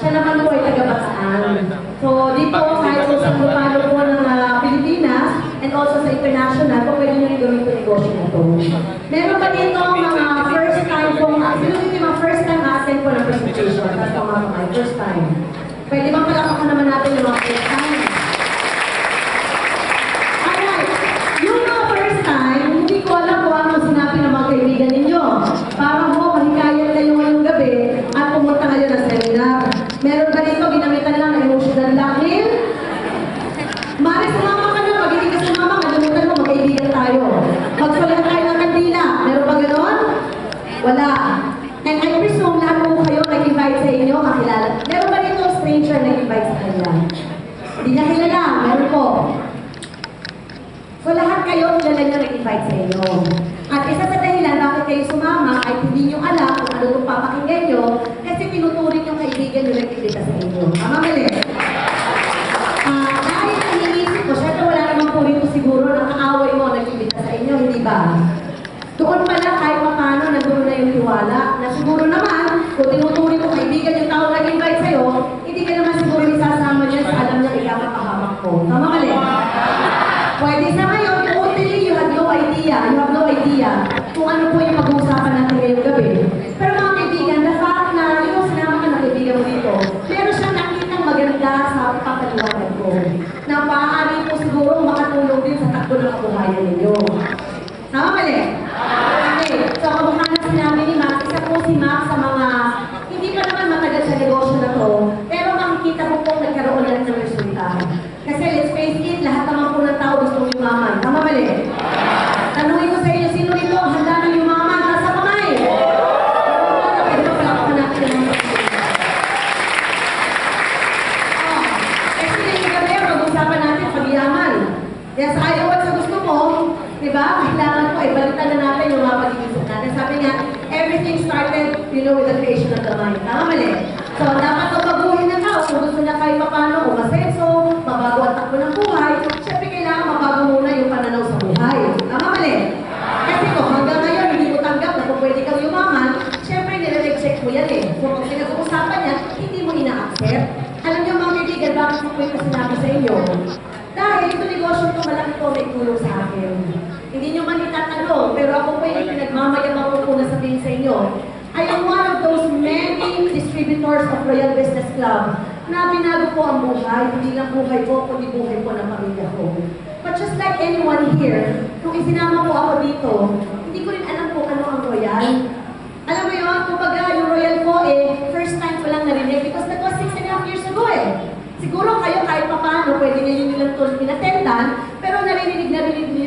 Siya naman po ay taga-Bataan. So, dito, kahit po sa lupano po ng Pilipinas, and also sa international, po pwede nyo rin gawin po negosyo na ito. Meron pa dito mga first time po, sino dito yung mga first time attend po ng presentation? Tapos mga first time. Pwede bang palapakan naman natin yung mga first time? Alright, yung mga first time, hindi ko alam kung ano sinabi ng mga kaibigan ninyo. Para po, mahikayan kayo ngayong gabi at pumunta kayo ng seminar. Meron ba dito, ginamitan lang ng emotional blackmail? Mari, sumama ka na. Pag hindi ka sumama, kalimutan mo, magkaibigan tayo. Magsulat tayo ng kandila. Meron ba gano'n? Wala. And I presume lahat po kayo nag-invite sa inyo, kakilala. Meron ba dito stranger nag-invite sa kanya? Hindi niya kilala. Meron po. So lahat kayo, kilala niyo nag-invite sa inyo. At isa sa dahilan bakit kayo sumama ay hindi niyo alam kung ano itong papakinggan niyo kasi tinuturing yung kaibigan niyo nag-invita sa inyo. Tama mali? Dahil iniisip ko, syempre wala naman po rito siguro na kaaway mo nag-invita sa inyo, hindi ba? Doon pala kahit paano nandun na yung tiwala na siguro naman kung tinuturing mo kaibigan yung tao nag-invite sa'yo, hindi ka naman siguro isasama niya sa alam niya ikakapahamak ko. Tama mali? Pwede sa ngayon, totally you have no idea kung ano po yung pag-uusapan natin ngayong gabi. Pero mga kaibigan, the fact na yung sinama ka na kaibigan mo dito, meron siyang nakitang maganda sa papaliwanag ko. Na maaari po siguro makatulong din sa takbo ng kabuhayan ninyo. Tama mali? Okay. So, kamukha na sinabi ni Max, isa po si Max sa mga hindi pa naman matagal sa negosyo na to, pero makikita mo po nagkaroon lang ng resulta. Kasi let's face it, lahat naman po ng tao gusto yumaman. Tama mali? Tanungin ko sa inyo, sino dito ang handa ng yumaman? Nasa kamay! Pwede pa pala ako natin ng mga kasi yung gabi, mag-usapan natin pag-yaman. Kaya sa ayaw at sa gusto mo, diba? Kailangan ko, balitan na natin yung mga pag-iisip natin. Sabi nga, everything started, with the creation of the mind. Tama mali? So, dapat mabaguhin ng tao. Kung gusto niya kahit paano umasenso, mabago ang takbo ng buhay, syempre kailangan mabago muna yung pananaw sa buhay. Tama mali? Kasi kung hanggang ngayon hindi mo tanggap na kung pwede kang yumaman, syempre nire-reject mo yan eh. So, kung pinag-uusapan niya, hindi mo ina-accept. Alam niyo mga kaibigan, bakit ko ito sinabi sa inyo? Dahil ito negosyo ito, malaki ito may tulong sa akin. Hindi nyo man itatanong, pero ako po yung pinagmamayamang ko po na sabihin sa inyo. I am one of those many distributors of Royal Business Club na binago po ang buhay, hindi lang buhay ko, kundi buhay po ng pamilya ko. But just like anyone here, kung isinama po ako dito, hindi ko rin alam kung ano ang Royal. Alam mo yun, kumbaga yung Royal po first time ko lang narinig because that was 6.5 years ago Siguro kayo kahit paano, pwede nyo nilang pinatendan, pero narinig nyo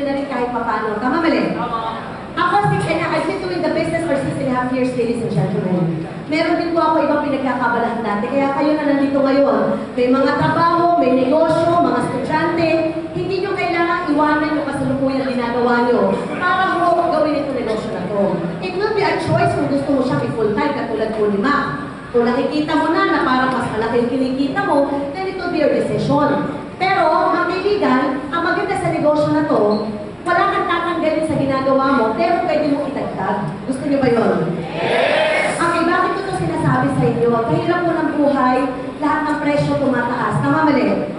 na rin kahit paano. Tama mali? Ako, I've been doing the business for 6.5 years, ladies and gentlemen. Meron din po ako ibang pinagkakabalahan dati, kaya kayo na nandito ngayon. May mga trabaho, may negosyo, mga estudyante, hindi nyo kailangan iwanan yung kasalukuyang ginagawa nyo para mo gawin ito negosyo na to. It will be a choice kung gusto mo siya i-full-time katulad po ni Mac. Kung nakikita mo na parang mas malaki yung kinikita mo, then it will be your decision. Pero, mga kaibigan, ang maganda sa negosyo na to, wala kang tatanggalin sa ginagawa mo, pero pwede mo itagdag. Gusto niyo ba yun? Yes! Okay, bakit ito sinasabi sa inyo? Kahirap po ng buhay, lahat ng presyo tumataas. Tama mali?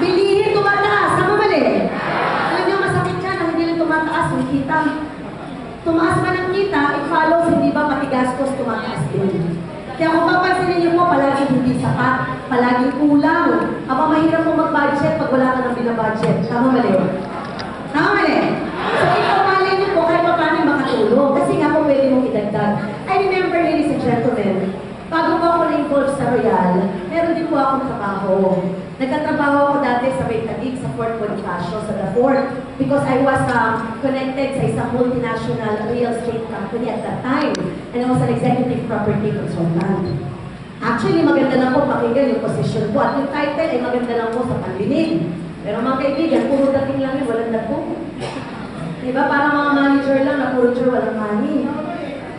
Bilihin tumataas. Tama mali? Alam niyo, masakit yan na hindi lang tumataas yung kita. Tumaas man ang kita, it follows, hindi ba pati gastos tumataas din. Kaya kung papansinin niyo po, palaging hindi sapat, palaging kulang. Aba, mahirap po mag-budget pag wala ka nang binabudget. Tama mali? Tama mali? So, ipapalin niyo po kahit pa paano makatulong. Kasi nga po pwede mong idagdag. I remember, ladies and gentlemen, bago po ako na-involve sa Royal, meron din po akong trabaho. Nagtatrabaho ako dati sa Baytagig, sa Fort Bonifacio, sa The Fort, because I was connected sa isang multinational real estate company at that time. And I was an executive property consultant. Actually, maganda lang po pakinggan yung position ko. At yung title ay maganda lang po sa pandinig. Pero mga kaibigan, puro dating lang yun, walang nagpo. Diba? Parang mga manager lang na puro walang money.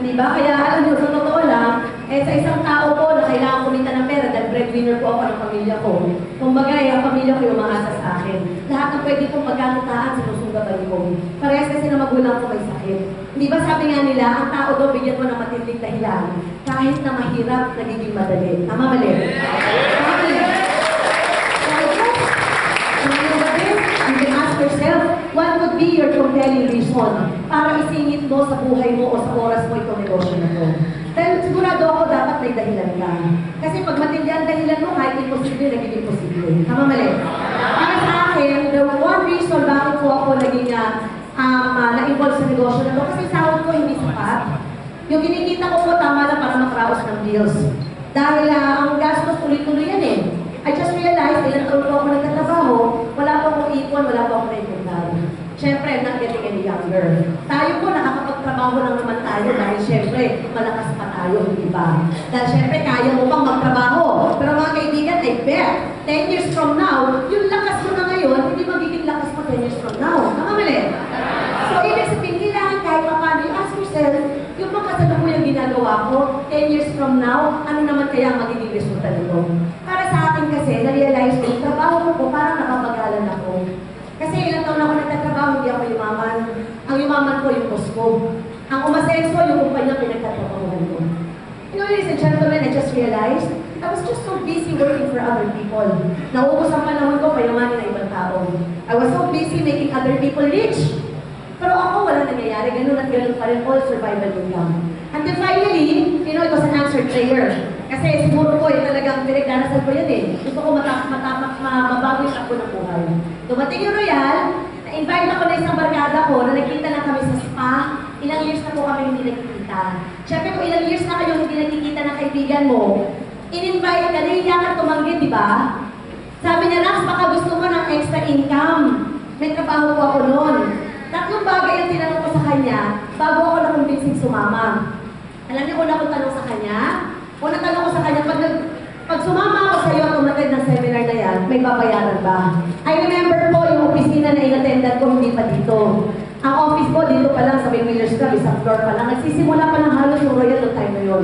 Diba? Kaya alam nyo, sa totoo lang, sa isang tao po na kailangan kumita ng pera dahil breadwinner po ako ng pamilya ko. Kumbaga, ang pamilya ko yung umaasa sa akin. Lahat ng pwede kong pagkakitaan, sinusungaban ko. Parehas kasi na magulang ko may sakit. Di ba sabi nga nila, ang tao daw bigyan mo ng matinding dahilan, kahit na mahirap, nagiging madali. Tama mali? Tama mali. You can ask yourself, what would be your compelling reason para isingit mo sa buhay mo o sa oras mo itong negosyo na to? Dahil sigurado ako dapat may dahilan ka. Kasi pag matindi ang dahilan mo, kahit imposible, nagiging posible. Tama mali? Para sa akin, the one reason bakit po ako naging na-involve sa negosyo na to, kasi sahod ko hindi sapat. Yung kinikita ko po, tama lang para makaraos ng bills. Dahil ang gastos tuloy-tuloy yan eh. I just realized, ilang taon ko ako nagtatrabaho, wala pa akong ipon, wala pa akong naipundar. Siyempre, not getting any younger. Tayo po, nakakapagtrabaho lang naman tayo dahil siyempre, malakas pa tayo, hindi ba? Dahil siyempre, kaya mo pang magtrabaho. Pero mga kaibigan, I bet, 10 years from now, yung lakas mo na ngayon, hindi magiging lakas mo 10 years from now. Tama mali? So, ibig sabihin, kailangan kahit pa paano, you ask yourself, yung mga kasalukuyang ginagawa ko, 10 years from now, ano naman kaya ang magiging resulta nito? Para sa akin kasi, na-realize ko, yung trabaho ko parang nakapagalan ako. Kasi ilang taon ako nagtatrabaho, hindi ako yumaman. Ang yumaman ko, yung boss ko. Ang umasenso, yung kumpanya pinagtatrabahuhan ko. You know, ladies and gentlemen, I just realized, I was just so busy working for other people. Nauubos ang panahon ko, payamanin na ibang tao. I was so busy making other people rich. Pero ako, wala nangyayari. Ganun at ganun pa rin, all survival income. And then finally, you know, it was an answered prayer. Kasi siguro po, talagang pinagdarasal ko yan eh. Gusto ko mabago yung takbo ng buhay. Dumating yung Royal, na-invite ako na isang barkada ko, na nagkita lang kami sa spa. Ilang years na po kami hindi nagkikita. Siyempre kung ilang years na kayo hindi nagkikita ng kaibigan mo, in-invite ka, nahiya ka tumanggi, di ba? Sabi niya, Rax, baka gusto mo ng extra income. May trabaho ko ako noon. Tatlong bagay ang tinanong ko sa kanya bago ako nakumbinsing sumama. Alam niyo kung ako tanong sa kanya? Kung natanong ko sa kanya, pag sumama ako sa iyo at umatid ng seminar na yan, may babayaran ba? I remember po yung opisina na in-attendan ko, hindi pa dito. Ang office ko, dito pa lang sa May Miller's Club, isang floor pa lang. Nagsisimula pa lang halos yung Royal noong time na yun.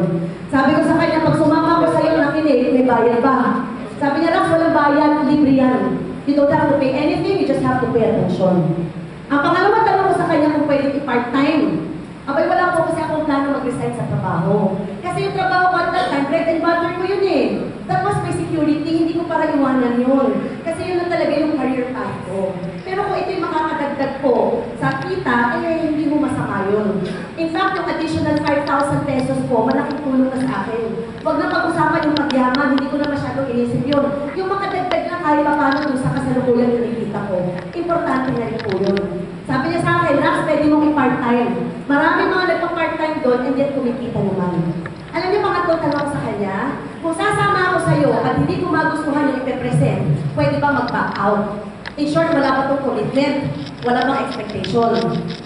Sabi ko sa kanya, pag sumama ko sa iyo nakinig, may bayad ba? Sabi niya, Rax, walang bayad, libre yan. You don't have to pay anything, you just have to pay attention. Ang pangalawang tanong ko sa kanya kung pwede i-part-time. Abay, wala po kasi akong plano mag-resign sa trabaho. Kasi yung trabaho ko at that time, bread and butter ko yun eh. Tapos may security, hindi ko para iwanan yun. Kasi yun na talaga yung career path ko. Pero kung ito'y makakadagdag ko sa kita, eh hindi mo masama yun. In fact, yung additional 5,000 pesos ko, malaking tulong na sa akin. Huwag na pag-usapan yung pagyaman, hindi ko na masyadong inisip yun. Yung makadagdag na kahit pa paano dun sa kasalukuyan yung nakikita ko, importante na rin po yun. Sabi niya sa akin, Rax, pwede mong i-part-time. Marami mga nagpa-part-time doon, and yet kumikita naman. Alam niyo, mga tanong ko sa kanya, kung sasama ako sa iyo at hindi ko magustuhan yung ipe-present, pwede ba mag-back out? In short, wala pa itong commitment, wala pang expectation.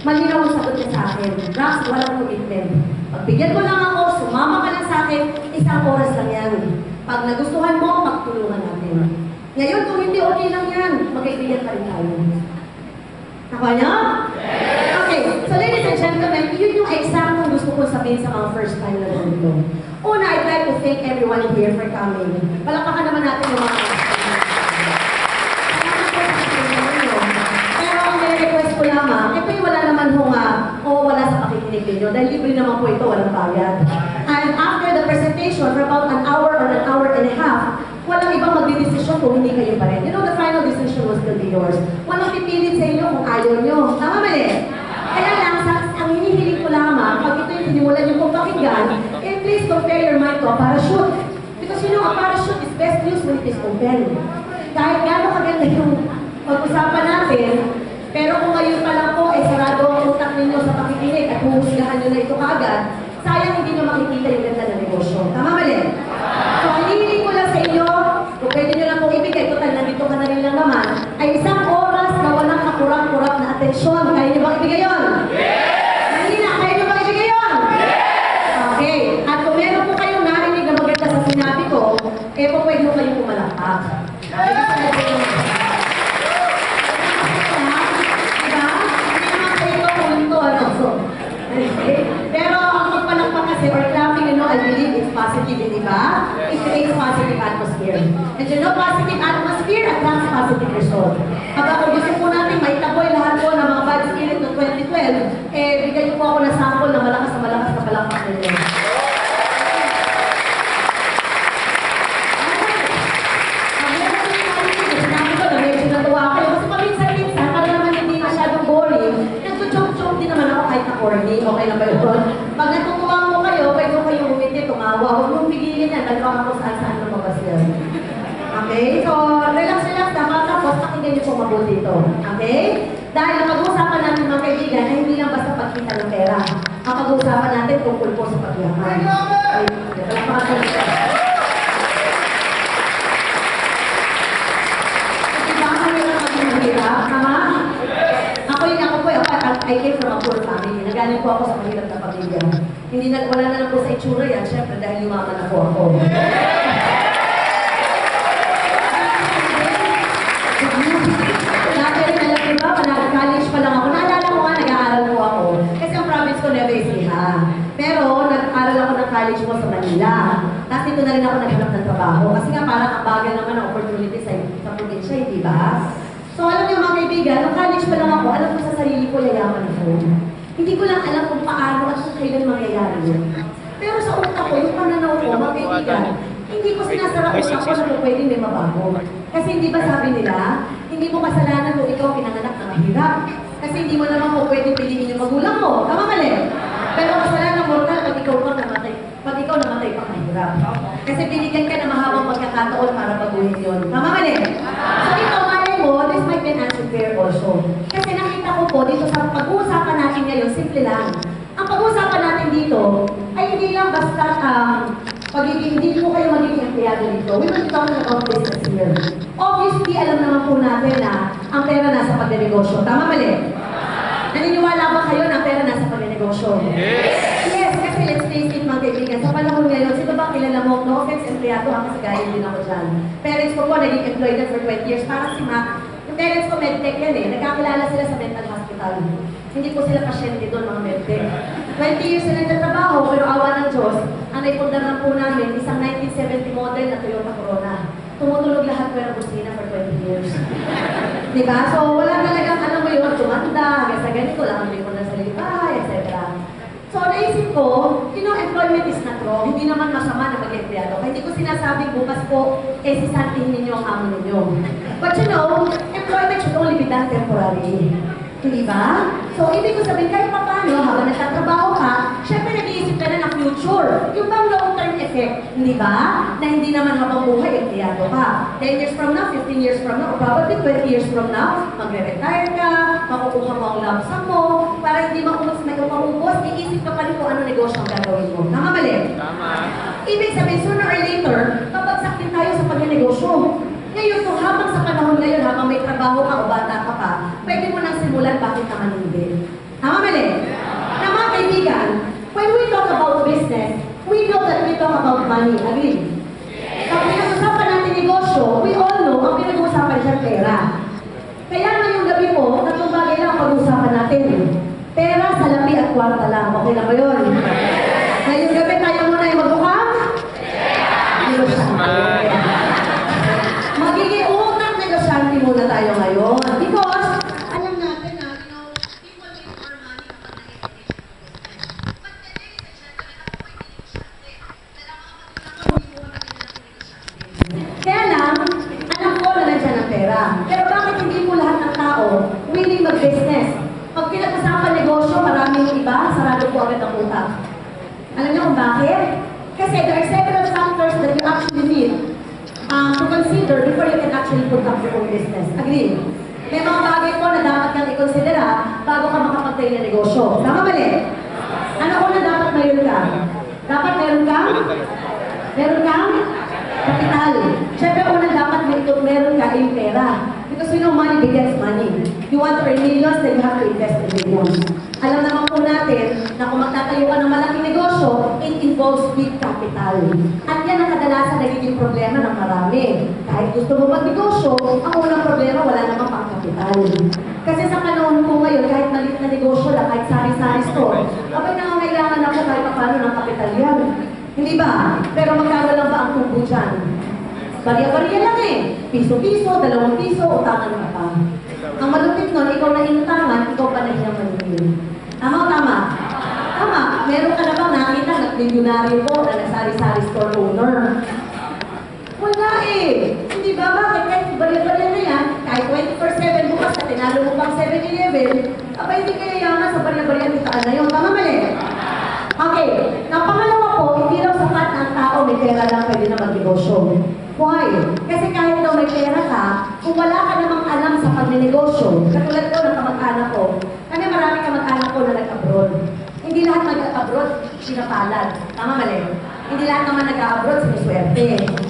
Malinaw ang sagot niya sa akin, Rax, walang commitment. Pagbigyan ko lang ako, sumama ka lang sa akin, isang oras lang yan. Pag nagustuhan mo, pagtulungan natin. Ngayon, kung hindi okay lang yan, magkaibigan pa rin tayo. Nakuha niyo? Okay, so ladies and gentlemen, yun yung eksaktong gusto ko sabihin sa mga first time na ganito. Una, I'd like to thank everyone here for coming. Palakpakan naman natin yung mga pero ang may request ko lamang, ito'y wala naman o wala sa pakikinig ninyo. Dahil libre naman po ito, walang bayad. And after the presentation, for about an hour or an hour and a half, walang ibang magdidesisyon kung hindi kayo pa rin. You know, the final decision will still be yours. Walang pipilit sa inyo kung ayaw nyo. Tama mali? Kaya lang, ang hinihiling ko lamang, pag ito yung sinimulan nyo kong pakinggan, please compare your mind to a parachute. Because you know, a parachute is best used when it is open. Kahit gano'n kaganda yung pag-usapan natin, pero kung ngayon pa lang po, sarado ang utak ninyo sa pakikinig at huhusgahan nyo na ito kaagad, sayang hindi nyo makikita yung ganda ng negosyo. Tama mali? So, hinihiling ko lang sa inyo, kung pwede nyo lang pong ibigay, total nandito ka na rin lang naman, ay isang oras na walang kakurap-kurap na atensyon. Kaya nyo bang ibigay yun? Mahina, kaya nyo bang ibigay yun? Okay. At kung meron po kayong narinig na maganda sa sinabi ko, po pwede mo kayong pumalakpak. Pero ang pagpalakpak kasi or clapping, you know, I believe it's positive, di ba? It creates positive atmosphere. And you know, positive atmosphere attracts positive result. Kapag kung gusto po natin maitaboy lahat po ng mga bad spirit noong 2012, bigyan niyo po ako ng sample na malakas na palakpak ninyo. Sinabi ko na medyo natuwa kayo kasi paminsan-minsan, para naman hindi masyadong boring, nagtuchok-chok din naman ako kahit na corny. Okay na ba yun? Pag natutuwa mo kayo, pwede kayo umiti, tumawa. Huwag mong pigilin yan, nagpaka ko saan lumabas yan. Okay? So, relax na tapos pakinggan niyo po mabuti ito. Okay? Dahil ang pag-uusapan natin mga kaibigan ay hindi lang basta pagkita ng pera. Ang pag-uusapan natin tungkol po sa pagyaman. Okay? I came from a poor family. Nagaling po ako sa mahirap na pamilya. Wala na lang po sa itsura yan, syempre dahil yumaman na po ako. Dati rin alam ko ba, college pa lang ako. Naalala ko nga, nag-aaral po ako. Kasi ang province ko, Nueva Ecija. Pero nag-aaral ako ng college mo sa Manila. Tapos dito na rin ako naghanap ng trabaho. Kasi nga parang ang bagal naman ang opportunity sa probinsya, hindi ba? So alam niyo mga kaibigan, nung college pa lang ako, alam ko sa sarili ko yayaman ako. Hindi ko lang alam kung paano at kung kailan mangyayari yun. Pero sa utak ko, yung pananaw ko, mga kaibigan, hindi ko sinasara utak ko na kung pwedeng may mabago. Kasi hindi ba sabi nila, hindi mo kasalanan kung ikaw pinanganak na mahirap. Kasi hindi mo naman kung pwedeng piliin yung magulang mo. Tama mali? Pero kasalanan mortal pag ikaw pang namatay. Pag ikaw namatay pang mahirap. Kasi binigyan ka na mahabang pagkakataon para baguhin yun. Tama mali? So ikaw, this might be an unfair also. Kasi nakita ko po dito sa pag-uusapan natin ngayon, simple lang. Ang pag-uusapan natin dito ay hindi lang basta hindi po kayo magiging empleyado dito. We will be talking about business here. Obviously, alam naman po natin na ang pera nasa pagnenegosyo. Tama mali? Naniniwala ba kayo na ang pera nasa pagnenegosyo? Yes, kasi let's face it mga kaibigan. Sa panahon ngayon, sino ba kilala mo? No offense, empleyado ako kasi gaya din ako dyan. Parents ko po, naging employed na for 20 years. Parang si Ma, yung parents ko medtech yan eh. Nagkakilala sila sa mental hospital. Hindi po sila pasyente doon, mga medtech. 20 years na nagtatrabaho, pero awa ng Diyos, ang naipundaran po namin, isang 1970 model na Toyota Corona. Tumutulog lahat ko yung busina for 20 years. Diba? So, wala talagang, alam mo yun, tumanda, hanggang sa ganito, lang ang na sa lipa, etc. So, naisip ko, employment is not wrong. Hindi naman masama na mag-empleyado. Kaya hindi ko sinasabing bukas po, sisantihin ninyo ang amo ninyo. But employment should only be done temporarily. Hindi ba? So, ibig ko sabihin, kahit pa paano, habang nagtatrabaho ka, syempre nag-iisip ka na ng future. Yung bang long-term effect, hindi ba? Na hindi naman habang buhay, empleyado ka. 10 years from now, 15 years from now, or probably 20 years from now, magre-retire ka, makukuha mo ang lump sum mo, para hindi maubos, iisip ka pa rin kung ano negosyo ang gagawin mo. Tama mali? Tama. Ibig sabihin, sooner or later, babagsak din tayo sa pagnenegosyo. Ngayon, kung habang sa panahon ngayon, habang may trabaho ka o bata ka pa, pwede mo nang simulan, bakit naman hindi? Tama mali? Na mga kaibigan, when we talk about business, we know that we talk about money. Agree? Pag pinag-usapan natin negosyo, we all know, ang pinag-usapan siya pera. Kaya ngayong gabi po, tatlong bagay lang ang pag-usapan natin. Pera, salapi at kwarta lang. Okay na ba yun? Ngayong gabi, tayo muna ay magbukas? Negosyante. Magiging utang negosyante muna tayo ngayon. Because, alam natin na, people make more money kapag nag-education. But the ladies and gentlemen, ako po'y negosyante. Kaya lang, alam ko na nandiyan ang pera. Pero bakit hindi po lahat ng tao willing mag-business? Pag pinag-usapan negosyo, maraming iba, sarado po agad ang utak. Alam niyo kung bakit? Kasi there are several factors that you actually need to consider before you can actually put up your own business. Agree? May mga bagay po na dapat kang i-considera bago ka makapagtayo ng negosyo. Tama mali? Ano ko na dapat mayroon ka? Dapat meron kang? Meron kang? Kapital. Siyempre, unang dapat meron ka yung pera. Because we know money begets money. You want to earn millions, then you have to invest in millions. Alam naman po natin na kung magtatayo ka ng malaking negosyo, it involves big capital. At yan ang kadalasan nagiging problema ng marami. Kahit gusto mo mag-negosyo, ang unang problema, wala namang pang-kapital. Kasi sa panahon po ngayon, kahit maliit na negosyo lang, kahit sari-sari store, abay nangangailangan ako kahit paano ng kapital yan. Hindi ba? Pero magkano lang ba ang tubo dyan? Bariya-bariya lang eh. Piso-piso, 2 piso, utangan ka pa. Ang malupit nun, ikaw na inutangan, ikaw pa na hiyang maningil. Tama o tama? Tama. Meron ka na bang nakita na milyonaryo ko na nagsari-sari store owner? Wala eh. Hindi ba? Bakit? Kahit bariya-bariya na yan, kahit 24/7 bukas na tinalo mo pang 7-Eleven, abay hindi kaya yaman sa bariya-bariya nitaan na yun. Tama mali? Okay. Ang pangalawa po, hindi raw sapat na ang tao may pera lang pwede na magnegosyo. Why? Kasi kahit daw may pera ka, kung wala ka namang alam sa pagnenegosyo, katulad ko ng kamag-anak ko, kami marami kamag-anak ko na nag-abroad. Hindi lahat nag-abroad, pinapalad. Tama mali? Hindi lahat naman nag-abroad, sinuswerte.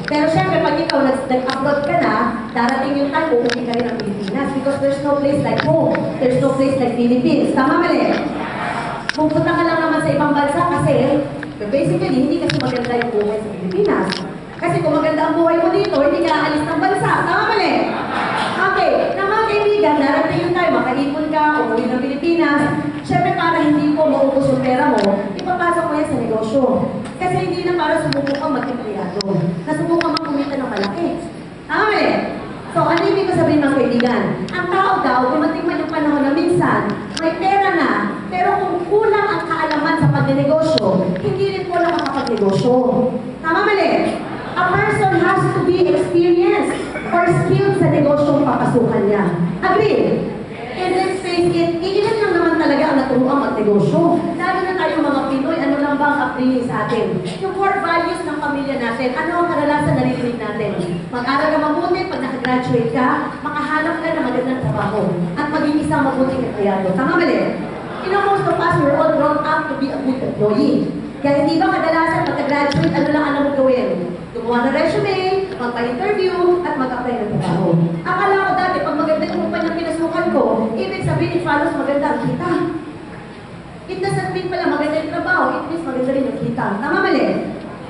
Pero syempre, pag ikaw nag-abroad ka na, darating yung time, uuwi ka rin ng Pilipinas because there's no place like home. There's no place like Philippines. Tama mali? Pupunta ka lang naman sa ibang bansa kasi, basically, hindi kasi maganda yung buhay sa Pilipinas. Kasi kung maganda ang buhay mo dito, hindi ka aalis ng bansa. Tama mali? Okay, na mga kaibigan, darating yung time, makaipon ka, umuwi ng Pilipinas. Syempre, para hindi ko maubos yung pera mo, ipapasok mo yan sa negosyo. Kasi hindi na para sumubok kang mag-empleyado. Nasubukan kang kumita ng malaki. Tama mali? So, ano yung ko sabihin mga kaibigan? Ang tao daw, dumating man yung panahon na minsan, may pera na, pero kung kulang ang kaalaman sa pagnenegosyo, hindi rin po lang makapagnegosyo. Tama mali? A person has to be experienced or skilled sa negosyong papasukan niya. Agree? And let's face it, ilan lang naman talaga ang naturuang magnegosyo. Lalo na tayo mga Pinoy, ano lang ba ang upbringing sa atin? Yung core values ng pamilya natin, ano ang kadalasan naririnig natin? Mag-aral ka mabuti, pag nakagraduate ka, makahanap ka ng magandang trabaho at maging isang mabuting empleyado. Tama mali? You know, most of us were all brought up to be a good employee. Kaya hindi ba kadalasan pagka-graduate, ano lang alam mo gawin? Gumawa ng resume, magpa-interview, at mag-apply ng trabaho. Akala ko dati, pag maganda yung kumpanya pinasukan ko, ibig sabihin, it follows maganda ang kita. It doesn't mean pala maganda yung trabaho, it means maganda rin yung kita. Tama mali?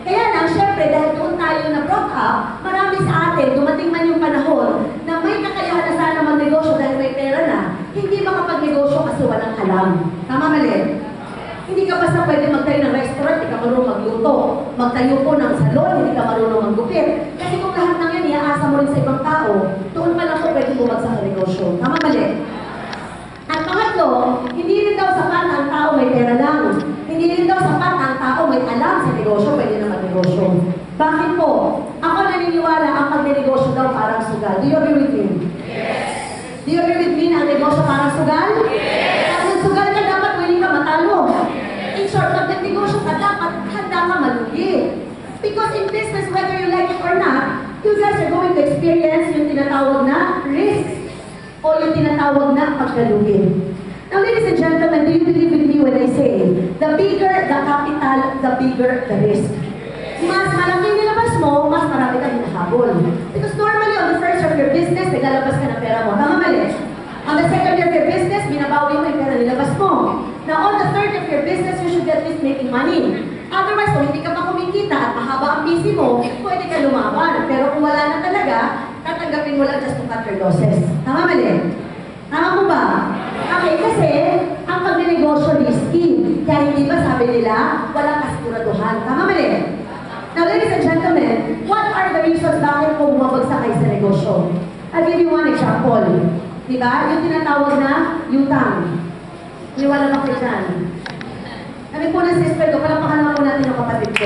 Kaya lang, syempre, dahil doon tayo na brought up, marami sa atin, dumating man yung panahon, na may kakayahan na sana magnegosyo dahil may pera na, hindi makapagnegosyo kasi walang alam. Tama mali? Hindi ka basta pwede magtayo ng restaurant, hindi ka marunong magluto. Magtayo po ng salon, hindi ka marunong maggupit. Kasi kung lahat ng yan, iaasa mo rin sa ibang tao, doon pa lang po pwede bumagsak ang negosyo. Tama mali? At pangatlo, hindi rin daw sapat ang tao may pera lang. Hindi rin daw sapat ang tao may alam sa negosyo, pwede na magnegosyo. Bakit po? Ako naniniwala ang pagnenegosyo daw parang sugal. Do you agree with me? Yes. Do you agree with me na ang negosyo parang sugal? Yes. Pag sugal ka, dapat willing ka matalo. In short, pag nagnegosyo ka, dapat handa ka malugi. Because in business, whether you like it or not, you guys are going to experience yung tinatawag na risks o yung tinatawag na pagkalugi. Now, ladies and gentlemen, do you believe with me when I say, the bigger the capital, the bigger the risk? Mas malaki nilabas mo, mas marami kang hinahabol. Because normally, on the first year of your business, naglalabas ka ng pera mo. Tama mali? On the second year of your business, binabawi mo yung pera nilabas mo. Now, on the third year of your business, you should at least making money. Otherwise, kung hindi ka pa kumikita at mahaba ang PC mo, pwede ka lumaban. Pero kung wala na talaga, tatanggapin mo lang just to cut your losses. Tama mali? Tama mo ba? Okay, kasi ang pagnenegosyo risky. Kaya hindi ba sabi nila, walang kasiguraduhan. Tama mali? Now, ladies and gentlemen, what are the reasons bakit po bumabagsak kayo sa negosyo? I'll give you one example. Diba? Yung tinatawag na utang. Niwala ba kayo dyan? Kami po ng sister ko, palapakan naman po natin yung kapatid ko.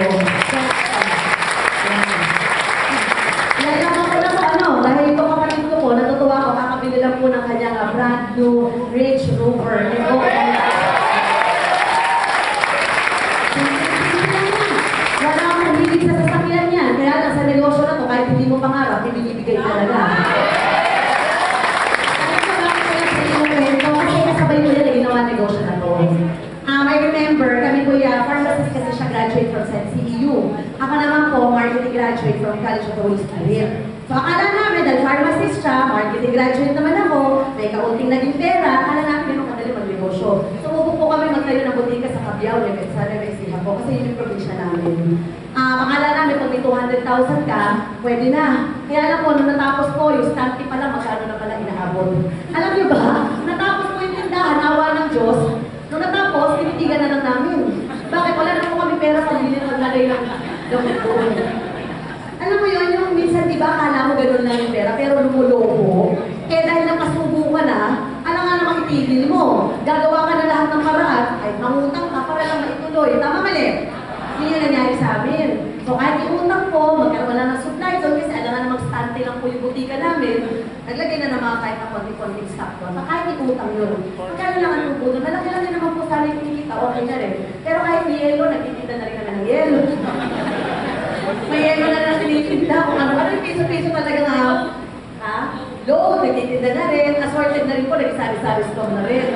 Nailaman ko na po ano, dahil itong kapatid ko po, natutuwa ko, kakabili lang po ng kanyang brand new Range Rover. Wala akong hilig sa sasakyan yan. Kaya lang sa negosyo na to, kahit hindi mo pangarap, ibibigay talaga. Kasabay ko yan na ginawa negosyo na to. I remember, kami po pharmacist kasi siya graduate from CEU. Ako naman po, marketing graduate from College of the Holy Spirit. So akala namin, dahil pharmacist siya, marketing graduate naman ako, may kaunting naging pera, akala namin yung madali magnegosyo. So upo po kami magtayo ng butika sa Cabiao, sa Nevesia po, kasi yun yung probinsya namin. Akala namin, kung may 200,000 ka, pwede na. Kaya lang po, nung natapos po, yung stamp pa lang, magkano na pala inaabot. Alam niyo ba, natapos po yung tindahan, awa ng Diyos. Nung natapos, tinitigan na lang namin. Bakit? Wala na po kami pera pambili ng lagay ng gamot doon. Alam mo yun, yung minsan di di ba, akala mo ganun lang yung pera, pero lumuloko. Kaya dahil nakasubo ka na, ano nga namang itigil mo? Gagawa ka na lahat ng paraan, ay mangutang ka para lang maituloy. Tama mali? Yun yung nangyari sa amin. So kahit iutang po, magkaroon na ng supply doon kasi alam nga namang stante lang po yung butika namin, naglagay na naman kahit na konti-konting stock doon. So kahit iutang yun. Magkano lang ang tubo doon, malaki lang din naman po sana yung kinikita, okay na rin. Pero kahit may yelo, nagtitinda na rin kami ng yelo. May yelo na lang tinitinda, kung ano yung piso-piso talaga nga. Ha? Load, nagtitinda na rin, assorted na rin po, nagsabi-sabi store na rin.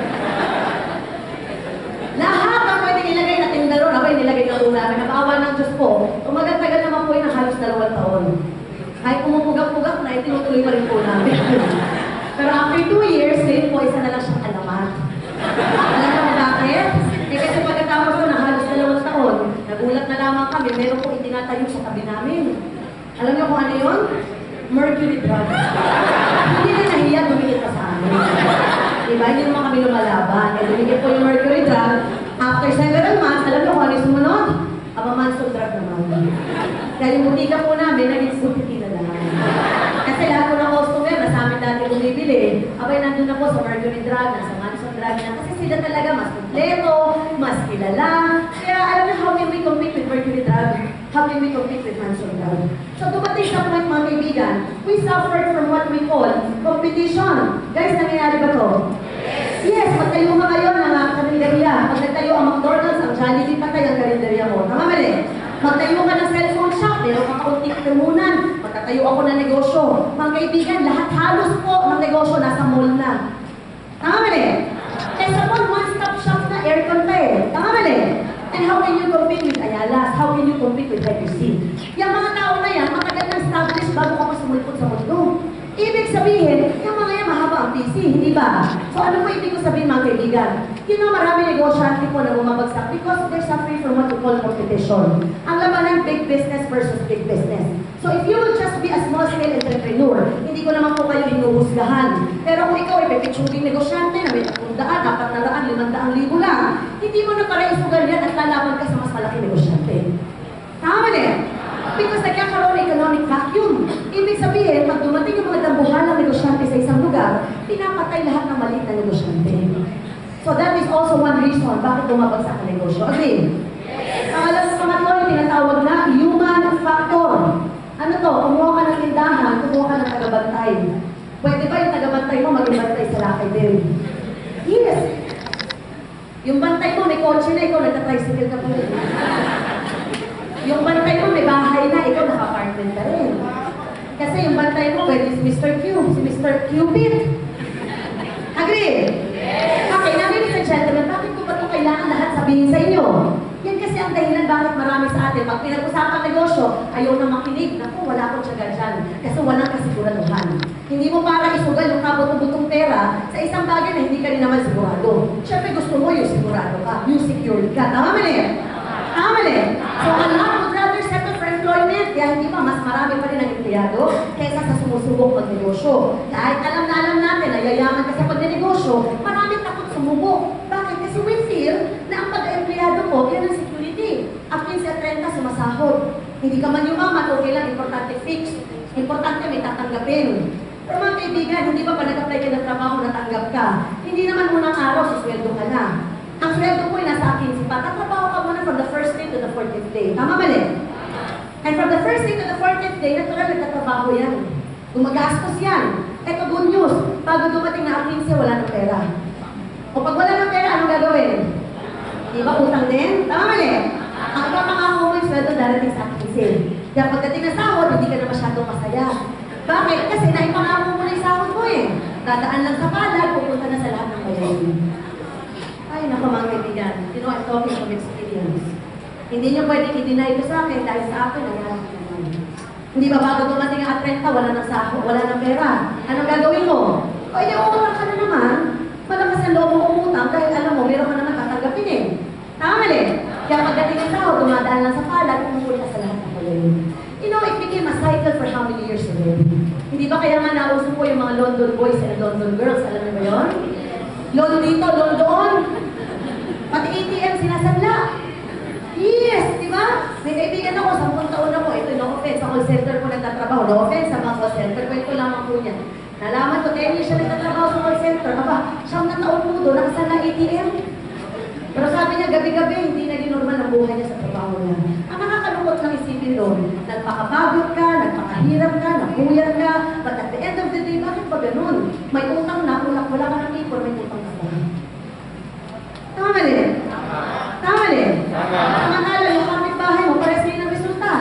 Lahat ang pwede nilagay na tinda ron, abay nilagay na rin namin. Napaawa ng Diyos po. Tumagad-tagal naman po yun ng halos 2 taon. Kahit pumupugak-pugak na, tinutuloy pa rin po namin. Pero after 2 years, ngayon po, isa na lang siyang alamat. Alam mo bakit? Kasi pagkatapos po ng halos 2 taon, nagulat na lamang kami, meron po itinatayo sa tabi namin. Alam niyo kung ano yun? Mercury drug. Hindi na nahiya, dumikit pa sa amin. Diba? Hindi naman kami lumalaban. Eh, dumikit po yung mercury drug. After several months, alam niyo kung ano yung sumunod? Manson drug naman. Kaya yung butika po namin, naging butika na lang. Kasi lahat po ng customer na sa amin dati bumibili, abay nandun na po sa mercury drug, nasa Manson drug na. Kasi sila talaga mas kompleto, mas kilala. Kaya alam niyo, how can we compete with mercury drug? How can we compete with Manson drug? So dumating sa point, mga kaibigan, we suffered from what we call competition. Guys, nangyayari ba to? Yes, magtayo ka ngayon ng karinderya. Pag nagtayo ang McDonald's, ang Jollibee patay ang karinderya mo. Tama mali? Magtayo ka ng cellphone shop, meron ka kaunting timunan. Magtatayo ako ng negosyo. Mga kaibigan, lahat halos po ng negosyo nasa mall na. Tama mali? Kaya sa mall, one-stop shop na aircon pa eh. Tama mali? And how can you compete with Ayalas? How can you compete with HEC? Yung mga tao na yan, matagal na established bago ka pa sumulpot sa mundo. Ibig sabihin, yung mga yan mahaba ang PC, hindi ba? So ano po ibig ko sabihin mga kaibigan? You know, marami negosyante po na bumabagsak because they're suffering from what we call competition. Ang labanan, big business versus big business. So if you will just be a small-scale entrepreneur, hindi ko naman po kayo hinuhusgahan. Pero kung ikaw ay pepitsubing negosyante na may 300, 400, 500,000 lang, hindi mo na para isugal yan at lalaban ka sa mas malaki negosyante. Tama ba Because nagkakaroon ng economic vacuum. Ibig sabihin, pag dumating yung mga dambuhalang negosyante sa isang lugar, pinapatay lahat ng maliit na negosyante. So that is also one reason bakit bumabagsak ang negosyo. Agree? Alam sa pangatlo, yung tinatawag na human factor. Ano to? Kumuha ka ng tindahan, kumuha ka ng tagabantay. Pwede ba yung tagabantay mo maging bantay sa lakay din? Yes! Yung bantay mo, may kotse na, ikaw nagtatricycle ka po. Yung bantay mo, may bahay na, ikaw naka-apartment ka rin. Kasi yung bantay mo, pwede si Mr. Q, si Mr. Cupid. Agree? Yes. Okay, now ladies and gentlemen, bakit ko ba ito kailangan lahat sabihin sa inyo? Yan kasi ang dahilan bakit marami sa atin. Pag pinag-usapan negosyo, ayaw na makinig. Naku, wala akong tiyaga dyan. Kasi walang kasiguraduhan. Hindi mo para isugal yung kabutong-butong pera sa isang bagay na hindi ka rin naman sigurado. Siyempre gusto mo yung sigurado ka, yung secured ka. Tama mali? Tama mali? So a lot would rather settle for employment. Kaya hindi ba, mas marami pa rin ang empleyado kaysa sa sumusubok magnegosyo. Kahit alam na alam natin na yayaman ka sa pagnegosyo, maraming takot sumubok. Bakit? Kasi we feel na ang pag-empleyado mo, yan ang security. At 15 at 30 sumasahod. Hindi ka man yumaman, okay lang, importante fix. Importante may tatanggapin. Pero mga kaibigan, hindi ba pa nag-apply ka ng trabaho, natanggap ka? Hindi naman unang araw, susweldo ka na. Ang sweldo ko ay nasa 15 pa. Tatrabaho ka muna from the first day to the 40th day. Tama ba rin? And from the first day to the 40th day, natural nagtatrabaho yan. Gumagastos yan. Ito good news. Bago dumating na 15, wala ng pera. O pag wala ng pera, anong gagawin? Di ba utang din? Tama ba rin? Ang iba pangako mo yung sweldo darating sa 15. Kaya pagdating na sahod, hindi ka na masyadong masaya. Bakit? Kasi naipangako mo na yung sahod mo eh. Dadaan lang sa palad, pupunta na sa lahat ng bayan. Ay, naku mga kaibigan. You know, I'm talking from experience. Hindi niyo pwedeng i-deny ito sa akin dahil sa akin, nangyari ko naman. Hindi ba bago dumating ang 30, wala ng sahod, wala ng pera. Anong gagawin mo? O, hindi, umutang ka na naman. Malakas ang loob mo umutang dahil alam mo, meron ka naman tatanggapin eh. Tama mali? Kaya pagdating ng sahod, dumadaan lang sa palad, pumuli ka sa lahat ng bayan. You know, it became a cycle for how many years already? Hindi ba kaya nga nauso po yung mga London boys and London girls? Alam niyo ba yun? Loan dito, loan doon. Pati ATM sinasanla. Yes, di ba? May kaibigan ako, 10 taon ako. Ito, no offense. Sa call center ko nagtatrabaho. No offense sa Nalaman ko, 10 years siya nagtatrabaho sa call center. Aba, siyang na taon po doon, nakasal na ATM. Pero sabi niya, gabi-gabi, hindi naging normal ang buhay niya sa trabaho niya. Ang nakakalungkot lang isipin doon, nagpakapagod ka, nagpakahirap ka, napuyat ka, but at the end of the day, bakit pa ganun? May utang na, wala ka ng ipon, may utang ka pa. Tama mali? Tama mali? Samantala, yung kapitbahay mo, pares kayo ng resulta.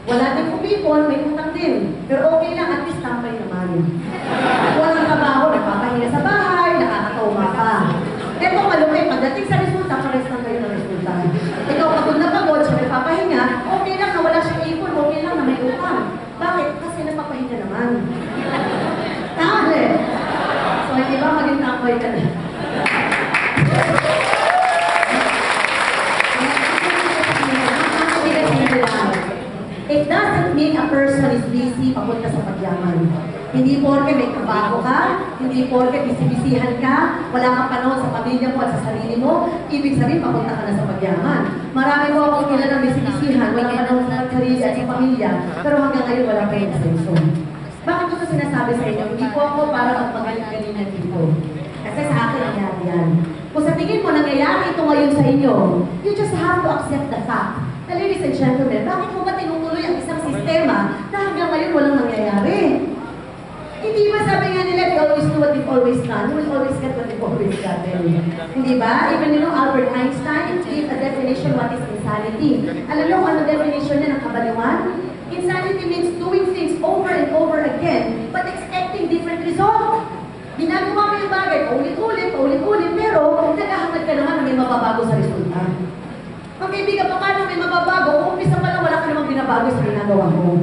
Wala din kumipon, may utang din. Pero okay lang, at least tampay naman. Walang trabaho, nagpapahinga sa bahay, nakakatauma ka. Eto malupit, pagdating sa resulta, pares lang kayo ng resulta. Ikaw pagod na pagod, siya nagpapahinga, okay lang na wala siyang ipon, okay lang na may utang. Bakit? Kasi nagpapahinga naman. Tama eh. So, hindi ba maging tampay ka na? It doesn't mean a person is busy papunta sa pagyaman. Hindi porke may trabaho ka, hindi porke bisibisihan ka, wala kang panahon sa pamilya mo at sa sarili mo, ibig sabihin papunta ka na sa pagyaman. Marami mo akong kilala ng bisibisihan, wala panahon sa sarili at sa pamilya, pero hanggang ngayon wala pa yung asenso. Bakit ko ito sinasabi sa inyo? Hindi po ako para magpagaling-galingan dito. Kasi sa akin nangyari yan. Kung sa tingin mo nangyayari ito ngayon sa inyo, you just have to accept the fact. Na ladies and gentlemen, bakit mo ba tinutuloy ang isang sistema na hanggang ngayon walang nangyayari? Hindi ba sabi nga nila, they always do what they've always done, you will always get what they've always gotten. Hindi ba? Even Albert Einstein gave a definition what is insanity. Alam mo kung ano definition niya ng kabaliwan? Insanity means doing things over and over again, but expecting different results. Ginagawa mo yung bagay, paulit-ulit, pero naghahamad ka naman na may mababago sa resulta. Kung kaibigan pa paano may mababago, kung umpisa pa lang wala ka namang binabago sa ginagawa mo.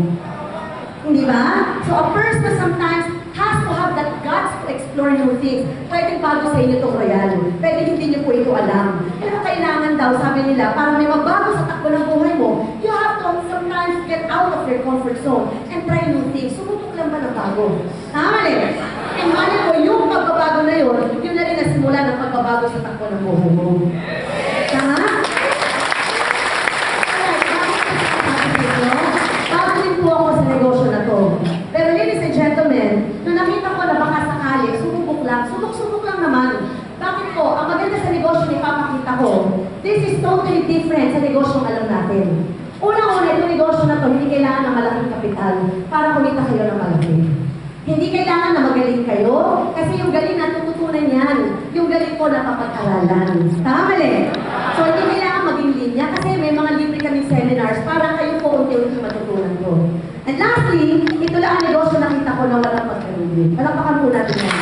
Hindi ba? So a person sometimes has to have that guts to explore new things. Pwedeng bago sa inyo itong royal. Pwede hindi niyo po ito alam. Pero kailangan daw, sabi nila, para may mabago sa takbo ng buhay mo, you have to sometimes get out of your comfort zone and try new things. Sububok lang ba ng bago? Tama rin. And mali mo, yung pagbabago na yun, yun na rin nasimula ng pagbabago sa takbo ng buhay mo. Tama? Sa negosyo na to. Pero ladies and gentlemen, nung nakita ko na baka sakali, subok-subok lang naman. Bakit po? Ang maganda sa negosyo na ipapakita ko, this is totally different sa negosyong alam natin. Unang-una, itong negosyo na to, hindi kailangan ng malaking kapital para kumita kayo ng malaki. Hindi kailangan na magaling kayo, kasi yung galing na tututunan yan. Yung galing po napapag-aralan. Tama mali? So, hindi kailangan maging linya, kasi may mga libre kaming seminars para kayo po unti-unti matutunan ko. And lastly, ito lang ang negosyo nakita ko na walang pagkalubi. Palapakan po natin yan.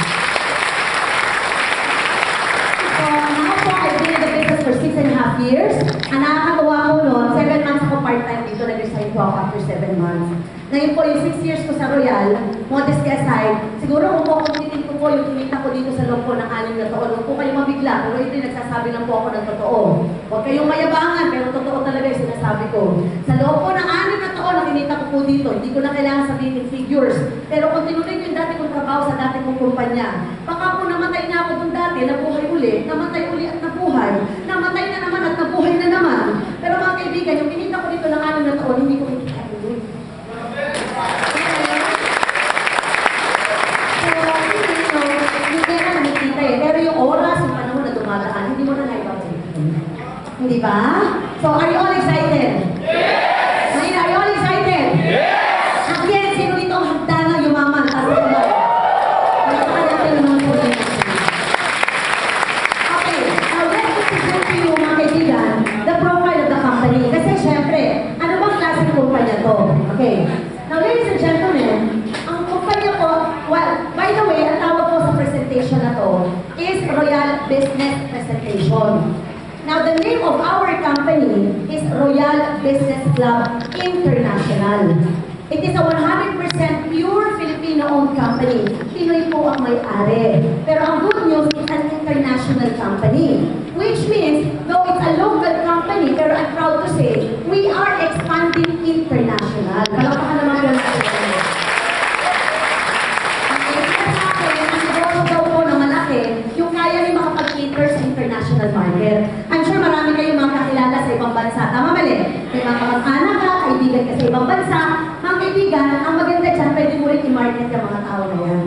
So, ako po, I've been in the business for 6.5 years. Ang nakakatawa ko noon, 7 months ako part-time dito, nag-resign po ako after 7 months. Ngayon po, yung 6 years ko sa Royal, modesty aside, siguro kung po kung tinitin ko po yung kumita ko dito sa loob po ng 6 na taon, huwag po kayong mabigla, pero ito yung nagsasabi lang po ako ng totoo. Huwag kayong mayabangan, pero totoo talaga yung sinasabi ko. Sa loob po ng 6 na taon na kinita ko po dito, hindi ko na kailangan sabihin in figures. Pero kung tinuloy ko yung dati kong trabaho sa dati kong kumpanya, baka po namatay na ako dun dati, nabuhay uli, namatay uli at nabuhay, namatay na naman at nabuhay na naman. Pero mga kaibigan, yung kinita ko dito ng 6 na taon, hindi ko kinita ulit. Pero yung oras, yung panahon na dumadaan, hindi mo na naibabalik. Hindi ba? So, are you all excited? Yes! Marina, are you all excited? Yes! Again, sino dito ang hagda na yumaman? Taro ba? Malakakan natin yung mga sabihin. Okay, now let's present to you, mga kaibigan, the profile of the company. Kasi syempre, ano bang klaseng kumpanya to? Okay. Now, ladies and gentlemen, ang kumpanya ko, well, by the way, ang tawag ko sa presentation na to is Royal Business Presentation. Now, the name of our company is Royal Business Club International. It is a 100% pure Filipino-owned company. Pinoy po ang may-ari. Pero ang good news, it's an international company. Which means, though it's a local company, pero I'm proud to say, we are expanding international. Palakpakan naman po natin. Yung kaya rin makapag-cater sa international market. I'm sure marami kayong mga kakilala sa ibang bansa. Tama mali? May mga kamag-anak ka, kaibigan ka sa ibang bansa. Mga kaibigan, ang maganda dyan, pwede mo rin i-market yung mga tao na yan.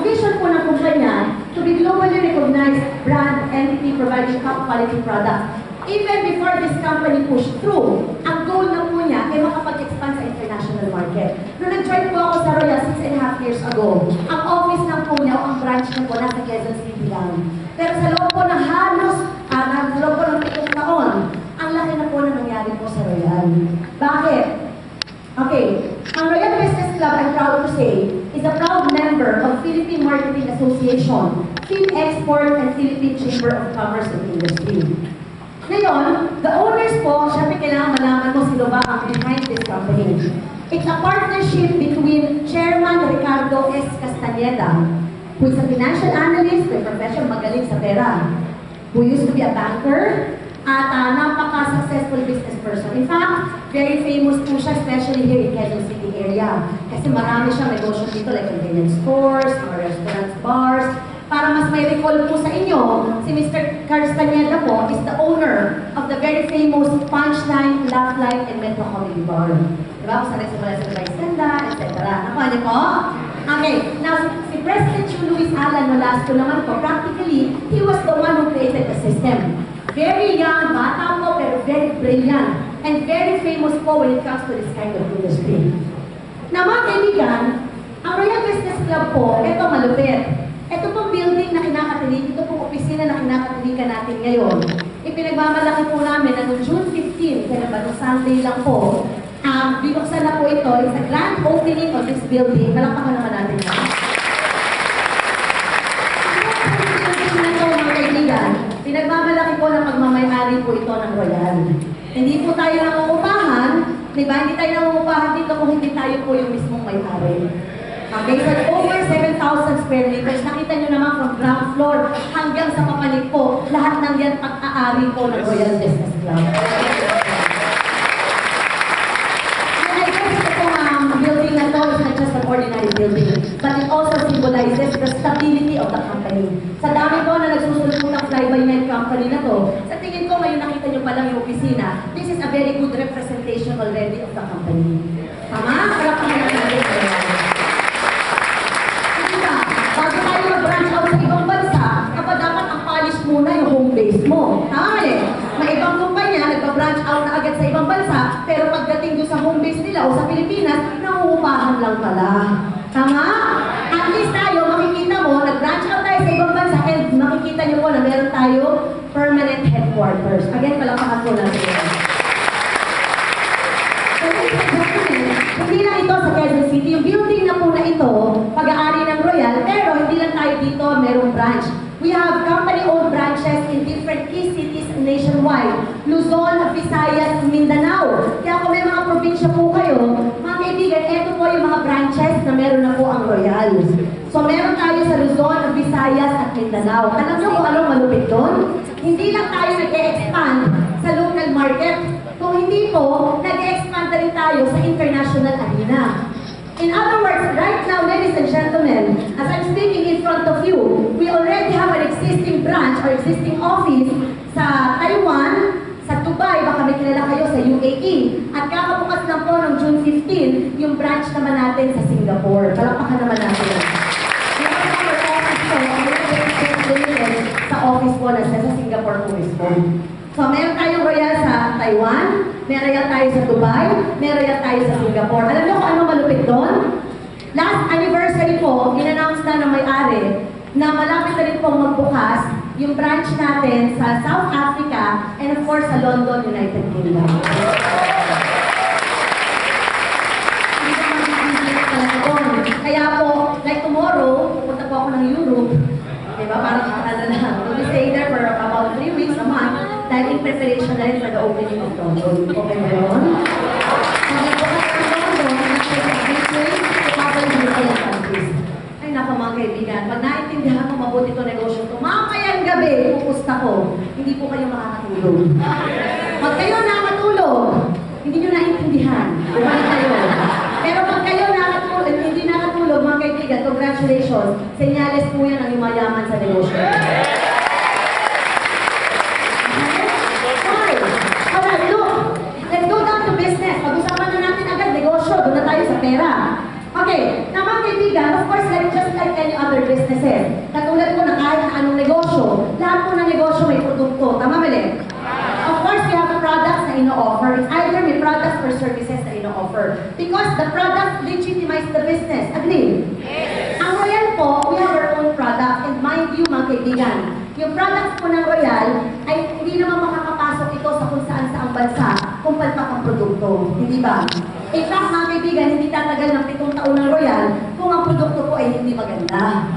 vision po ng kumpanya to be globally recognized brand entity providing top quality products. Even before this company pushed through, ang goal na po niya ay makapag-expand sa international market. Nung nag-join po ako sa Royal 6.5 years ago, ang office lang po niya o ang branch niya po nasa Quezon City lang. Pero sa loob po ng halos, sa loob po ng 7 taon, ang laki na po na nangyari po sa Royal. Bakit? Okay, ang Royal Business Club, I'm proud to say, is a proud member of Philippine Marketing Association, PhilExport, and Philippine Chamber of Commerce and Industry. Ngayon, the owners po, syempre kailangan malaman mo sino ba ang behind this company. It's a partnership between Chairman Ricardo S. Castañeda, who is a financial analyst with profession magaling sa pera, who used to be a banker, at napaka-successful business person. In fact, very famous po siya, especially here in Quezon City area. Kasi marami siyang negosyo dito, like convenience stores, mga restaurants, bars. Para mas may recall po sa inyo, si Mr. Castañeda po is the owner of the very famous Punchline, Laugh Line, and Metro Comedy Bar. Diba? Kung sanay sa mga sa Ganda, etc. Nakuha niyo po? Okay, now si President Chu Luis Alan Nolasco naman po, practically, he was the one who created the system. Very young, bata po, pero very brilliant. And very famous po when it comes to this kind of industry. Na mga kaibigan, ang Royal Business Club po, ito malupit. Ito pong building na kinakatinig, ito pong opisina na kinakatilikan natin ngayon. Ipinagmamalaki po namin na noong June 15, kaya ba noong Sunday lang po, binuksan na po ito. It's a grand opening of this building. Palakpakan naman natin yan. Pinagmamalaki po ng pagmamayari po ito ng Royal. Hindi po tayo nangungupahan, diba? Hindi tayo nangungupahan dito kung hindi tayo po yung mismong may-ari. Okay, so over 7,000 square meters. Nakita nyo naman from ground floor hanggang sa papalit po, lahat ng yan pag-aari po ng Royal Business Club. And I guess itong building na to is not just an ordinary building, but it also symbolizes the stability of the company. Sa dami po na nagsusunod po ng fly-by-night company na to, sa tingin ko ngayon nakita nyo pa lang yung opisina, this is a very good representation already of the company. Tama? Kalap naman natin. Bago tayo mag-branch out sa ibang bansa, kapag dapat ang polish muna yung home base mo. Tama mali? May ibang kumpanya, nagpa-branch out na agad sa ibang bansa, pero pagdating doon sa home base nila o sa Pilipinas, nangungupahan lang pala. Tama? At least tayo, makikita mo, nag-branch out tayo sa ibang bansa, and makikita nyo po na meron tayo permanent headquarters. Again, palakpakan po natin. Hindi lang ito sa Quezon City. Yung building na po na ito, pag-aari ng Royal, pero hindi lang tayo dito, merong branch. We have company-owned branches in different key cities nationwide. Luzon, Visayas, Mindanao. Kaya kung may mga probinsya po kayo, mga kaibigan, ito po yung mga branches na meron na po ang Royal. So meron tayo sa Luzon, Visayas, at Mindanao. Alam nyo kung anong malupit doon? Hindi lang tayo nag-e-expand sa local market. Kung hindi po, nag-expand na rin tayo sa international arena. In other words, right now, ladies and gentlemen, as I'm speaking in front of you, we already have an existing branch or existing office sa Taiwan, sa Dubai, baka may kilala kayo sa UAE. At kakabukas lang po noong June 15, yung branch naman natin sa Singapore. Palakpakan naman natin. Sa office po na sa Singapore po mismo. So, meron tayong Royal sa Taiwan, meron yan tayo sa Dubai, meron yan tayo sa Singapore. Alam niyo kung ano malupit doon? Last anniversary po, in-announce na ng may-ari na malapit na rin pong magbukas yung branch natin sa South Africa and of course sa London, United Kingdom. Kaya po, like tomorrow, pupunta po ako ng Europe. Diba? Parang ano na. We'll be staying there for about 3 weeks, a month, dahil in preparation na rin for the opening of London. Okay ba yun? Pagbukas ng London, ay nako mga kaibigan, pag naintindihan ko mabuti itong negosyo ito, mamayang gabi, pupusta ko, hindi po kayo makakatulog. Pag kayo nakatulog, hindi nyo naintindihan. Bumalik kayo. Pero pag kayo nakatulog, hindi nakatulog, mga kaibigan, congratulations. Senyales po yan ang yumayaman sa negosyo. Alright, look. Let's go down to business. Pag-usapan na natin agad negosyo. Doon na tayo sa pera. Okay, na mga kaibigan, of course, just like any other businesses. Katulad po na kahit na anong negosyo, lahat po ng negosyo may produkto. Tama mali? Of course, we have products na ino-offer. It's either may products or services na ino-offer. Because the product legitimize the business. Agree? Yes. Ang Royal po, we have our own product. And mind you, mga kaibigan, yung products po ng Royal ay hindi naman makakapasok ito sa kung saan saang bansa kung palpak ang produkto. Hindi ba? In fact, mga kaibigan, hindi tatagal ng 7 taon ng Royal kung ang produkto po ay hindi maganda.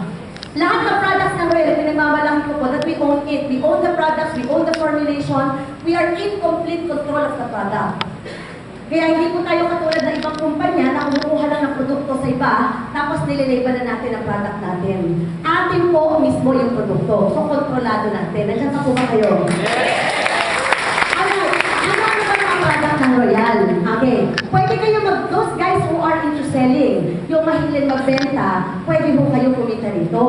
Lahat ng products ng Royal, pinagmamalaki ko po that we own it. We own the products, we own the formulation, we are in complete control of the product. Kaya hindi po tayo katulad ng ibang kumpanya na kumukuha lang ng produkto sa iba, tapos nililabel na natin ang product natin. Atin po mismo yung produkto. So, kontrolado natin. Nandiyan pa po ba kayo? Ano ba ang product ng Royal? Okay. Pwede kayo those guys who are into selling, yung mahilig magbenta, pwede po kayo kumita rito.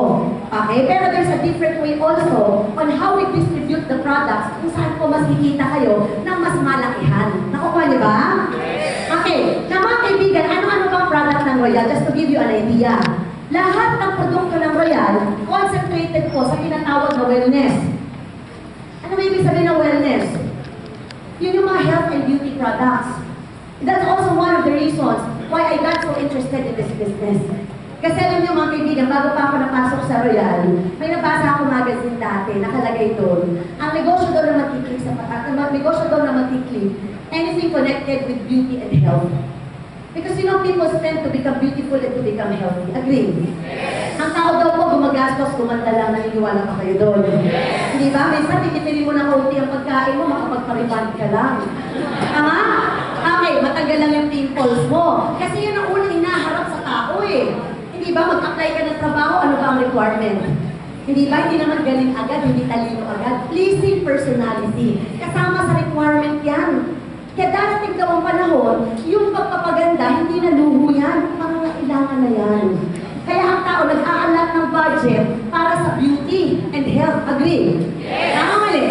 Okay? Pero there's a different way also on how we distribute the products kung saan po mas kikita kayo ng mas malakihan. Nakukuha niyo ba? Okay. Na mga kaibigan, ano-ano bang product ng Royal? Just to give you an idea. Lahat ng produkto ng Royal, concentrated po sa tinatawag na wellness. Ano ba ibig sabihin ng wellness? Yun yung mga health and beauty products. That's also one of the reasons why I got so interested in this business. Kasi alam niyo mga kaibigan, bago pa ako napasok sa Royal, may nabasa ako magazine dati, nakalagay doon. Ang negosyo daw na matikli anything connected with beauty and health. Because you know, people tend to become beautiful and to become healthy. Agree? Yes. Ang tao daw po gumagastos, gumanda lang, naniniwala pa kayo doon. Yes. Hindi ba? Minsan, titipili mo na kaunti ang pagkain mo, makapagpariband ka lang. Tama? Okay, matagal lang yung pimples mo. Kasi yun ang unang hinaharap sa tao eh. Hindi ba? Mag-apply ka ng trabaho, ano ba ang requirement? Hindi ba? Hindi naman galing agad, hindi talino agad. Pleasing personality. Kasama sa requirement yan. Kaya darating daw ang panahon, yung pagpapaganda, hindi na luho yan. Pangangailangan na yan. Kaya ang tao nag-aalat ng budget para sa beauty and health. Agree? Yes. Tama mali?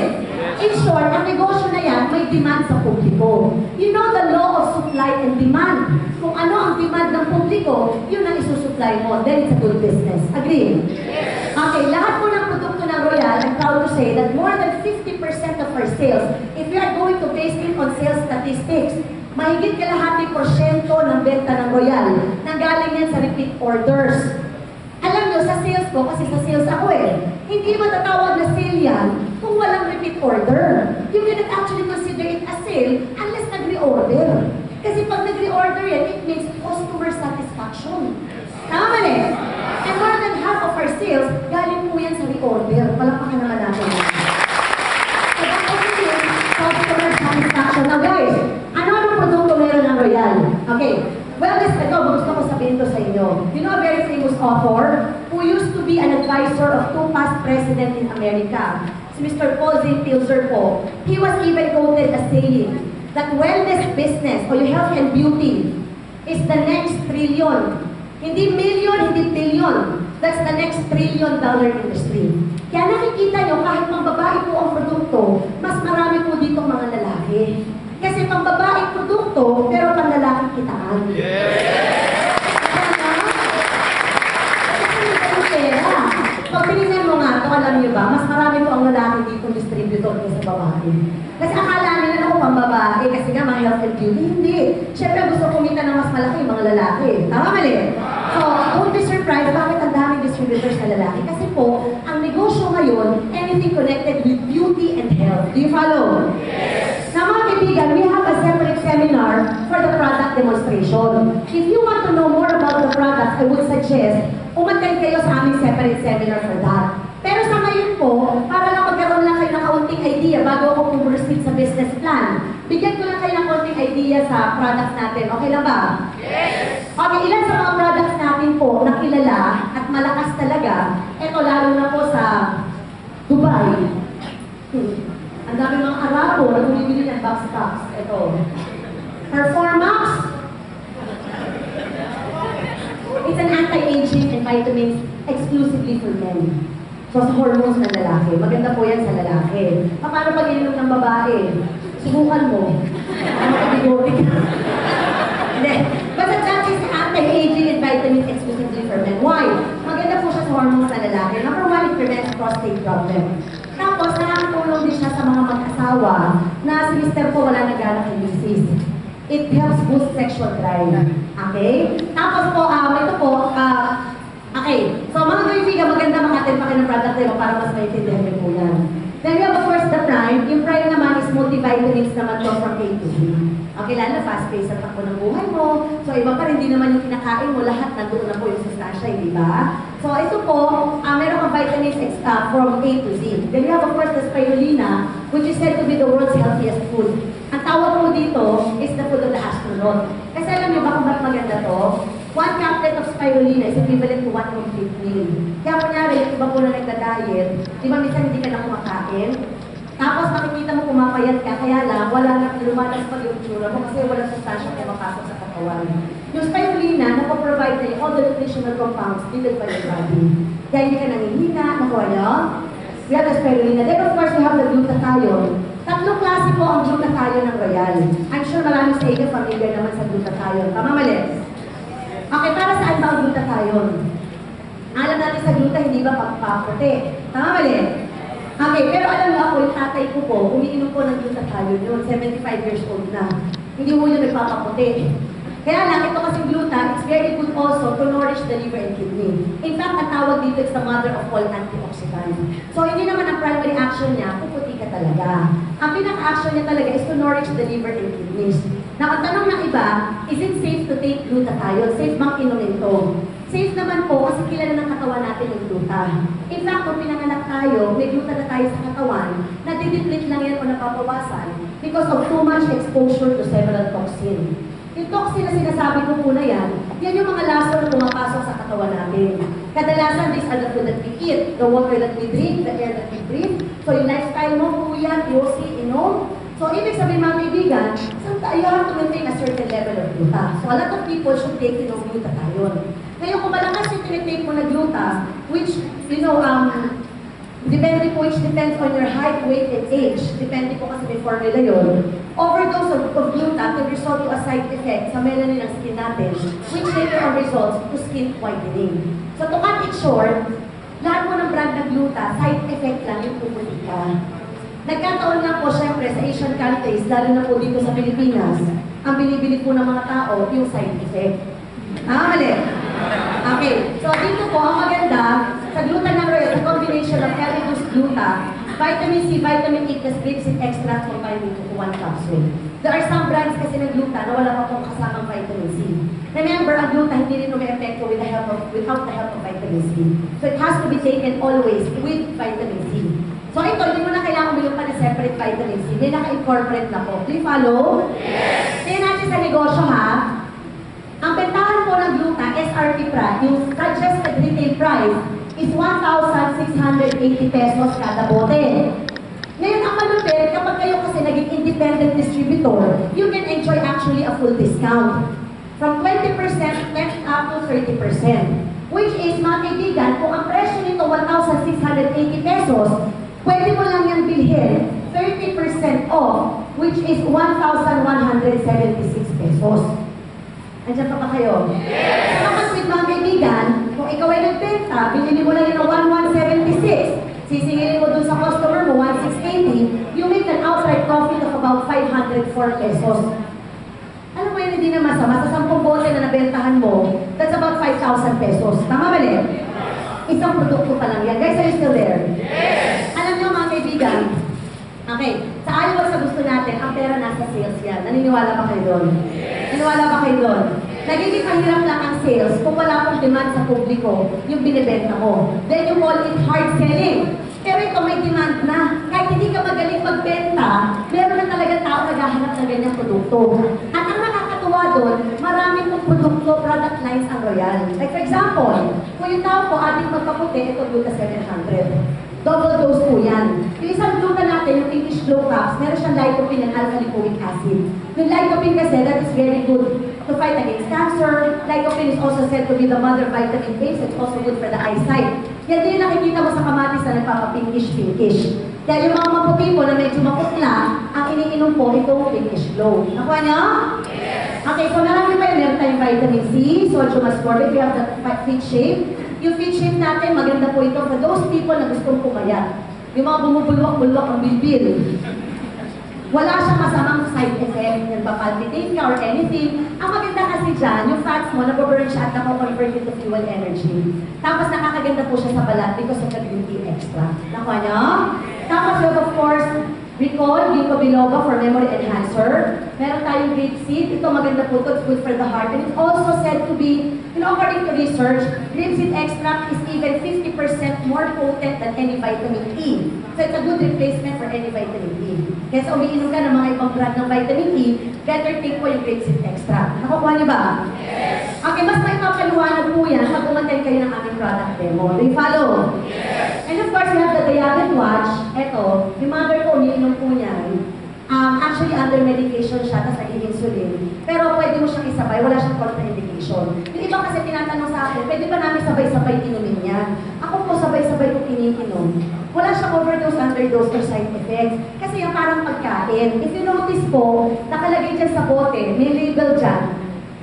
In short, ang negosyo na yan, may demand sa publiko. You know the law of supply and demand. Kung ano ang demand ng publiko, yun ang isusupply mo. Then it's a good business. Agree? Yes. Okay, lahat po ng produkto ng Royal, I'm proud to say that more than 50% of our sales, if we are going to base it on sales statistics, mahigit kalahati porsyento ng benta ng Royal, nanggaling yan sa repeat orders. Alam nyo, sa sales ko, kasi sa sales ako eh, hindi matatawag na sale yan kung walang repeat order. You cannot actually consider it a sale unless nag-reorder. Kasi pag nag-reorder yan, it means customer satisfaction. Tama ba And more than half of our sales, galing po yan sa reorder. Palakpakan naman natin. So that also means customer satisfaction. Now guys, ano-ano produkto meron ng Royal? Okay. Well, ito, gusto ko sabihin to sa inyo. You know a very famous author who used to be an advisor of 2 past presidents in America, si Mr. Paul Z. Pilzer po. He was even quoted as saying that wellness business or your health and beauty is the next trillion. Hindi million, hindi billion. That's the next $1 trillion industry. Kaya nakikita nyo, kahit pang babae po ang produkto, mas marami po dito mga lalaki. Kasi pang babae produkto, pero pang lalaki kitaan. Yeah! Pag tinignan mo nga ito, alam nyo ba, mas marami po ang lalaki dito distributor kaysa babae. Kasi akala nila ako pang babae, kasi nga mga health and beauty. Hindi. Siyempre gusto kumita ng mas malaki yung mga lalaki. Tama mali? So, don't be surprised bakit ang daming distributors na lalaki. Kasi po, ang negosyo ngayon, anything connected with beauty and health. Do you follow? Yes. Sa mga kaibigan, we have a separate seminar for the product demonstration. If you want to know more about the product, I would suggest umattend kayo sa aming separate seminar for that. Pero sa ngayon po, para lang magkaroon lang kayo ng kaunting idea bago ako puproceed sa business plan, bigyan ko lang kayo ng kaunting idea sa products natin. Okay lang ba? Yes! Okay, ilan sa mga products natin po na kilala at malakas talaga, eto lalo na po sa Dubai. Ang dami mga Arabo na bumibili ng box stocks. Ito. Performax. It's an anti-aging and vitamins exclusively for men. So, sa hormones ng lalaki. Maganda po yan sa lalaki. Paano pag ininom ng babae? Subukan mo. Ano ka bigote ka? Hindi. Basta that is anti-aging and vitamins exclusively for men. Why? Maganda po siya sa hormones ng asawa na si Mr. po wala na gana kay Mrs. It helps boost sexual drive. Okay? Tapos po, ito po, okay. So mga kaibigan, maganda makatin pa kayo ng product nila para mas maintindihan niyo po yan. Then we have of course the Prime. Yung Prime naman is multivitamins naman to from A to Z. Okay, lalo fast-paced ang takbo ng buhay mo. So iba pa rin, hindi naman yung kinakain mo, lahat nandoon na po yung sustansya, di ba? So ito po, meron kang vitamins from A to Z. Then we have of course the spirulina, which is said to be the world's healthiest food. Ang tawag po dito is the food of the astronaut. Kasi alam niyo ba kung ba't maganda to? 1 caplet of spirulina is equivalent to 1 complete meal. Kaya kunyari, yung iba po na nagda-diet, di ba minsan hindi ka na kumakain? Tapos makikita mo pumapayat ka, kaya lang, wala na lumatas pa yung tsura mo kasi walang sustansya na mapasok sa katawan. Yung spirulina, napoprovide na all the nutritional compounds needed by your body. Kaya hindi ka nangihina, nakuha niyo? We have the spirulina. Then of course, we have the glutathione. Tatlong klase po ang glutathione ng Royal. I'm sure marami sa inyo familiar naman sa glutathione. Tama mali? Okay, para saan ba ang glutathione? Alam natin sa gluta, hindi ba pampaputi? Tama mali? Okay, pero alam mo ako, yung tatay ko po, umiinom po ng glutathione yun, 75 years old na. Hindi mo yun nagpapaputi. Kaya lang, ito kasing gluta, it's very good also to nourish the liver and kidney. In fact, ang tawag dito is the mother of all antioxidants. So, hindi naman ang primary action niya, puputi ka talaga. Ang pinaka-action niya talaga is to nourish the liver and kidneys. Now, ang tanong ng iba, is it safe to take glutathione? Safe bang inumin ito? Safe naman po kasi kilala ng katawan natin yung gluta. In fact, kung pinanganak tayo, may gluta na tayo sa katawan, nadideplete lang yan o napapawasan because of too much exposure to several toxins. Yung toxin na sinasabi ko po na yan yung mga laso na pumapasok sa katawan natin. Kadalasan, these are the food that we eat, the water that we drink, the air that we breathe. So yung lifestyle mo po yan, yosi, inom. So ibig sabihin mga kaibigan, you have to maintain a certain level of gluta. So a lot of people should take glutathione. Ngayon kung malakas yung tinitake mo na gluta, which, depende po, which depends on your height, weight, and age. Depende po kasi may formula yun. Overdose of gluta can result to a side effect sa melanin ng skin natin, which later on results to skin whitening. So to cut it short, lahat mo ng brand ng gluta, side effect lang yung puputi ka. Nagkataon lang po syempre sa Asian countries, lalo na po dito sa Pilipinas, ang binibili po ng mga tao yung side effect. Mali. Okay, so dito po ang maganda, sa gluta ng Royal, the combination of L-reduced gluta, vitamin C, vitamin E, plus grapeseed extract combined into 1 capsule. There are some brands kasi ng gluta na wala pa pong kasamang vitamin C. Remember, ang gluta hindi rin umi-epekto without the help of vitamin C. So it has to be taken always with vitamin C. So ito, hindi mo na kailangan uminom pa ng separate vitamin C. Hindi naka-incorporate na po. Do you follow? Yes! Tingnan natin sa negosyo ha. Ang bentahan po ng gluta, SRP price, yung suggested retail price, is 1,680 pesos kada bote. Ngayon, ang malupit, kapag kayo kasi naging independent distributor, you can enjoy actually a full discount. From 20% left up to 30%. Which is, mga kaibigan, kung ang presyo nito 1,680 pesos, pwede mo lang yan bilhin 30% off, which is 1,176 pesos. Andiyan pa ba kayo? Yes! So, kapag with mga kaibigan, kung ikaw ay nagbenta, bilhin mo lang yun ng 1,176. Sisingilin mo dun sa customer mo, 1,680. You make an outright profit of about 504 pesos. Alam mo yun, hindi na masama. Sa 10 bote na nabentahan mo, that's about 5,000 pesos. Tama ba rin? Isang produkto pa lang yan. Guys, are you still there? Yes! Alam niyo mga kaibigan, okay, sa ayaw sa gusto natin, ang pera nasa sales yan. Naniniwala ba kayo doon? Naniniwala ba kayo doon? Nagiging mahirap lang ang sales kung wala pong demand sa publiko yung binibenta mo. Then you call it hard selling. Pero ito may demand na. Kahit hindi ka magaling magbenta, meron na talaga tao naghahanap ng ganyang produkto. At ang nakakatuwa doon, marami pong produkto, product lines ang Royal. Like for example, kung yung tao po ating magpaputi, ito Gluta 700. Double dose po yan. Yung isang gluta natin, yung English Glow Caps, meron siyang lycopene and alpha-lipoic acid. Yung lycopene kasi, that is very good to fight against cancer. Lycopene is also said to be the mother vitamin A, so it's also good for the eyesight. Yan din nakikita mo sa kamatis na nagpapapinkish-pinkish. Kaya yung mga maputi po na medyo maputla, ang iniinom po itong pinkish glow. Nakuha niyo? Yes! Okay, so marami pa yun. Meron tayong vitamin C, sodium ascorbate, we have the fit shape. Yung fit shape natin, maganda po ito for those people na gustong pumayat. Yung mga bumubulwak-bulwak ang bilbil. Wala siyang masamang side effect, nagpapalpitate ka or anything. Ang maganda kasi dyan, yung fats mo, nag-burn siya at nako-convert into fuel energy. Tapos nakakaganda po siya sa balat because of the green tea extra. Nakuha niyo? Tapos you have, of course, recall, ginkgo biloba for memory enhancer. Meron tayong grapeseed. Ito maganda po ito. It's good for the heart. And it's also said to be, according to research, grapeseed extract is even 50% more potent than any vitamin E. So it's a good replacement for any vitamin E. Kaya sa umiinom ka ng mga ibang brand ng vitamin E, better take po yung grapeseed extract. Nakukuha niyo ba? Yes! Okay, mas may papaliwanag po yan pag umattend kayo ng aming product demo. Do you follow? Yes! And of course, we have the Diabet Watch. Ito, yung mother ko, umiinom po niyan. Actually, under medication siya, tapos nag-insulin. Pero pwede mo siyang isabay, wala siyang contraindication. Yung iba kasi tinatanong sa akin, pwede ba namin sabay-sabay inumin yan? Ako po, sabay-sabay ko iniinom. Wala siyang overdose, underdose, or side effects. Kasi yung parang pagkain. If you notice po, nakalagay dyan sa bote, may label dyan,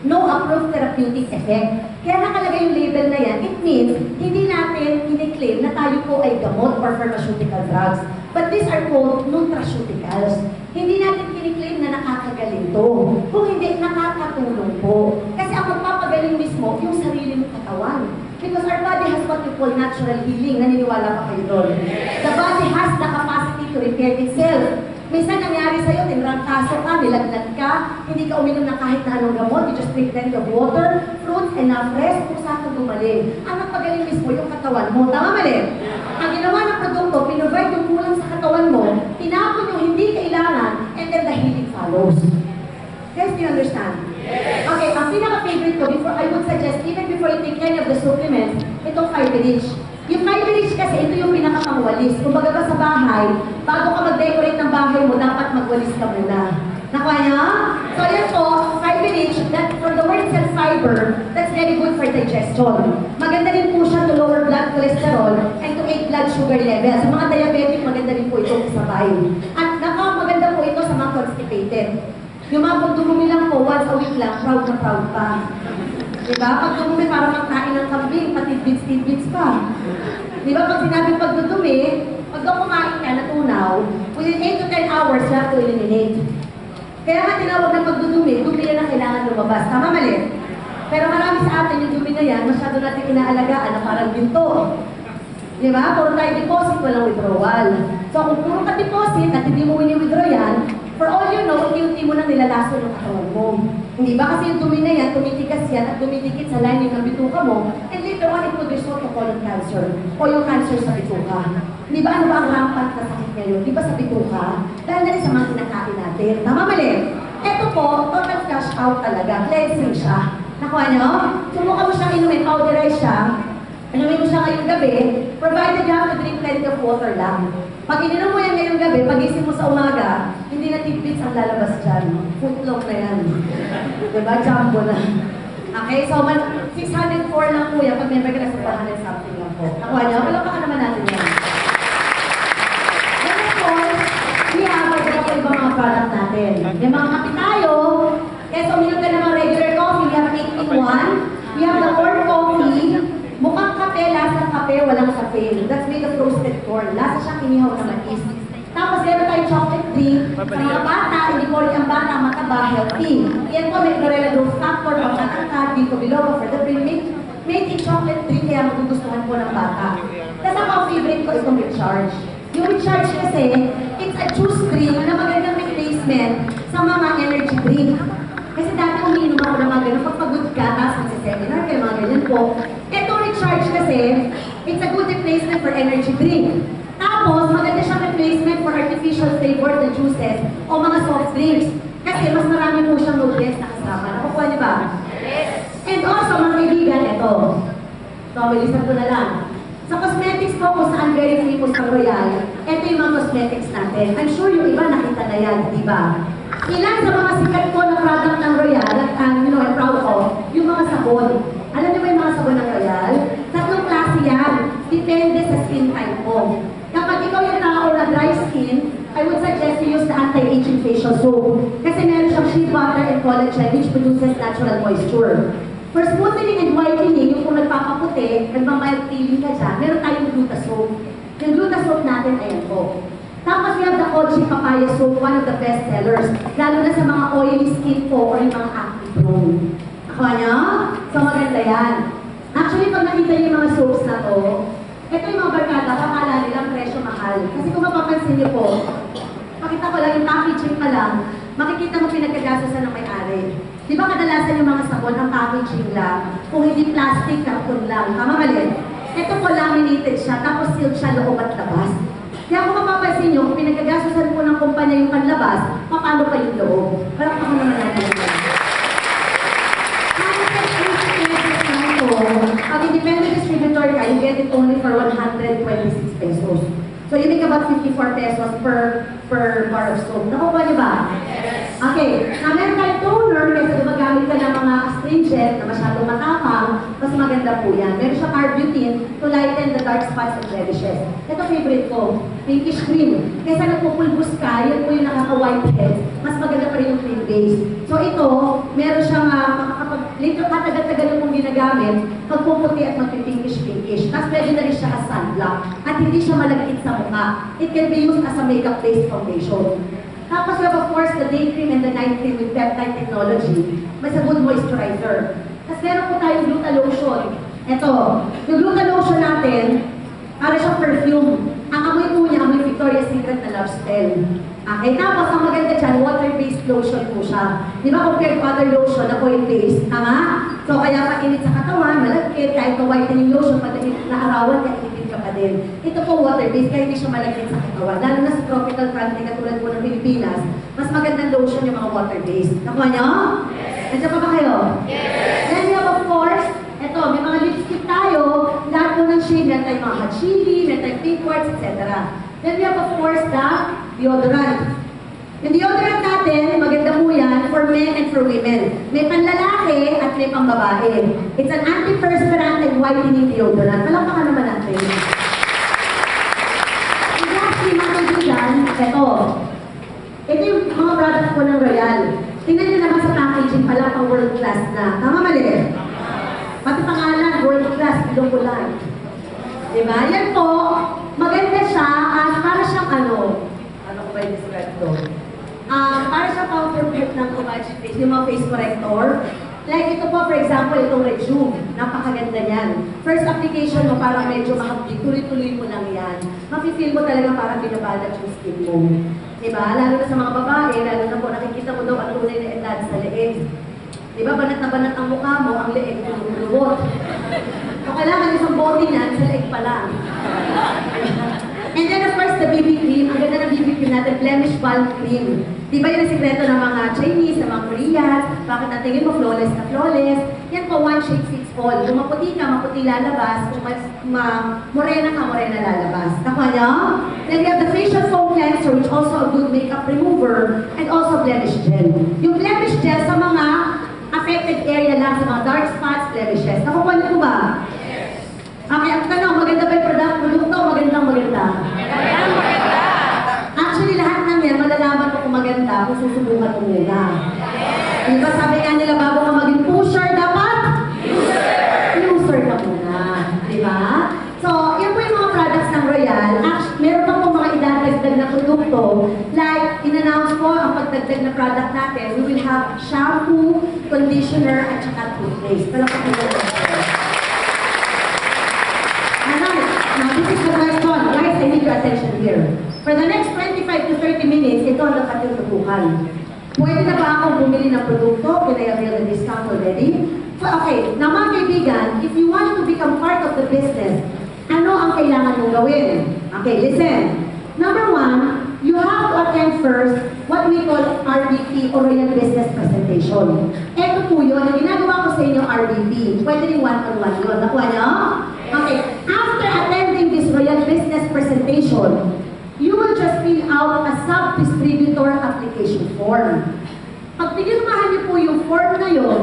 no approved therapeutic effect. Kaya nakalagay yung label na yan, it means, hindi natin kiniklaim na tayo po ay gamot or pharmaceutical drugs. But these are called nutraceuticals. Hindi natin kiniklaim na nakakagaling to. Kung hindi, nakakatulong po. Kasi ang magpapagaling mismo, yung sarili mong katawan. Because our body has what we call natural healing. Naniniwala pa kayo doon. The body has the capacity to repair itself. Minsan nangyari sa'yo, tinrangkaso ka, nilaglag ka, hindi ka uminom ng kahit na anong gamot, you just drink plenty of water, fruits, enough rest, kung saan ka gumaling. Ang nagpagaling mismo yung katawan mo. Tama mali? Ang ginawa ng produkto, pinrovide yung kulang sa katawan mo, tinapon yung hindi kailangan, and then the healing follows. Guys, do you understand? Yes. Okay, ang pinaka-favorite ko, before I would suggest, even before you take any of the supplements, itong Fiberich. Yung Fiberich kasi, ito yung pinaka-pangwalis. Kung baga ka sa bahay, bago ka mag-decorate ng bahay mo, dapat magwalis ka muna. Nakuha niya? So yan po, Fiberich, that for the word itself fiber, that's very good for digestion. Maganda rin po siya to lower blood cholesterol and to aid blood sugar level. Sa mga diabetic, maganda rin po ito kasabay. At maganda po ito sa mga constipated. Yung mga pag dumumi lang po, once a week lang, proud na proud pa. Diba? Pag dumumi, parang magkain ng kambing, pati tidbits pa. Diba? Pag sinabi pag dudumi, pag daw kumain ka, natunaw, within 8 to 10 hours, you have to eliminate. Kaya nga tinawag na pagdudumi, dumi yan ang kailangan lumabas. Tama mali? Pero marami sa atin yung dumi na yan, masyado natin inaalagaan na parang ginto. Diba? Puro tayo deposit, walang withdrawal. So kung puro ka deposit at hindi mo wini-withdraw yan, for all you know, unti-unti mo nang nilalaso ng katawan mo. Hindi ba? Kasi yung dumi na yan, tumitigas yan at dumidikit sa lining ng bituka mo, and later on, it could result to colon cancer o yung cancer sa bituka. Di ba? Ano ba ang rampant na sakit ngayon? Di ba sa bituka? Dahil na rin sa mga kinakain natin. Tama mali? Ito po, total flush out talaga. Cleansing siya. Nakuha niyo? Subukan mo siyang inumin, powderize siya. Inumin mo siya ngayong gabi, provided you have to drink plenty of water lang. Pag ininom mo yan ngayong gabi, pagising mo sa umaga, hindi na tidbits ang lalabas dyan. Footlong na yan. Diba? Jumbo na. Okay, so 604 lang po yan. Pag member ka na sa 100 something lang po. Nakuha niyo? Palakpakan naman natin yan. And of course, we have ibang mga product natin. Yung mga kape tayo, kaya so uminom ka ng mga regular coffee, we have 8-in-1. We have the corn coffee. Mukhang kape, lasang kape, walang caffeine. That's made of roasted corn. Lasa siyang inihaw na mais. Tapos meron tayong chocolate drink. Sa mga bata, hindi po rin ang bata, mataba, healthy. Yan po, may chlorella growth factor, pagkatangkad, ginkgo biloba for the brain. Made in chocolate drink, kaya magugustuhan po ng bata. Tapos ako, favorite ko itong recharge. Yung recharge kasi, it's a juice drink na magandang replacement sa mga energy drink. Kasi dati umiinom ako ng mga ganun, pagpagod ka, tapos magsiseminar kayo, mga ganyan po. Ito recharge kasi, it's a good replacement for energy drink. Tapos, maganda siyang replacement for artificial flavored na juices o mga soft drinks. Kasi mas marami po siyang nutrients na kasama. Nakukuha niyo ba? Yes. And also, mga kaibigan, ito. So, bilisan ko na lang. Sa cosmetics po, kung saan very famous ang Royal, ito yung mga cosmetics natin. I'm sure yung iba nakita na yan, di ba? Ilan sa mga sikat po na product ng Royal that I'm proud of, yung mga sabon. Alam niyo ba yung mga sabon ng Royal? Tatlong klase yan. Depende sa skin type mo. Kapag ikaw yung tao na dry skin, I would suggest you use the anti-aging facial soap. Kasi meron siyang shea butter and collagen which produces natural moisture. For smoothening and whitening, yung kung nagpapaputi, nagmamild peeling ka dyan, meron tayong Gluta soap. Yung Gluta soap natin, ayan po. Tapos we have the Kochi Papaya Soap, one of the best sellers. Lalo na sa mga oily skin po or yung mga acne prone. Nakuha niyo? So maganda yan. Actually, pag nakita niyo yung mga soaps na to, ito yung mga barkada, kakala nilang presyo mahal. Kasi kung mapapansin niyo po, pakita ko lang yung packaging pa lang, makikita mo pinagkagastosan ng may-ari. Di ba kadalasan yung mga sabon, ang packaging lang, kung hindi plastic, karton lang. Tama mali? Ito po laminated siya, tapos sealed siya loob at labas. Kaya kung mapapansin nyo, kung pinagkagastosan po ng kumpanya yung panlabas, paano pa yung loob? Parang ako naman natin. Pag independent distributor ka, you get it only for 126 pesos. So you make about 54 pesos per bar of soap. Nakuha niyo ba? Okay. Na meron tayong toner, kasi gumagamit ka ng mga astringent na masyadong matapang, mas maganda po yan. Meron siya carbutine to lighten the dark spots and blemishes. Ito favorite ko, pinkish green. Kesa nagpupulbus ka, yun po yung nakaka-whitehead, mas maganda pa rin yung cream base. So ito, meron siyang later katagal-tagal yung pong ginagamit, magpuputi at magpipinkish-pinkish. Tapos pwede na rin siya as sunblock at hindi siya malagkit sa mukha. It can be used as a makeup-based foundation. Tapos we have of course the day cream and the night cream with peptide technology. Mas a good moisturizer. Tapos meron po tayong Gluta lotion. Ito, yung Gluta lotion natin, para siyang perfume. Ang amoy po niya, amoy Victoria's Secret na love spell. Okay, tapos ang maganda dyan, water-based lotion po siya. Di ba compared to other lotion na oil-based? Tama? So kaya pag init sa katawan, malagkit, kahit pa whitening lotion, pag naarawan, kainit ka pa din. Ito po water-based, kaya hindi siya malagkit sa katawan. Lalo na sa tropical country, katulad po ng Pilipinas, mas magandang lotion yung mga water-based. Nakuha niyo? Yes! Nandiyan pa ba kayo? Yes! Then you have of course, ito, may mga lipstick tayo, lahat po ng shade, meron tayong mga hot chili, meron tayong pink quartz, etc. Then we have of course the deodorant. Yung deodorant natin, maganda po yan for men and for women. May panlalaki at may pangbabae. It's an antiperspirant and whitening deodorant. Palakpakan naman natin. And lastly, mga kaibigan, ito. Ito yung mga products po ng Royal. Tingnan nyo naman sa packaging pala pang world class na. Tama mali? Pati pangalan, world class, ilong ko lang. Diba? Yan po, maganda siya at para siyang ano ko ba yung describe to? Para siyang counterpart ng Comanche face, yung mga face corrector. Like ito po, for example, itong Rejuve. Napakaganda niyan. First application mo, parang medyo makapit, tuloy-tuloy mo lang yan. Mapifeel mo talaga parang binabalat yung skin mo. Diba? Lalo na sa mga babae, lalo na po, nakikita mo daw ang tunay na edad sa leeg. Diba, banat na banat ang mukha mo, ang leeg mo lumulubot. So, kailangan isang bote niyan, sa leeg pa lang. And then, of course, the BB cream. Ang ganda ng BB cream natin, blemish balm cream. Diba yun ang sikreto ng mga Chinese, ng mga Koreans? Bakit natingin mo flawless na flawless? Yan po, one shade fits all. Kung maputi ka, maputi lalabas. Kung morena ka, morena lalabas. Nakuha niyo? Then we have the facial foam cleanser, which also a good makeup remover, and also blemish gel. Yung blemish gel sa mga affected area lang, sa mga dark spots, blemishes. Nakuha niyo po ba? Yes. Okay, ang tanong, maganda ba yung produkto? Magandang maganda? Magandang maganda. Actually, lahat ng yan, malalaman ko kung maganda kung susubukan mo muna. Yes. Diba sabi nga nila, bago ka maging pusher, dapat? User ka muna. Diba? So, yan po yung mga products ng Royal. Actually, meron pa po mga idadagdag na produkto. Like, in-announce po ang pagdagdag na product natin. We will have shampoo, conditioner, at saka toothpaste. Palapag na natin. Now, this is the question. Guys, I need your attention here. For the next 25 to 30 minutes, ito ang nakatutukan. Pwede na ba akong bumili ng produkto? Can I avail the discount already? So, okay. Now, mga kaibigan, if you want to become part of the business, ano ang kailangan mong gawin? Okay, listen. Number one, you have to attend first what we call RBP or Royal Business Presentation. Ito po yun, ang ginagawa ko sa inyo RBP. Pwede rin one-on-one yun. Nakuha niyo? Okay. After attending this Royal Business Presentation, you will just fill out a sub-distributor application form. Pag pinirmahan niyo po yung form na yun,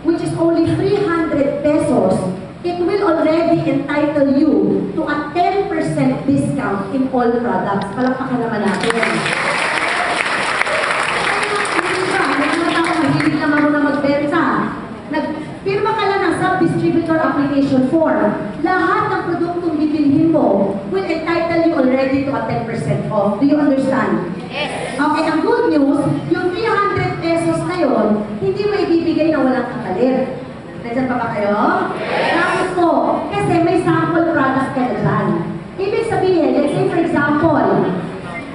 which is only 300 pesos, it will already entitle you to a 10% discount in all products. Palakpakan naman natin. Mahilig na marunong magbenta. Nagpirma ka lang ng sub-distributor application form. Lahat ng produktong bibilhin mo will entitle you already already to a 10% off. Do you understand? Yes. Okay, ang good news, yung 300 pesos na yun, hindi may bibigay na walang kapalit. Nandiyan pa ba kayo? Bakit po? Kasi may sample product ka na dyan. Ibig sabihin, let's say for example,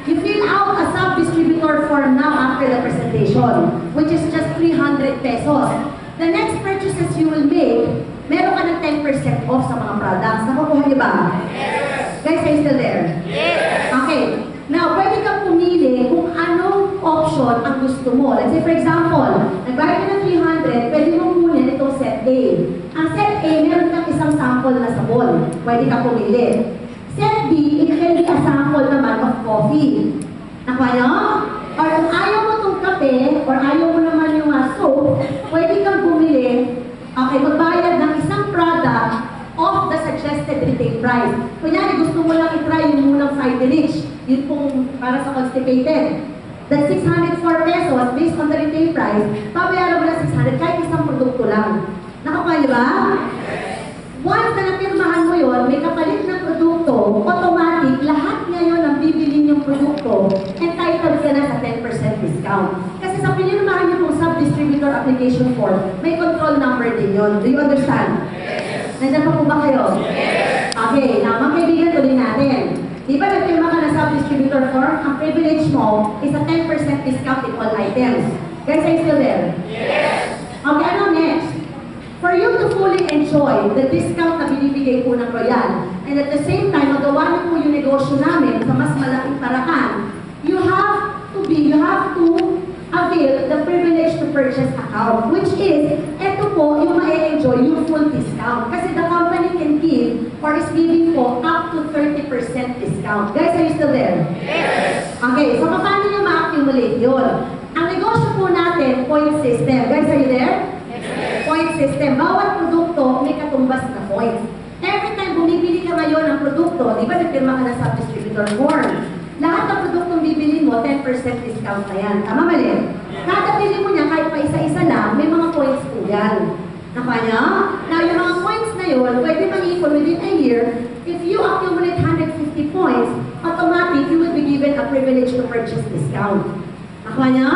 you fill out a sub-distributor form now after the presentation, which is just 300 pesos. The next purchases you will make, meron ka ng 10% off sa mga products. Nakukuha niyo ba? Yes. Guys, are you still there? Yes. Okay. Now, pwede kang pumili kung anong option ang gusto mo. Let's say, for example, nagbayad ka ng 300, pwede mong kunin itong set A. Ang set A, meron kang isang sample na sabon. Pwede kang pumili. Set B, it can be a sample naman of coffee. Nakuha nyo? Or kung ayaw mo itong kape, or ayaw mo naman yung soap, pwede kang bumili, okay, magbayad ng isang product of the suggested retail price. Kunyari, gusto mo lang itry yung munang Fighterich. Yun pong para sa constipated. That 604 pesos, based on the retail price, pabayaran mo na 600 kahit isang produkto lang. Nakakuha niyo ba? Once na napirmahan mo yun, may kapalit ng produkto, automatic, lahat ngayon ang bibilin yung produkto, entitled ka na sa 10% discount. Kasi sa pinirmahan niyo pong sub-distributor application form, may control number din yun. Do you understand? Nandiyan pa po ba kayo? Yes. Okay, now mga kaibigan, tuloy natin. Di ba nagpirma ka na sub-distributor form? Ang privilege mo is a 10% discount in all items. Guys, are you still there? Yes. Okay, ano next? For you to fully enjoy the discount na binibigay po ng Royal, and at the same time, magawa niyo po yung negosyo namin sa mas malaking paraan, you have to avail the privilege to purchase account, which is, eto po, yung ma-enjoy yung full discount. Kasi the company can give or is giving po up to 30% discount. Guys, are you still there? Yes! Okay, so paano nyo ma-accumulate yun? Ang negosyo po natin, point system. Guys, are you there? Yes. Point system. Bawat produkto may katumbas na points. Every time bumibili ka ngayon ng produkto, di ba nagpirma ka na sa distributor form? Lahat ng produktong bibili mo, 10% discount na yan. Tama mali? Kada bili mo niya, kahit pa isa-isa lang, may mga points po yan. Nakuha niya? Now, yung mga points na yun, pwede mag-equal within a year. If you accumulate 150 points, automatic, you will be given a privilege to purchase discount. Nakuha niya?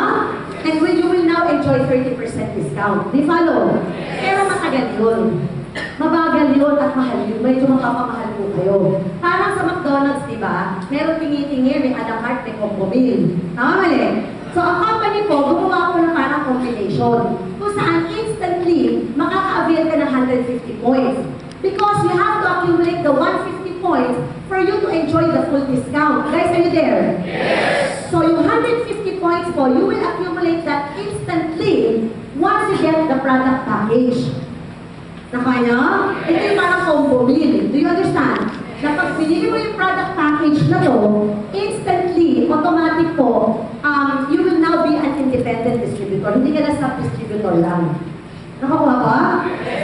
And you will now enjoy 30% discount. Di follow? Pero matagal yun. Mabagal yun at mahal yun. Medyo mapapamahal po kayo. Parang sa McDonald's, di ba? Meron tingi-tingi, may a la carte, may combo meal. Tama mali? So, ang company po, gumawa ko ng parang combination. Kung saan instantly, makaka-avail ka ng 150 points. Because you have to accumulate the 150 points for you to enjoy the full discount. Guys, are you there? Yes! So, yung 150 points po, you will accumulate that instantly once you get the product package. Nakuha niyo? Ito yung parang combo meal. Do you understand? Na pag pinili mo yung product package na to, instantly, automatic po, you will now be an independent distributor. Hindi ka na sub-distributor lang. Nakakuha ba?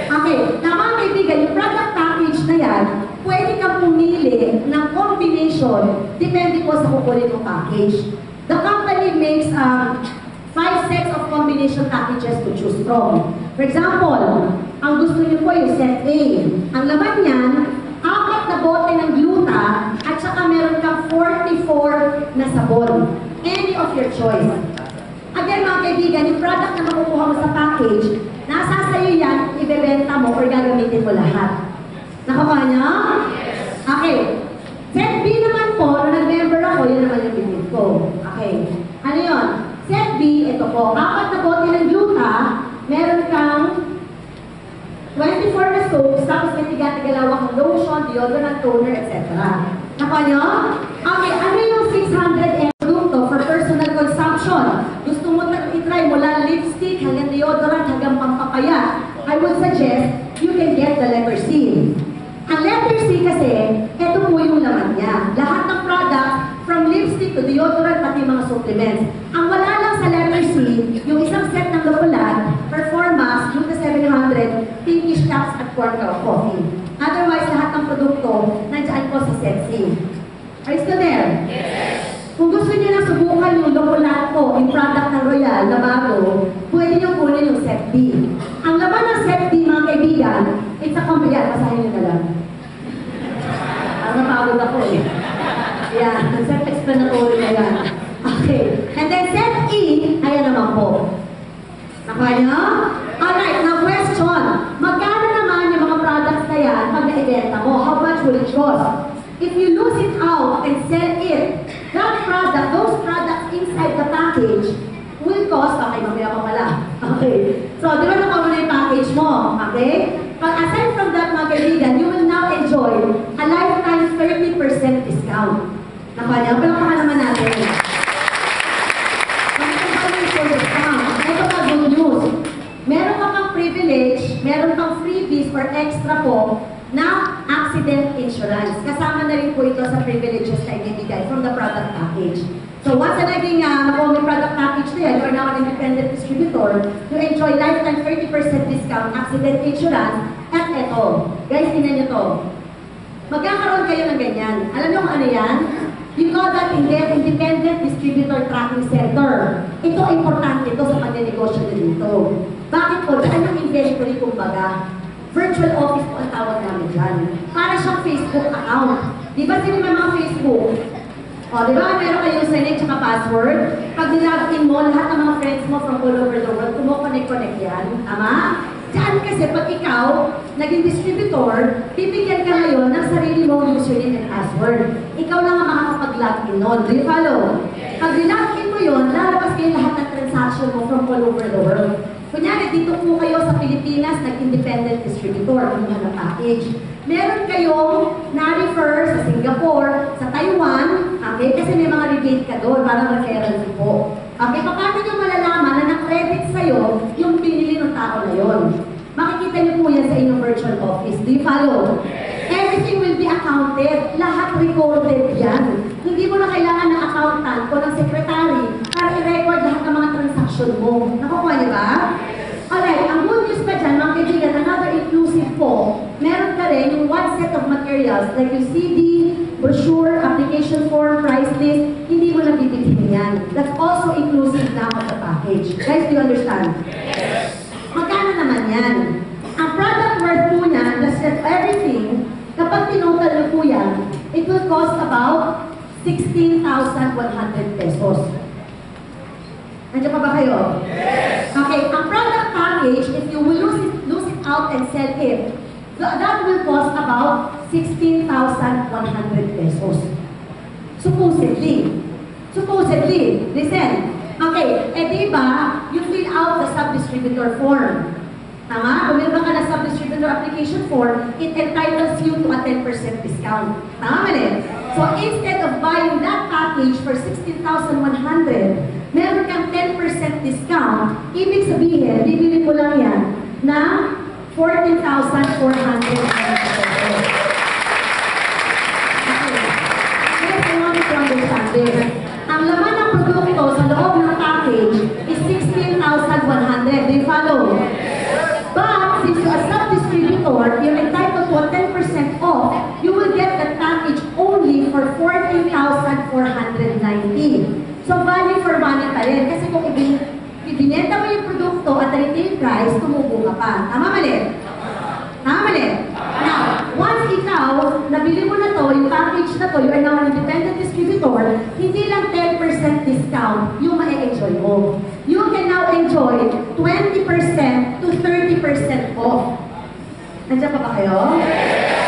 Okay. Na mga kaibigan, yung product package na yan, pwede kang pumili ng combination, depende po sa kukunin ng package. The company makes 5 sets of combination packages to choose from. For example, ang gusto niyo po yung set A. Ang laman niyan, 4 na bote ng gluta at saka meron kang 44 na sabon. Any of your choice. Again, mga kaibigan, yung product na makukuha mo sa package, nasa sa'yo yan, ibebenta mo or gagamitin mo lahat. Nakuha niyo? Okay. Set B naman po, nung nag-member ako, yun naman yung binili ko. Okay. Ano yun? Set B, ito po, 4 na bote ng gluta, meron kang 24 na soaps, tapos may tiga-tigalawak ng lotion, deodorant, toner, etc. Nakuha nyo? Okay, ano yung 600 produkto for personal consumption? Gusto mo i-try mula lipstick, hanggang deodorant, hanggang pampapaya. I would suggest you can get the letter C. Ang letter C kasi, ito po yung laman niya. Lahat ng products, from lipstick to deodorant, pati mga supplements. Ang wala lang sa letter C, yung isang set ng Locolat, Performax, Gluta 700, pinkish caps at quarter coffee. Otherwise, lahat ng produkto, nandiyan po sa set C. Are you still there? Yes. Kung gusto niyo na subukan yung Locolat po, yung product ng Royal na bago, pwede niyo kunin yung set D. Ang laman ng set D, mga kaibigan, it's a company. Basahin niyo na lang. Parang napagod ako eh. package will cost, okay, mamaya pa pala. Okay. So, di ba nakuha mo na yung package mo? Okay? But aside from that, mga kaibigan, you will now enjoy a lifetime 30% discount. Nakuha niya? Palakpakan naman natin. Ito pa good news. Meron ka pang privilege, meron pang freebies for extra po na accident insurance. Kasama na rin po ito sa privileges na ibibigay from the product package. So once na naging nakuha yung product package na yan, you are now an independent distributor, you enjoy lifetime 30% discount accident insurance. At eto, guys, tingnan nyo to. Magkakaroon kayo ng ganyan. Alam nyo kung ano yan? You call that independent distributor tracking center. Ito ay importante ito sa pagnenegosyo nyo dito. Bakit po? Dahil ang inventory kumbaga. Virtual office po ang tawag namin dyan. Para siyang Facebook account. Di ba sino may mga Facebook? O, di ba meron kayong username at password? Pag nilagin mo, lahat ng mga friends mo from all over the world, kumo-connect yan. Tama? Diyan kasi pag ikaw, naging distributor, bibigyan ka ngayon ng sarili mong username and password. Ikaw lang ang makakapag-login nun. Do you follow? Pag nilagin mo yun, lalabas kayo lahat ng transaction mo from all over the world. Kunyari, dito po kayo sa Pilipinas, nag-independent distributor, yung mga package. Meron kayong na-refer sa Singapore, sa Taiwan, okay? Kasi may mga rebate ka doon, parang referral po. Okay, paano nyo malalaman na na-credit sa'yo yung pinili ng tao na yun? Makikita niyo po yan sa inyong virtual office. Do you follow? Everything will be accounted. Lahat recorded yan. Hindi mo na kailangan ng accountant o ng secretary para i-record lahat ng mga transaction mo. Nakukuha niyo ba? Alright, ang good news pa dyan, mga kaibigan, another inclusive po, meron ka rin yung one set of materials, like yung CD, brochure, application form, price list, hindi mo na bibigyan yan. That's also inclusive now of the package. Guys, do you understand? Yes. Magkano naman yan? Ang product worth po niyan, plus everything, kapag tinotal na po yan, it will cost about 16,100 pesos. Nandiyan pa ba kayo? Yes! Okay, ang product package, if you will lose it out and sell it, that will cost about 16,100 pesos. Supposedly. Supposedly. Listen. Okay, diba, you fill out the sub-distributor form. Tama? Kung meron ka na sub-distributor application form, it entitles you to a 10% discount. Tama mali? So instead of buying that package for 16,100, meron kang 10% discount. Ibig sabihin, bibili mo lang yan na 14,400 pesos. Yes, I want you to understand this. Ang laman ng produkto sa loob ng package is 16,100. Do you follow? But since you're a sub-distributor, you're entitled to a 10% off, you will get the package only for 14,490. So value for money pa rin. Kasi kung ibinenta mo yung produkto at retail price, tumubo ka pa. Tama mali? Tama mali? Now, once ikaw, nabili mo na to, yung package na to, you are now an independent distributor, hindi lang 10% discount yung ma-enjoy mo. You can now enjoy 20% to 30% off. Nandiyan pa ba kayo?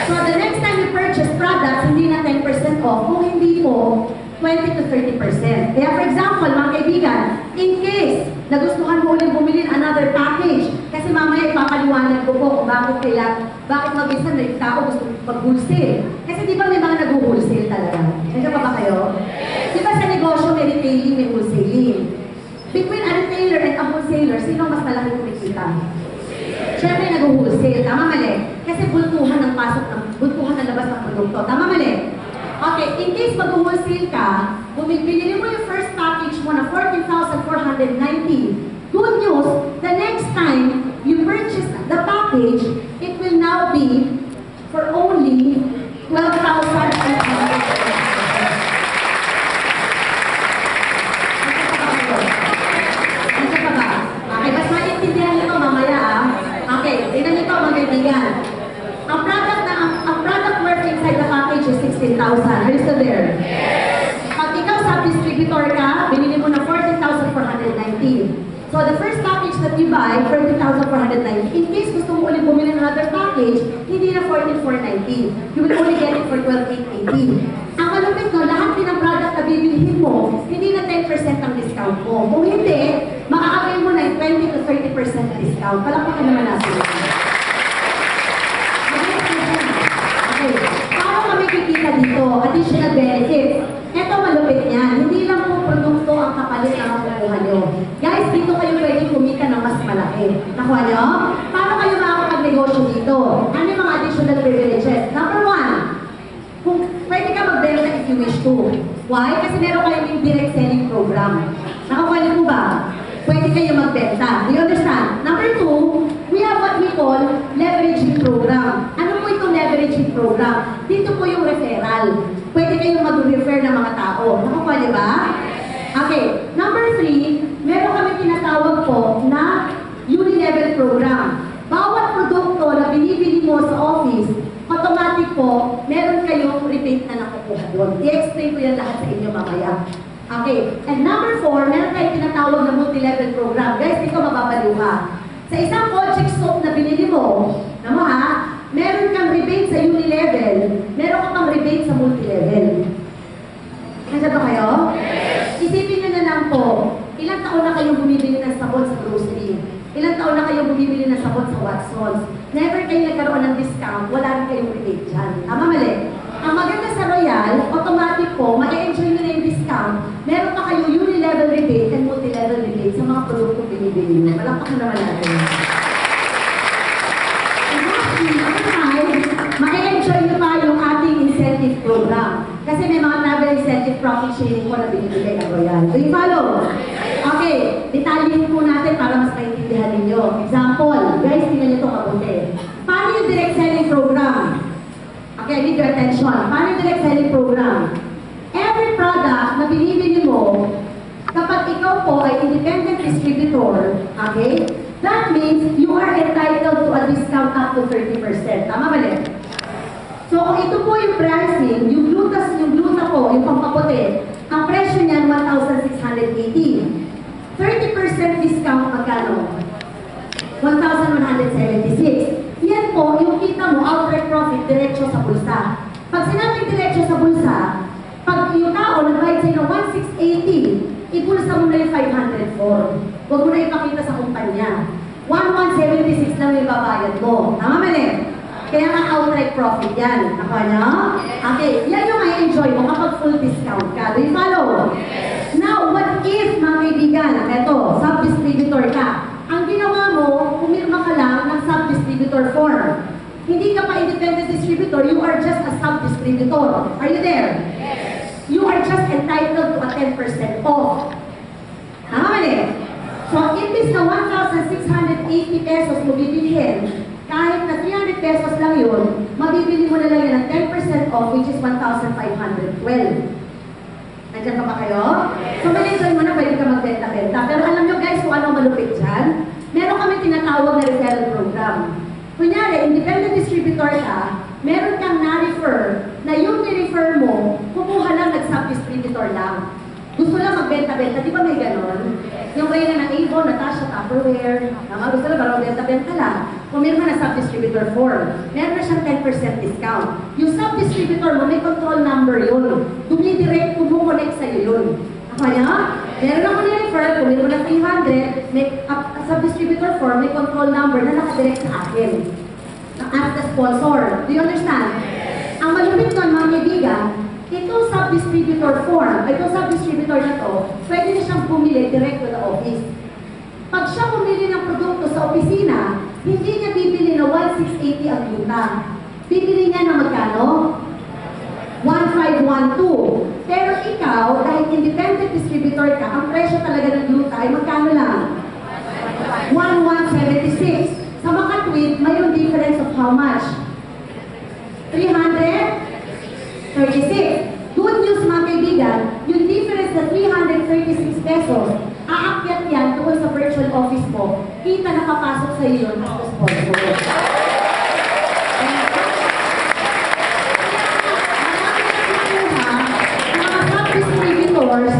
So the next time you purchase products, hindi na 10% off, kung hindi po, 20 to 30%. Kaya for example, mga kaibigan, in case nagustuhan mo ulit bumili another package, kasi mamaya ipapaliwanag ko po kung bakit mag-isa na yung tao gusto mag-wholesale. Kasi di ba may mga nag-wholesale talaga? Nandiyan pa ba kayo? Di ba sa negosyo may retailing, may wholesaling? Between a retailer and a wholesaler, sino mas malaki kumikita? Siyempre nag-wholesale. Tama mali? Kasi bultuhan ng labas ng produkto. Tama mali? Okay, in case mag-wholesale ka, bumibili mo yung first package mo na 14,490. Good news, the next time you purchase the package, it will now be for only 12,800. Okay, mas maintindihan nito mamaya Okay, tingnan nito mga kaibigan. Ang product worth inside the package is 16,000. Are you still there? Yes! Pag ikaw sub-distributor ka, binili mo na 14,490. So the first package that you buy, 14,490. In case gusto mo ulit bumili ng another package, hindi na 14,490. You will only get it for 12,880. Ang malupit no, lahat din ng product na bibilihin mo, hindi na 10% ang discount mo. discount. Palakpakan naman natin. Okay. Paano kami kikita dito? Additional benefits. Ito malupit niyan. Hindi lang po produkto ang kapalit na makukuha nyo. Guys, dito kayo pwede kumita ng mas malaki. Nakuha nyo? Paano kayo makakapag-negosyo dito? Ano yung mga additional privileges? Number one, kung pwede ka magbenta if you wish to. Why? Kasi meron kayong yung direct selling program. Nakakuha niyo po ba? Pwede kayo magbenta. Do you understand? Number two, we have what we call leveraging program. Ano po itong leveraging program? Dito po yung referral. Pwede kayong mag-refer ng mga tao. Nakakuha niyo ba? Okay. Number three, meron kami tinatawag po na uni-level program. Bawat produkto na binibili mo sa office, automatic po, meron kayong rebate na nakukuha doon. I-explain ko yan lahat sa inyo mamaya. Okay. And number four, meron tayong tinatawag na multi-level program. Guys, dito mababaliw ka. Sa isang Kojic soap na binili mo, naman ha, meron kang rebate sa uni-level, meron ka pang rebate sa multi-level. Nandiyan ba kayo? Isipin nyo na lang po, ilang taon na kayong bumibili ng sabon sa grocery? Ilang taon na kayong bumibili ng sabon sa Watsons? Never kayo nagkaroon ng discount, wala rin kayong rebate dyan. Tama mali? Ang maganda sa Royal, automatic po, ma-enjoy nyo na yung discount. Meron pa kayong uni-level rebate and multi-level rebate sa mga produkto binibili nyo. Malakpak naman natin. Ma-enjoy nyo pa yung ating incentive program. Kasi may mga travel incentive profit sharing po na binibigay ng Royal. Do you follow? Okay, detalyin po natin para mas maintindihan ninyo. Example, guys, tingnan nyo ito mabuti. Paano yung direct selling program? Okay, I need your attention. Paano yung direct selling program? Every product na binibili mo, kapag ikaw po ay independent distributor, okay, that means you are entitled to a discount up to 30%. Tama ba rin? So, kung ito po yung pricing, yung gluta po, yung pampaputi, ang presyo niyan, 1,680. 30% discount magkano? 1,176. Yan po, yung kita mo, outright profit, diretso sa bulsa. Pag sinabing diretso sa bulsa, pag yung tao nag-bayad sa'yo ng 1,680, ibulsa mo na yung 504. Huwag mo na ipakita sa kumpanya. 1,176 lang yung babayad mo. Tama ba rin? Kaya nga outright profit yan. Nakuha niyo? Okay, yan yung may enjoy mo kapag full discount ka. Do you follow? Now, what if, mga kaibigan, eto, sub-distributor ka. Ang ginawa mo, pumirma ka lang ng sub-distributor form. Hindi ka pa independent distributor, you are just a sub-distributor. Are you there? Yes. You are just entitled to a 10% off. Tama ba rin? So, imbis na 1,680 pesos mo bibilhin, kahit na 300 pesos lang yun, mabibili mo na lang yan ng 10% off, which is 1,512. Nandiyan pa ba kayo? So, ma-enjoy mo na, pwede ka magbenta-benta. Pero alam nyo guys, kung anong malupit dyan, meron kami tinatawag na referral program. Kunyari, independent distributor ka, meron kang na-refer, na yung ni-refer mo, kumuha lang nag-sub-distributor lang. Gusto lang magbenta-benta, di ba may ganon? Yung kaya ng Avon, Natasha, Tupperware, gusto lang parang benta-benta lang. Pumirma na sub-distributor form, meron na siyang 10% discount. Yung sub-distributor mo, may control number yun. Dumidirect, kumukonect sa'yo yun. Ako niya? Meron ako ni-refer, pumirma na 300, may sub-distributor form, may control number na nakadirect sa akin. As the sponsor. Do you understand? Ang malupit nun, mga kaibigan, itong sub-distributor form, itong sub-distributor na to, pwede na siyang bumili direct to the office. Pag siya bumili ng produkto sa opisina, hindi niya bibili na 1,680 ang gluta. Bibili niya na magkano? 1,512. Pero ikaw, dahil independent distributor ka, ang presyo talaga ng gluta ay magkano lang? 1,176. Sa mga tweet, mayroong difference of how much? 336. Good news mga kaibigan, yung difference na 336 pesos, aakyat yan doon sa virtual office mo, kita nakapasok sa iyo yun as sponsor. Mga sub-distributors,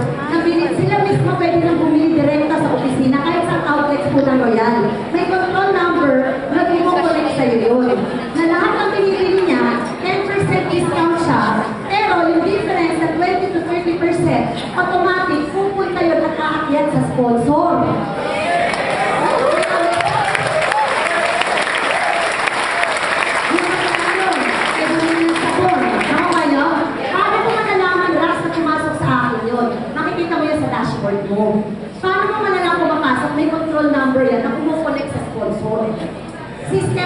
sila mismo pwede nang bumili direkta sa opisina, kahit sa outlets po ng Royal. May control number na i-connect sa iyo yun. Na lahat ng pinipili niya, 10% discount siya, pero yung difference na 20 to 30%, automatic, pupunta yun at aakyat sa sponsor.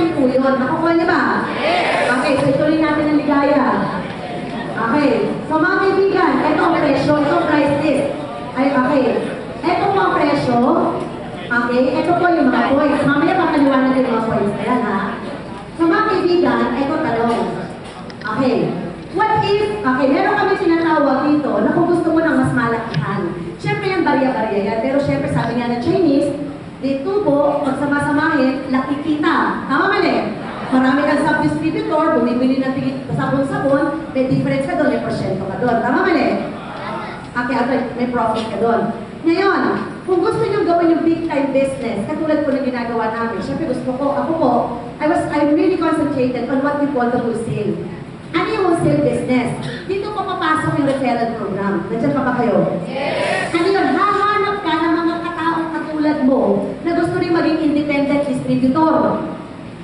natin po yun. Nakukuha niyo ba? Okay, so ituloy natin ang ligaya. Okay, so mga kaibigan, ito ang presyo, ito ang price list. Ay, okay. Ito po ang presyo. Okay, ito po yung mga points. Mamaya papaliwanag yung mga points na yan, ha? So mga kaibigan, ito talong. Okay. What if, okay, meron kami tinatawag dito na kung gusto mo ng mas malakihan. Siyempre yung barya-barya yan, pero siyempre sabi nga ng Chinese, di tubo, pag sama-samahin, laki kita. Tama mali? Marami kang sub-distributor, bumibili ng sabon-sabon, may difference ka doon, may porsyento ka doon. Tama mali? Okay, may profit ka doon. Ngayon, kung gusto nyo gawin yung big time business, katulad po ng ginagawa namin, siyempre gusto ko, ako po, I'm really concentrated on what we call the wholesale. Ano yung wholesale business? Dito po papasok yung referral program. Nandiyan pa ba kayo? Yes! Ano yun? Hahanap ka ng mga kataong katulad mo na gusto rin maging independent distributor.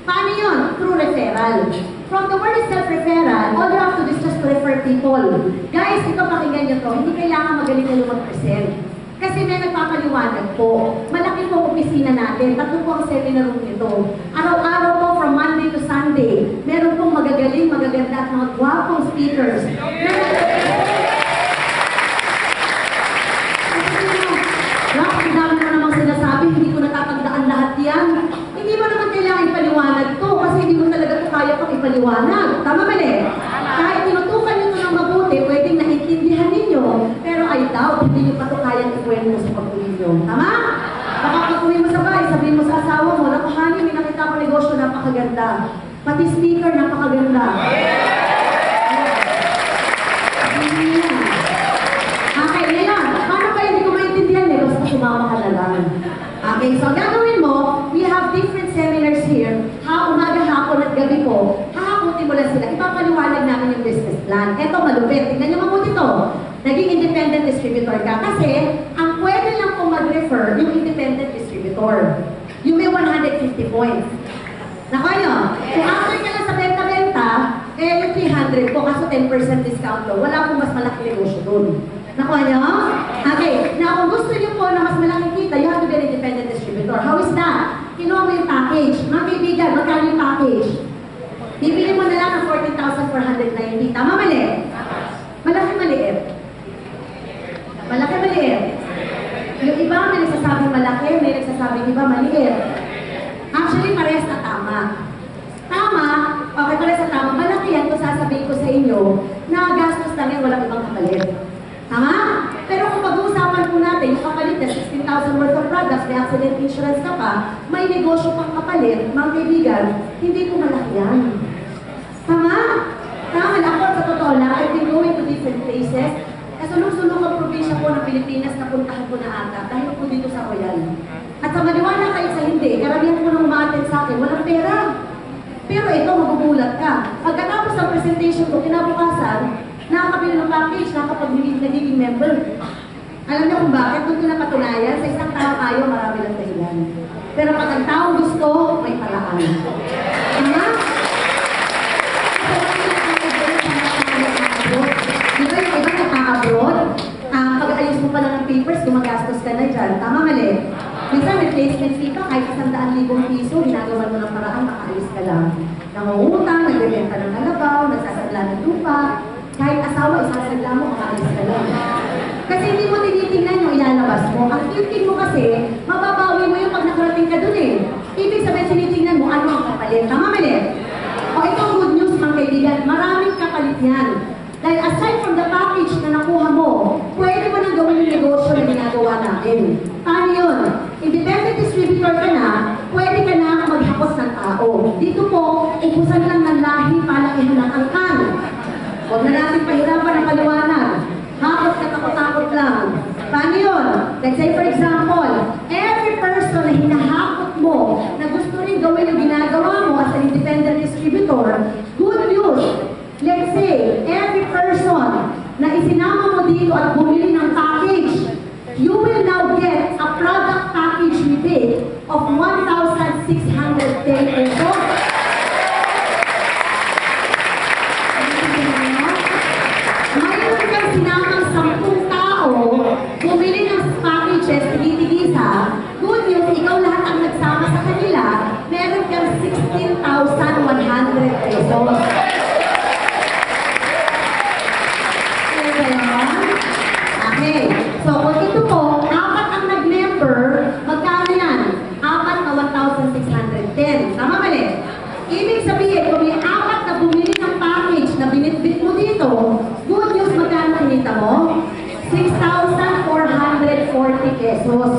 Paano yun? Through referral. From the word itself, referral, all you have to do is just to refer people. Guys, ito pakinggan nyo to, hindi kailangan magaling na lumag-present. Kasi may nagpapaliwanag po. Malaki po opisina natin. Tatlo po ang seminar room nito. Araw-araw po from Monday to Sunday. Meron pong magagaling, magaganda at mga gwapong speakers. Ang dami mo namang sinasabi, hindi ko natatandaan lahat yan. Hindi mo naman kailangan ipaliwanag to kasi hindi mo talaga ito kaya pang ipaliwanag. Tama ba eh? Kahit tinutukan nyo ito ng mabuti, pwedeng naiintindihan ninyo. Pero I doubt, hindi nyo pa ito kayang ikwento mo sa pag-uwi nyo. Tama? Baka pag-uwi mo sa bahay, sabihin mo sa asawa mo, naku honey, may nakita ko negosyo, napakaganda. Pati speaker, napakaganda. Okay, ngayon, paano ba hindi ko maintindihan eh? Basta sumama ka na lang. Okay, so gagawin mo, we have different seminars here. Umaga, hapon at gabi po. Hahakutin mo lang sila. Ipapaliwanag namin yung business plan. Eto, malupit. Tingnan nyo mabuti to. Naging independent distributor ka. Kasi, ang pwede lang kung mag-refer yung independent distributor. Yung may 150 points. Nakuha nyo? Kung after ka lang sa benta-benta, eh, yung 300 po, kaso 10% discount lo, wala pong mas malaki negosyo doon. Nakuha nyo? Okay. Now, kung gusto nyo po na mas malaki kita, you have to be an independent distributor. How is that? Kinuha mo yung package. Mga kaibigan, magkano yung package? Bibili mo na lang ng 14,490. Tama mali? Malaki maliit. Malaki maliit. Yung iba may nagsasabing malaki, may nagsasabing iba maliit. Actually, parehas na tama. Tama, okay, parehas na tama. Malaki yan kung sasabihin ko sa inyo na gastos lang yan, walang ibang kapalit. Tama? Pero kung pag-uusapan po natin, yung kapalit na 16,000 worth of products, may accident insurance ka pa, may negosyo pang kapalit, mga kaibigan, hindi po malaki yan. Tama? Tama, ako sa totoo lang, I've been going to different places. Kasunod-sunod ang probinsya po ng Pilipinas na puntahan ko na ata, dahil po dito sa Royal. At sa maliwanag kayo sa hindi, karamihan po nang umaattend sa akin, walang pera. Pero ito, magugulat ka. Pagkatapos ng presentation ko, kinabukasan, nakakabili ng package, nagiging member. Alam niyo kung bakit? Doon ko napatunayan, sa isang taong ayaw, marami lang dahilan. Pero pag ang taong gusto, may paraan. Tama? Di ba yung iba naka-abroad? Pag-ayos mo pa lang ng papers, gumagastos ka na dyan. Tama mali? Minsan may placement fee pa, kahit 100,000 piso, ginagawa mo ng paraan, makaalis ka lang. Nangungutang, nagbebenta ng kalabaw, nagsasagla ng lupa, kahit asawa, isasagla mo, makaalis ka lang. Kasi hindi mo tinitingnan yung ilalabas mo. Ang thinking mo kasi, mababawi mo yung pag nakarating ka dun eh. Ibig sabihin, tinitingnan mo, ano ang kapalit. Tama mali? O ito ang good news, mga kaibigan, maraming kapalit yan. Dahil aside from the package na nakuha mo, pwede mo nang gawin yung negosyo na ginagawa natin. Paano yun? Independent distributor ka na, pwede ka na maghapos ng tao. Dito po, ubusan lang ng lahi, palakihan lang ang kan. Huwag na natin pahirapan ang paliwanag. Hapos na takot-takot lang. Paano yun? Let's say for example, every person na hinahakot mo, na gusto rin gawin yung ginagawa mo as an independent distributor, good news. Let's say, every person na isinama mo dito at bumili ng package, you will now get a product package rebate of 1,610 pesos. Mayroon kang sinamang 10 tao, bumili ng packages, tigisa, good news, ikaw lahat ang nagsama sa kanila, meron kang 16,000 Ibig sabihin, kung may apat na bumili ng package na binitbit mo dito, good news, magkano kinita mo? 6,440 pesos.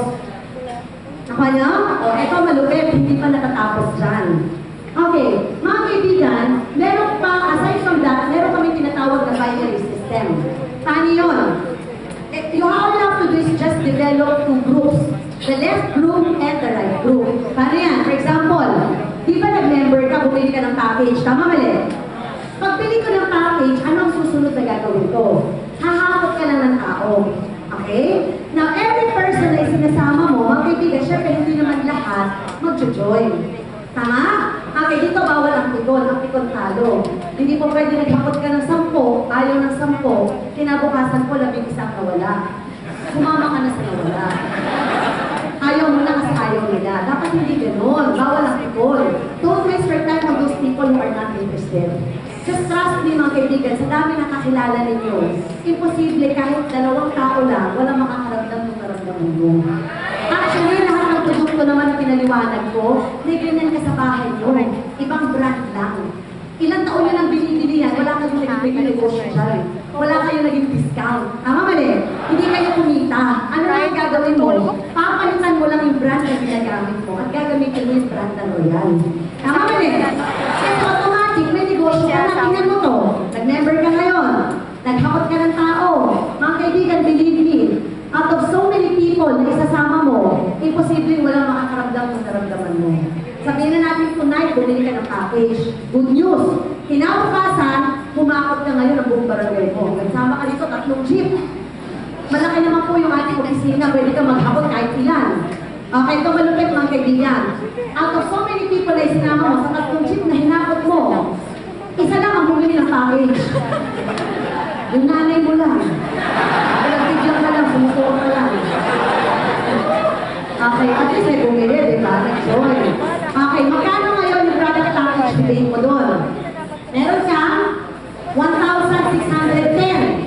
Ako niyo? O, eto malupit, hindi pa natatapos dyan. Okay, mga kaibigan, meron pa, aside from that, meron kami tinatawag na binary system. Paano yun? All you have to do is just develop two groups. The left group and the right group. Paano yan? For example, di ba nag-member ka, bumili ka ng package, tama mali? Pagbili ko ng package, ano ang susunod na gagawin ko? Hahakot ka lang ng tao. Okay? Now, every person na isinasama mo, mga kaibigan, syempre hindi naman lahat mag-join. Tama? Okay, dito bawal ang pikon talo. Hindi po pwede naghakot ka ng 10, ayaw ng 10, kinabukasan ko, 11 nawala. Sumama ka na sa nawala. Ayaw mo na kasi ayaw nila. Dapat hindi ganun. Bawal ang pikon. Don't waste your time on those people who are not interested. Just trust me mga kaibigan, sa dami nakakilala ninyo, imposible kahit 2 tao lang, walang makakaramdam ng karamdaman mo. Actually, lahat ng produkto naman na pinaliwanag ko, may ganyan ka sa bahay nyo. Ibang brand lang. Ilang taon nyo nang binibili yan, wala kayong naging negosyo dyan. Wala kayong naging discount. Tama mali? Hindi kayo kumita. Ano na yung gagawin mo? Papalitan mo lang yung brand na ginagamit mo at gagamitin mo yung brand na loyal. Tama mali? Kasi automatic, may negosyo ka na. Tingnan mo to. Nag-member ka ngayon. Naghakot ka ng tao. Mga kaibigan, believe me, out of so many people na isasama mo, imposibleng walang makakaramdam ng karamdaman mo. Sabihin na natin tonight, bumili ka ng package. Good news! Kinabukasan, humakot ka ngayon ng buong barangay mo. Nagsama ka dito, 3 jeep. Malaki naman po yung ating opisina, pwede ka maghakot kahit ilan. Okay, ito malupit mga kaibigan. Out of so many people na isinama mo, sa 3 jeep na hinakot mo, isa lang ang bumili ng package. Yung nanay mo lang. Nagtigyan ka lang, sumusuot ka lang. Okay, at least may bumili, di ba? Nag-join. Okay, magkano ngayon yung product package bilhin mo doon? Meron kang 1,610.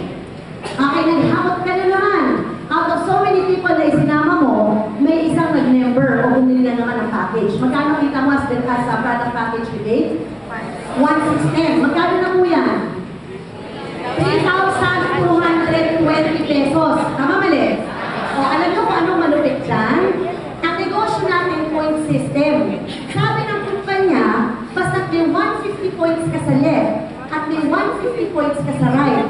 Okay, naghakot ka na naman. Out of so many people na isinama mo, may isang nag-member o bumili na naman ng package. Magkano kita mo as sa product package bilhin? 1,610. Magkano na po yan? 3,220 pesos. Tama mali? O, alam nyo kung anong malupit dyan? Ang negosyo natin point system. Sabi ng kumpanya, basta may 150 points ka sa left at may 150 points ka sa right.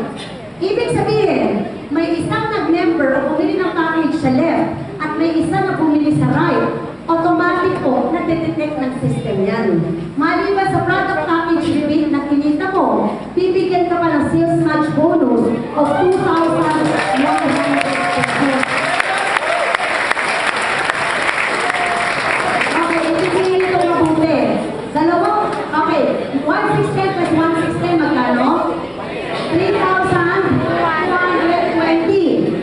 Ibig sabihin, may isang nag-member o bumili ng package sa left at may isa na bumili sa right. Automatic po, nade-detect ng system yan. Maliban sa product package rebate na kinita mo, bibigyan ka pa ng sales match bonus of 2,100 pesos. Okay, ibigay ito mabuti. Okay, 1,610 plus 1,610 magkano? 3,220.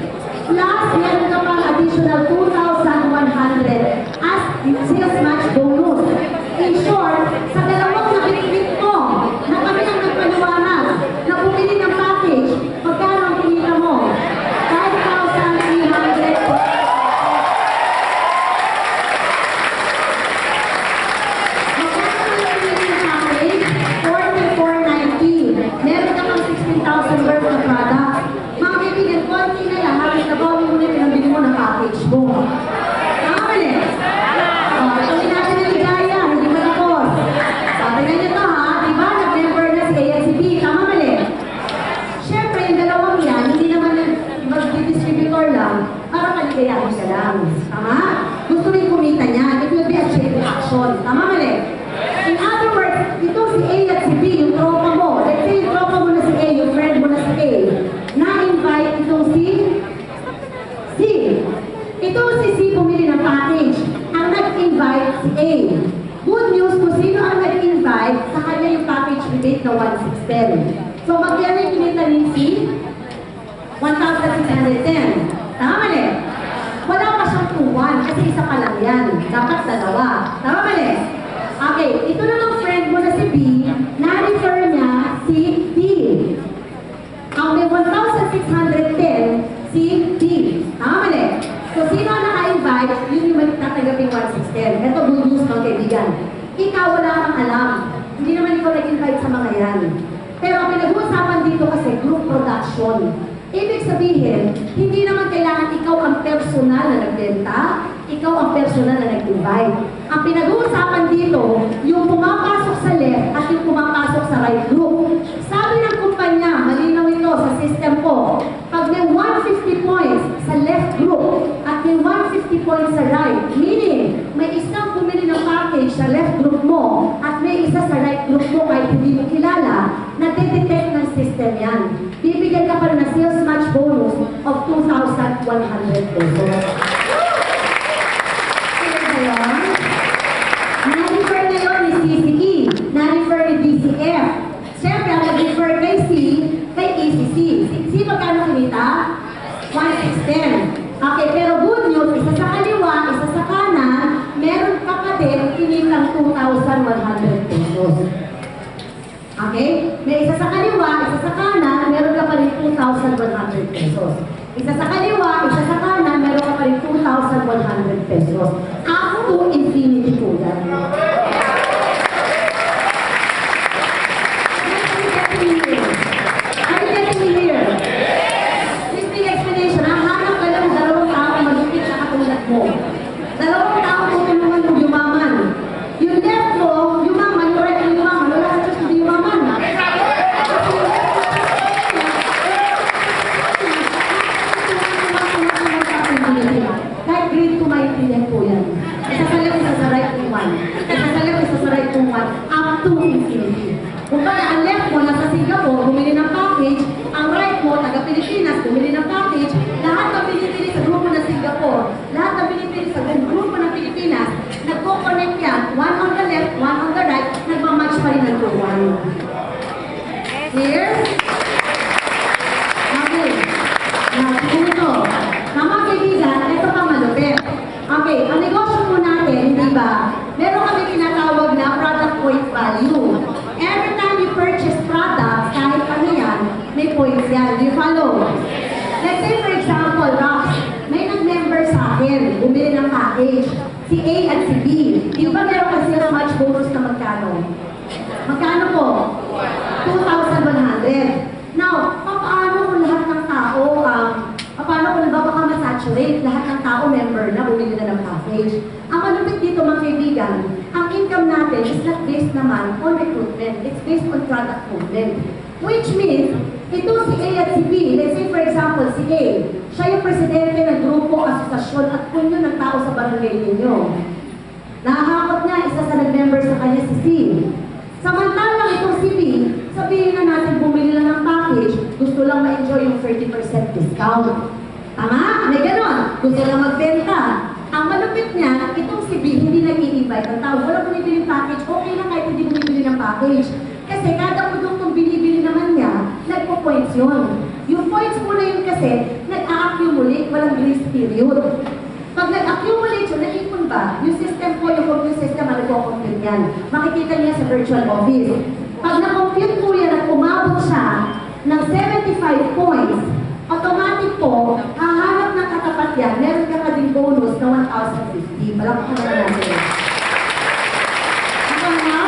Plus, meron ka pang additional 2,100 as sales match bonus. In short, sa dalawang nakikita mo na kami ang nagpaliwanag na bumili ng package, magkano ang kinita mo? 5,300. Magkano ang bumili ng package? 44.90. Meron ka pang 16,000 worth of product. Mga kaibigan, konti na lang, halos na bawin mo na pinabili mo ng package mo. Tama mali? Ito natin na ligaya, hindi ba tapos? Sabi na nyo to ha, diba? Nag-member na si A at si B, tama mali? Siyempre, yung dalawang yan, hindi naman mag-distributor lang, para kaligayahin ka lang. Tama? Gusto rin kumita niya, it will be a chain reaction. Tama mali? In other words, ito si A at si B, yung tropa mo. Let's say yung tropa mo na si A, yung friend mo na si A, na-invite itong si C. Itong si C bumili ng package. Ang nag-invite si A. Good news kung sino ang nag-invite, sa kanya yung package rebate na 1,610. So, magkano yung kinita ni C? 1,610. Tama mali? Wala pa siyang 2-1 kasi isa pa lang yan. Dapat 2. Tama mali? Okay, ito namang friend mo na si B, na-refer niya si D. Ang may 1,610, si D. Tama mali? So, sino ang naka-invite, yun yung tatanggaping 1,610. Ito, good news mga kaibigan. Ikaw wala kang alam. Hindi naman ikaw nag-invite sa mga yan. Pero ang pinag-uusapan dito kasi group production. Ibig sabihin, hindi naman kailangan ikaw ang personal na nagbenta, ikaw ang personal na nag-invite. Ang pinag-uusapan dito, yung pumapasok sa left at yung pumapasok sa right group. Sabi ng kumpanya, malinaw ito sa system ko, pag may 150 points sa left group at may 150 points sa right, meaning may isang bumili ng package sa left group mo at may isa sa right group mo kahit hindi mo kilala, nade-detect ng system yan. Bibigyan ka pa rin ng sales match bonus of 2,100 pesos. Kaya ba yun? Na-refer na yun ni CCE, na-refer ni DCF. Siyempre, ang nag-refer kay C, kay ACC. C magkano kinita? 1,610. Okay, pero good news, isa sa kaliwa, isa sa kanan, meron ka pa din kinitang 2,100 pesos. Okay? May isa sa kaliwa, isa sa kanan, meron ka pa rin 2,100 pesos. Isa sa kaliwa, isa sa kanan, meron ka pa rin 2,100 pesos. Up to infinity po yan. Are you getting me here? Simple explanation. Hanap ka lang dalawang tao malupit sa katulad mo. Dalawang tao tutulungan mo yumaman. Yung left mo, yumaman, yung right mo yumaman. Wala ka just hindi yumaman. Kahit grade 2 maintindihan po yan. Isasalip isa sa right mo 1. Isasalip isa sa right mo 1. Up to infinity. Kung kaya ang left mo nasa Singapore, bumili ng package, ang right mo, taga-Pilipinas, bumili ng package, lahat ng pinipili sa grupo ng Singapore, lahat ng pinipili sa grupo ng Pilipinas, nagko-connect yan, one on the left, one on the right, nagmamatch pa rin ng 2-1. Clear? Okay. Now, ito. Mga kaibigan, ito pa malupit. Okay, ang negosyo po natin, di ba, meron kami tinatawag na product point value. Every time you purchase products, kahit ano yan, may points yan. Do you follow? Let's say, for example, Rox, may nag-member sa akin, bumili ng package, si A at si B. Di ba meron kasi sales match bonus na magkano? Magkano po? 2,100. Now, paano kung lahat ng tao, paano kung baka ma-saturate, lahat ng tao member na bumili na ng package? Ang malupit dito, mga kaibigan, ang income natin is not based naman on recruitment. It's based on product movement. Which means, ito si A at si B. Let's say, for example, si A, siya yung presidente ng grupo, asosasyon, at punyo ng tao sa barangay ninyo. Nakakakot niya, isa sa nag-member sa kanya si C. Samantalang itong si B, sabihin na natin bumili lang ng package, gusto lang ma-enjoy yung 30% discount. Tama? May ganon. Gusto lang magbenta. Ang malupit niya, itong si B, hindi nag-i-invite ang tao. Wala bumibili ng package, okay lang kahit hindi bumibili ng package. Kasi kada produktong binibili naman niya, nagpo-points yun. Yung points mo na yun kasi, nag-a-accumulate, walang grace period. Pag nag-accumulate yun, naipon ba? Yung system po, yung computer system, nagpo-compute yan. Makikita niya sa virtual office. Pag na-compute po yan at umabot siya ng 75 points, automatic po, hahanap ng katapat yan, meron ka pa din bonus na 1,050. Malaki na natin. Ako na?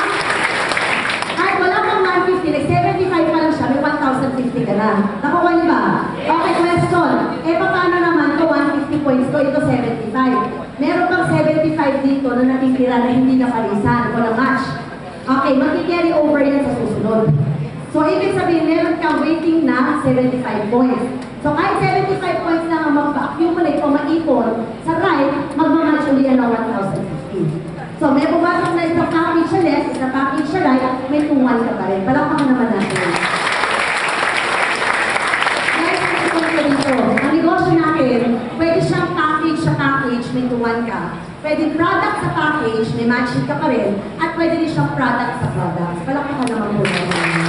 Kahit wala pang 150, nag-75 pa lang siya, may 1,050 ka na. Nakuha niyo ba? Okay, question. Eh, paano naman ito 150 points ko, ito 75. Meron pang 75 dito na natitira na hindi napalisan o na-match. Okay, mag-carry over yan sa susunod. So, ibig sabihin, meron kang waiting na 75 points. So, kahit 75 points lang ang mag-accumulate o maipon, sa right, magmamatch ulit yan ng 1,050. So, may pumasok na isang package sa left, isang package sa right, may 2-1 ka pa rin. Palakpakan naman natin. Guys, ang negosyo natin, pwede siyang package sa package, may 2-1 ka. Pwede product sa package, may matching ka pa rin, at pwede rin siyang product sa products. Palakpakan naman po natin.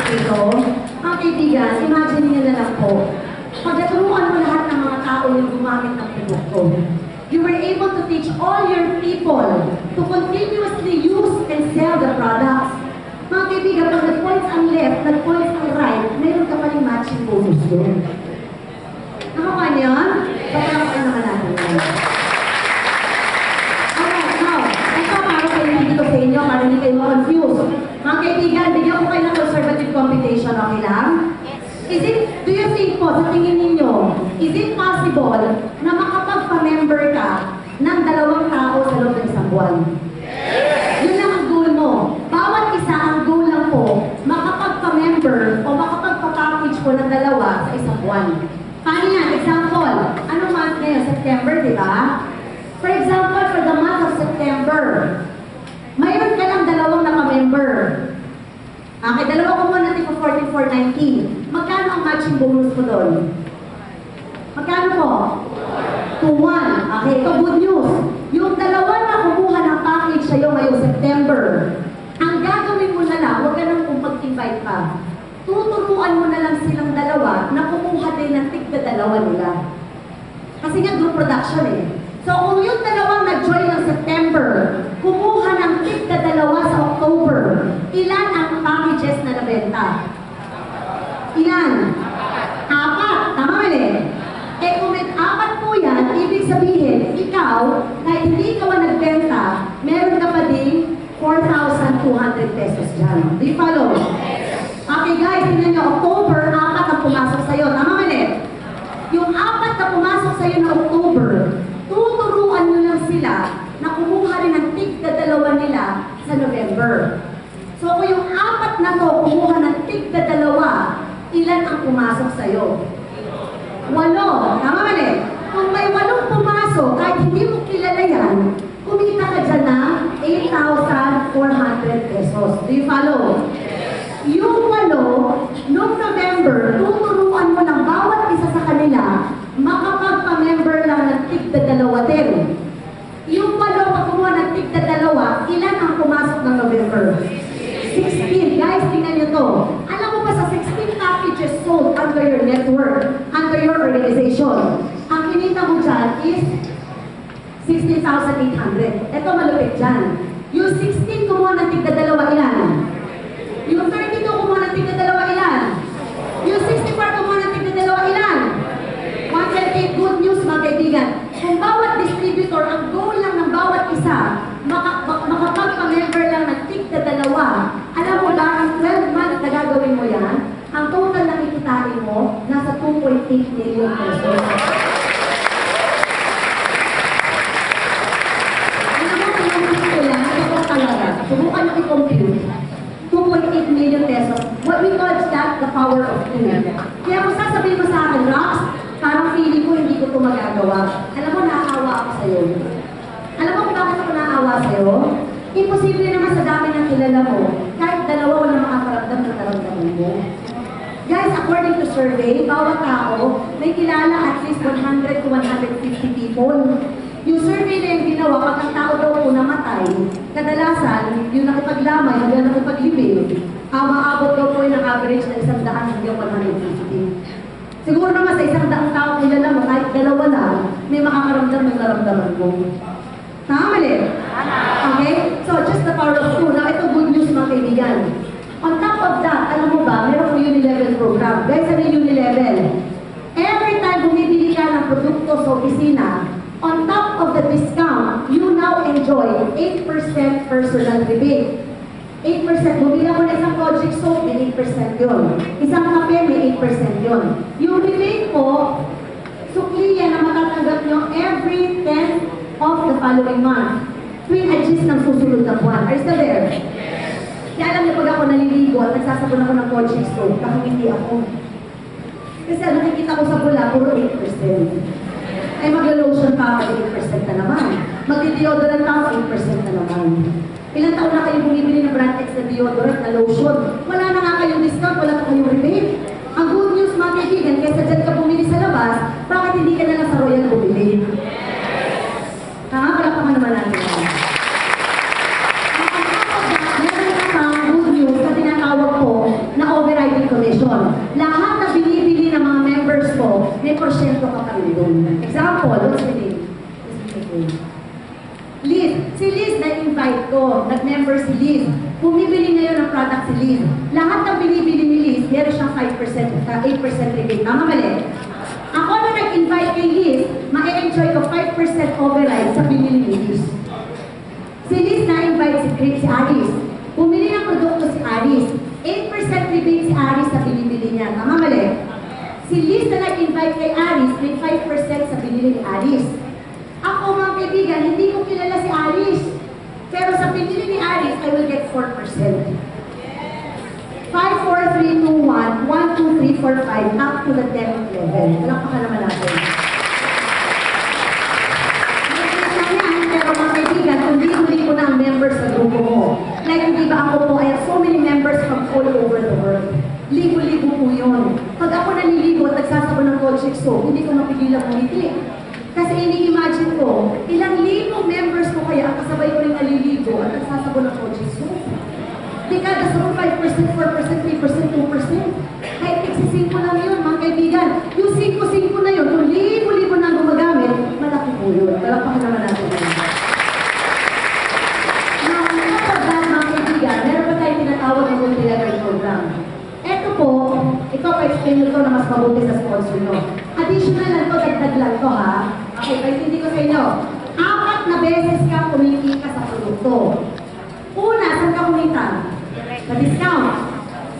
Ito, mga kaibigan, imagine niyo na lang po, pagkaturuan mo lahat ng mga tao yung gumamit ng produkto, you were able to teach all your people to continuously use and sell the products. Mga kaibigan, pag nag-points ang left, nag-points ang right, mayroon ka pa rin matching bonus doon. Nakakuha niyo yan? Pagkakakuha naman natin yan. Alright, now, kaibigan, bigyan ko kayo ng conservative computation, okay lang? Do you think po, sa tingin ninyo, is it possible na makapagpa-member ka ng 2 tao sa loob ng isang buwan? Yun lang ang goal mo. Bawat isa ang goal lang po, makapagpa-member o makapagpa-package po ng 2 sa isang buwan. Paano yan? Example, anong month ngayon? September, di ba? For example, for the month of September, mayroon ka lang 2 naka-member. Okay, 2 ko muna tipo 14,490. Magkano ang matching bonus ko doon? Magkano po? 2-1. Okay, ito good news. Yung 2 na kumuha ng package sa'yo ngayong September, ang gagawin mo na lang, huwag ka nang mag-invite pa. Tuturuan mo na lang silang 2 na kumuha din ng tig-2 nila. Kasi nga group production eh. So kung yung 2 nag-join ng September, kumuha ng tig-2 sa October, ilan ang packages na nabenta? Ilan? 4. Tama mali? Eh kung may 4 po yan, ibig sabihin, ikaw, kahit hindi ka nagbenta, meron ka pa din 4,200 pesos dyan. Do you follow? Okay guys, tingnan nyo, October, 4 ang pumasok sa'yo. Tama mali? Yung 4 na pumasok sa'yo na October, tuturuan nyo lang sila na kumuha rin ng tig-2 nila sa November. So kung yung 4 na to, kumuha ng tig-2, ilan ang pumasok sa'yo? 8. Tama mali? Kung may 8 pumasok, kahit hindi mo kilala yan, kumita ka dyan ng 8,400 pesos. Do you follow? Yung 8, noong November, tuturuan mo ng bawat isa sa kanila, makapagpa-member lang ng tig-2 din. Yung 8, pag kumuha ng tig-2, ilan ang pumasok ng November? 16. Guys, tingnan nyo to. Alam mo ba sa 16 packages sold under your network, under your organization, ang kinita mo dyan is 16,800. Ito malupit dyan. Yung 16 kumuha ng tig-2, ilan? Yung 32 kumuha ng tig-2, ilan? Yung 64 kumuha ng tig-2, ilan? 128. Good news mga kaibigan. Kung bawat distributor, ang goal lang ng bawat isa, makapagpa-member lang ng tig-2, alam mo ba, ang 12 months na gagawin mo yan, ang total na kikitain mo, nasa 2.8 million pesos. Alam mo, kung ko yan, ito talaga, subukan nyo i-compute. 2.8 million pesos. What we call that, the power of 2. Kaya kung sasabihin mo sa akin, Rox, parang feeling ko hindi ko ito magagawa. Alam mo, naaawa ako sa'yo. Alam mo kung bakit ako naaawa sa'yo? Imposible naman sa dami ng kilala mo, kahit 2 wala makakaramdam ng naramdaman mo. Guys, according to survey, bawat tao may kilala at least 100 to 150 people. Yung survey na yung ginawa, pag ang tao daw po namatay, kadalasan, yung nakipaglamay, hanggang nakipaglibing, maabot daw po yung average na 100 hanggang 150. Siguro naman sa 100 tao kilala mo, kahit 2 lang, may makakaramdam ng naramdaman mo. Tama mali? Okay? So, just the power of 2. Now, ito good news mga kaibigan. On top of that, alam mo ba, meron ko Unilevel program. Guys, ano yung Unilevel? Every time bumibili ka ng produkto sa opisina, on top of the discount, you now enjoy 8% personal rebate. 8%. Bumili ako na isang Project Soap, may 8% yun. Isang kape, may 8% yun. Yung rebate po, sukli yan na matatanggap nyo every 10th of the following month. Tuwing adjust ng susunod na buwan. Are you still there? Kaya alam niyo, pag ako naliligo at nagsasabon ako ng Project Soap, nakangiti ako. Kasi nakikita ko sa bula, puro 8%. Ay maglo-lotion pa ako, 8% na naman. Magdi-deodorant pa ako, 8% na naman. Ilang taon na kayo bumibili ng brand X na deodorant na lotion? Wala na nga kayong discount, wala na kayong rebate. Ang good news mga kaibigan, kaysa dyan ka bumili sa labas, bakit hindi ka na lang sa Royal bumili? Tama, wala pa ka naman natin. Meron na pang good news na tinatawag ko na overriding commission. Lahat na binibili ng mga members ko, may porsyento ka pa rin doon. Example, what's the name? Liz. Si Liz na-invite ko. Nag-member si Liz. Bumibili ngayon ng product si Liz. Lahat ng binibili ni Liz, meron siyang 8% rebate. Tama mali? Ako na nag-invite kay Liz, ma-enjoy ko 5% override sa binili ni Liz. Si Liz na-invite si Alice. Bumili ng produkto si Aris. 8% rebate si Aris sa binibili niya. Tama mali? Si Liz na nag-invite kay Aris, may 5% sa binili ni Aris. Ako mga kaibigan, hindi ko kilala si Aris. Pero sa binili ni Aris, I will get 4%. 5, 4, 3, 2, 1, 1, 2, 3, 4, 5, up to the 10th level. Palakpakan naman natin. Pero mga kaibigan, kung libo-libo ko na ang members sa grupo mo. Like, di ba ako po, I have so many members from all over the world. Libo-libo po yun. Pag ako naliligo at nagsasabon ng Colchix soap, hindi ko mapigilang umiti. Kasi ini-imagine ko, ilang libong members ko kaya ang kasabay ko rin naliligo at nagsasabon ng Colchix soap. Di kada sa 5%, 4%, 3%, 2%. Kahit nagsisingko lang yun, mga kaibigan. Yung 5-5 na yun, kung libo-libo na gumagamit, malaki po yun. Palakpakan naman natin yun. Now, kapag that, mga kaibigan, meron pa tayong tinatawag ng multi-level program. Eto po, ikaw pa-explain nyo ito na mas mabuti sa sponsor nyo. Additional lang to, dagdag lang to ha. Okay, kahit hindi ko sa inyo. 4 na beses ka kumikita sa produkto. Una, saan ka kumita? Sa discount.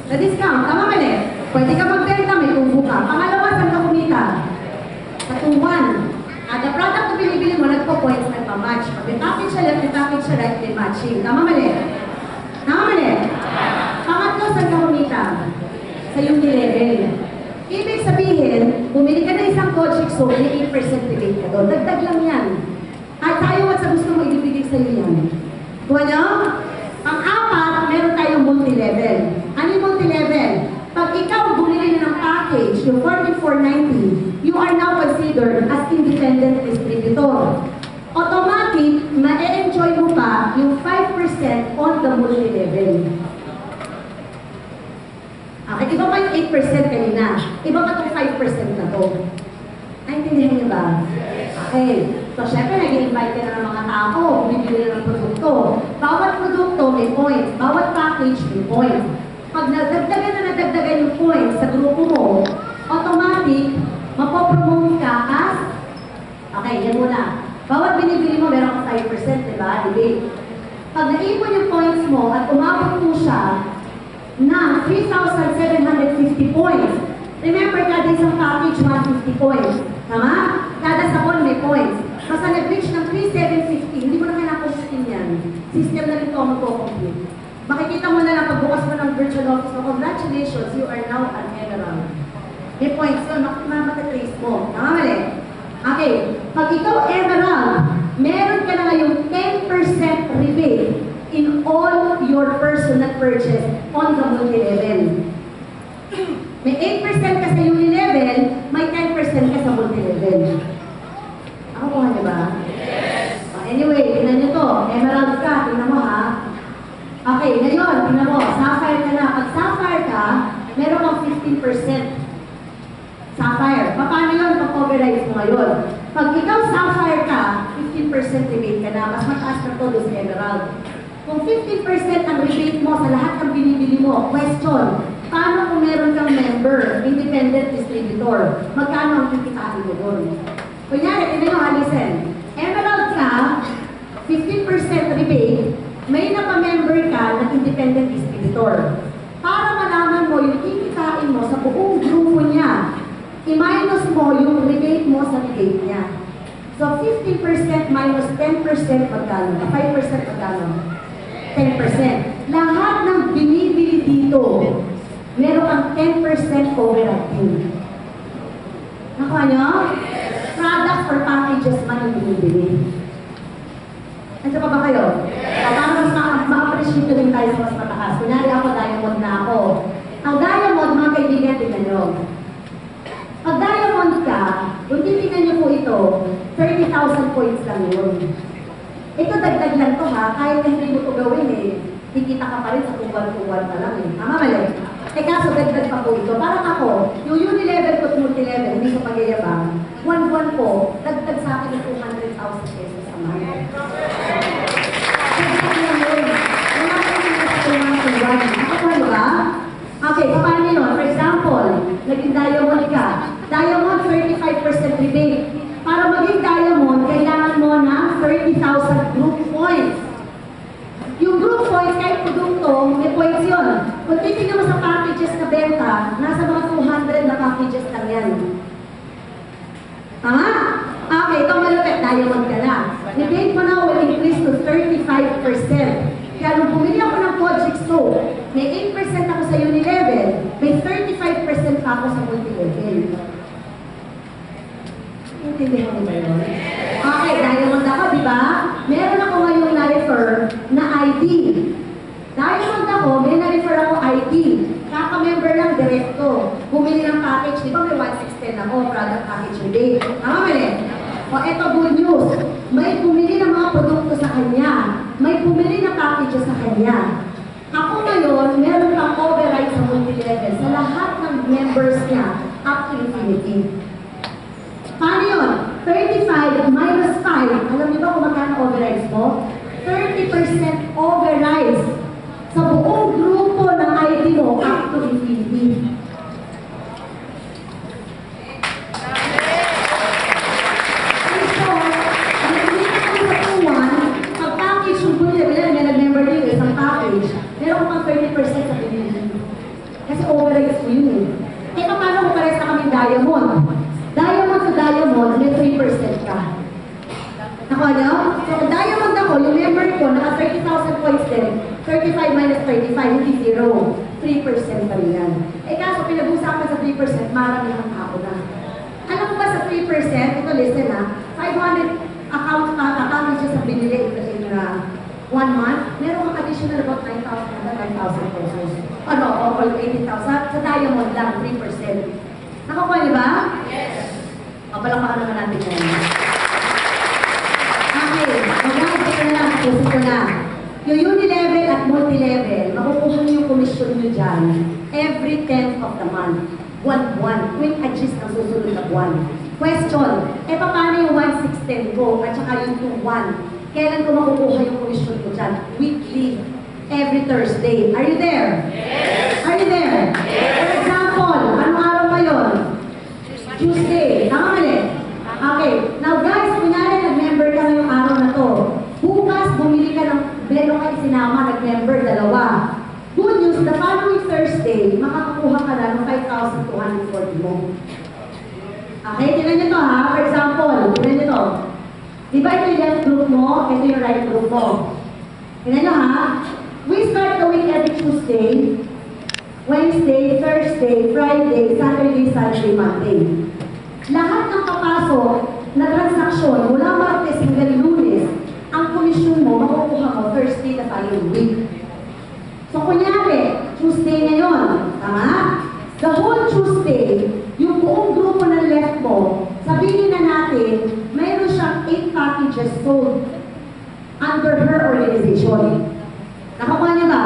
Sa discount, tama mali. Pwede ka magbenta, may tubo ka. Pangalawa, saan ka kumita? Sa 2-1. At the product na binibili mo, nagpo-points, nagpa-match. Pag may package siya left, may package siya right, may matching. Tama mali. Tama mali. Pangatlo, saan ka kumita? Sa yung level. Ibig sabihin, bumili ka na isang Colchix soap, may 8% rebate ka doon. Dagdag lang yan. At tayo, what sa gusto mo ibibigay sa'yo yan? Kuha nyo? Pang-apat, meron tayong multi-level. Ano yung multi-level? Pag ikaw bumili na ng package, yung 44.90, you are now considered as independent distributor. Automatic, ma-enjoy mo pa yung 5% on the multi-level. Okay, iba pa yung 8% kanina. Iba pa itong 5% na to. Naintindihan niyo ba? Okay. So, syempre, nag-invite ka na ng mga tao, bibili na ng produkto. Bawat produkto may points. Bawat package may points. Pag nadagdagan yung points sa grupo mo, automatic, mapopromote ka as, okay, yan muna. Bawat binibili mo, meron ka 5%, diba? Debate. Pag naipon yung points mo at umabot mo siya ng 3,750 points, remember, kada isang package, 150 points. Tama? Kada sabon may points. Basta nag-reach ng 3,750, hindi mo na kailangan system yan. System na rin ito ang mag-complete. Makikita mo na lang pagbukas mo ng virtual office mo, congratulations, you are now an emerald. May points yun, matatrace mo. Tama mali? Okay, pag ikaw emerald, meron ka na ngayong 10% rebate in all your personal purchase on the multi-level. May 8% ka sa uni-level, may 10% ka sa multi-level. Ako kuha niyo ba? Yes! Anyway, tingnan niyo to. Emerald ka, tingnan mo ha. Okay, ngayon, tingnan mo, sapphire ka na. Pag sapphire ka, meron kang 15%. Sapphire. Paano yun pag coverage mo ngayon? Pag ikaw sapphire ka, 15% rebate ka na. Mas mataas na to doon sa emerald. Kung 15% ang rebate mo sa lahat ng binibili mo, question, paano kung meron kang member, independent distributor? Magkano ang kikitain mo doon? Kunyari, tingnan nyo, listen. Emerald ka, 15% rebate, may napamember ka na independent distributor. Para malaman mo yung kikitain mo sa buong grupo niya, i-minus mo yung rebate mo sa rebate niya. So, 15% minus 10% magkano? 5% magkano? 10%. Lahat ng binibili dito, meron kang 10% overacting. Nakuha nyo? Product or packages man yung binibili. Nandiyan pa ba kayo? Para mas ma-appreciate rin tayo sa mas mataas. Kunyari ako, diamond na ako. Ang diamond, mga kaibigan, tingnan nyo. Pag diamond ka, kung titingnan nyo po ito, 30,000 points lang yun. Ito dagdag lang to ha, kahit na hindi mo ito gawin eh, kikita ka pa rin sa tuwan-tuwan pa lang eh. Tama mali? Eh kaso dagdag pa po ito. Parang ako, yung uni-level ko at multi-level, hindi sa pagyayabang, buwan-buwan po, dagdag sa akin ng 200,000 pesos a month. Dagdag lang yun. Wala ko yung tuwan-tuwan. Ako ba? Okay, paano yun? For example, naging diamond ka. Diamond, 35% rebate. Para maging diamond, kailangan mo ng 30,000 group points. Yung group points, kahit produkto, may points nasa mga 200 na packages lang yan. Tama? Okay, ito malupit, diamond ka na. The date mo na will increase to 35%. Kaya nung bumili ako ng Project Soap, may 8% ako sa Unilevel, may 35% pa ako sa multi-level. Intindihan mo ba yun? Okay, diamond ako, di ba? Meron ako ngayong na-refer na ID. Diamond ako, may na-refer ako ID. Kaka-member lang direkto. Bumili ng package, di ba may 116 ako, product package today. Tama ba rin? O eto good news, may bumili ng mga produkto sa kanya. May bumili ng package sa kanya. Ako ngayon, meron pang override sa multi-level sa lahat ng members niya up to infinity. Paano yun? 35 minus 5. Alam niyo ba kung magkano overrides mo? 30% overrides sa buong grupo ng ID mo up to infinity. Meron pang 30% sa pinili. Kasi overrides ko yun eh. Kaya paano kung pares na kami diamond? Diamond to diamond, may 3% ka. Nakuha niyo? So, diamond ako, yung member ko, naka 30,000 points din. 35 minus 35, hindi 0. 3% pa rin yan. Eh kaso, pinag-usapan sa 3%, maramihan ako na. Alam mo ba sa 3%, ito listen ha, 500 account siya sa binili ito in 1 month, meron kang additional about 9,000 pesos. Ano, all 18,000. Sa diamond lang, 3%. Nakakuha niyo ba? Yes. Palakpakan naman natin yan. Okay, mag-aasip ko na lang, pusip ko na. Yung unilevel at multi-level, makukuha niyo yung commission niyo dyan every 10th of the month. Buwan-buwan. Quick adjust ang susunod na buwan. Question, paano yung 116 ko at saka yung 21? Kailan ko makukuha yung commission ko dyan? Weekly. Every Thursday. Are you there? Yes. Are you there? Yes. For example, anong araw ba yun? Tuesday. Tama mali? Okay. Now guys, kunyari nag-member ka ngayong araw na to. Bukas, bumili ka ng meron kayo sinama, nag-member, 2. Good news, the following Thursday, makakakuha ka na ng 5,240 mo. Okay, tingnan nyo to ha. For example, tingnan nyo to. Diba ito yung left group mo, ito yung right group mo. Tingnan nyo ha. We start the week every Tuesday, Wednesday, Thursday, Friday, Saturday, Sunday, Monday. Lahat ng papasok na transaksyon mula Martes hanggang Lunes, ang komisyon mo, makukuha mo Thursday na following week. So kunyari, Tuesday ngayon, tama? The whole Tuesday, yung buong grupo ng left mo, sabihin na natin, mayroon siyang 8 packages sold under her organization. Nakakuha niya ba?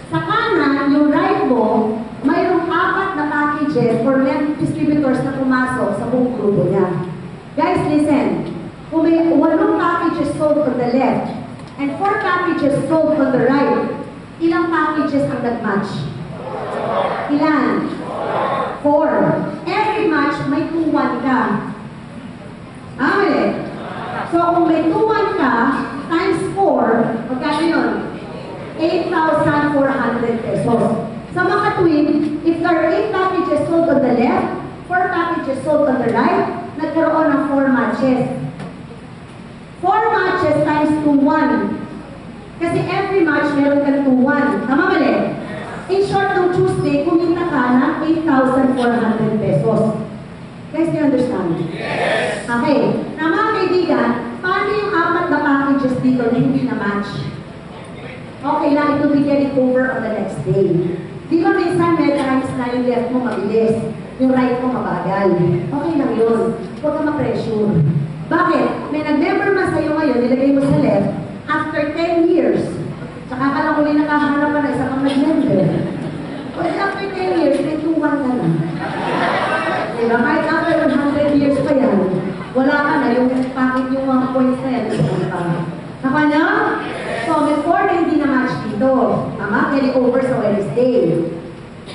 Sa kanan, yung right mo, mayroong 4 na packages for men distributors na pumasok sa buong grupo niya. Guys, listen. Kung may 8 packages sold on the left and 4 packages sold on the right, ilang packages ang nag-match? Ilan? 4. Every match, may 2-1 ka. Amen. So, kung may 2-1 ka, times 4, magkano yun? 8,400 pesos. Sa mga twin, if there are 8 packages sold on the left, 4 packages sold on the right, nagkaroon ng 4 matches. 4 matches times 2-1. Kasi every match meron kang 2-1. Tama mali? In short, ng Tuesday, kumita ka ng 8,400 pesos. Guys, do you understand? Yes! Okay. Na mga kaibigan, paano yung 4 na packages dito na hindi na match? Okay lang, it will be getting over on the next day. Di ba minsan may times na yung left mo mabilis, yung right mo mabagal. Okay lang yun. Huwag ka ma-pressure. Bakit? May nag-member man sa'yo ngayon, nilagay mo sa left, after 10 years, tsaka ka lang uli nakahanap ka na isa pang nag-member. Well, after 10 years, may 2-1 ka na. Diba? Kahit after 100 years pa yan, wala ka na, yung packet yung mga points na yan, Naka niya? So, before na hindi na match dito, tama? Carry over sa Wednesday.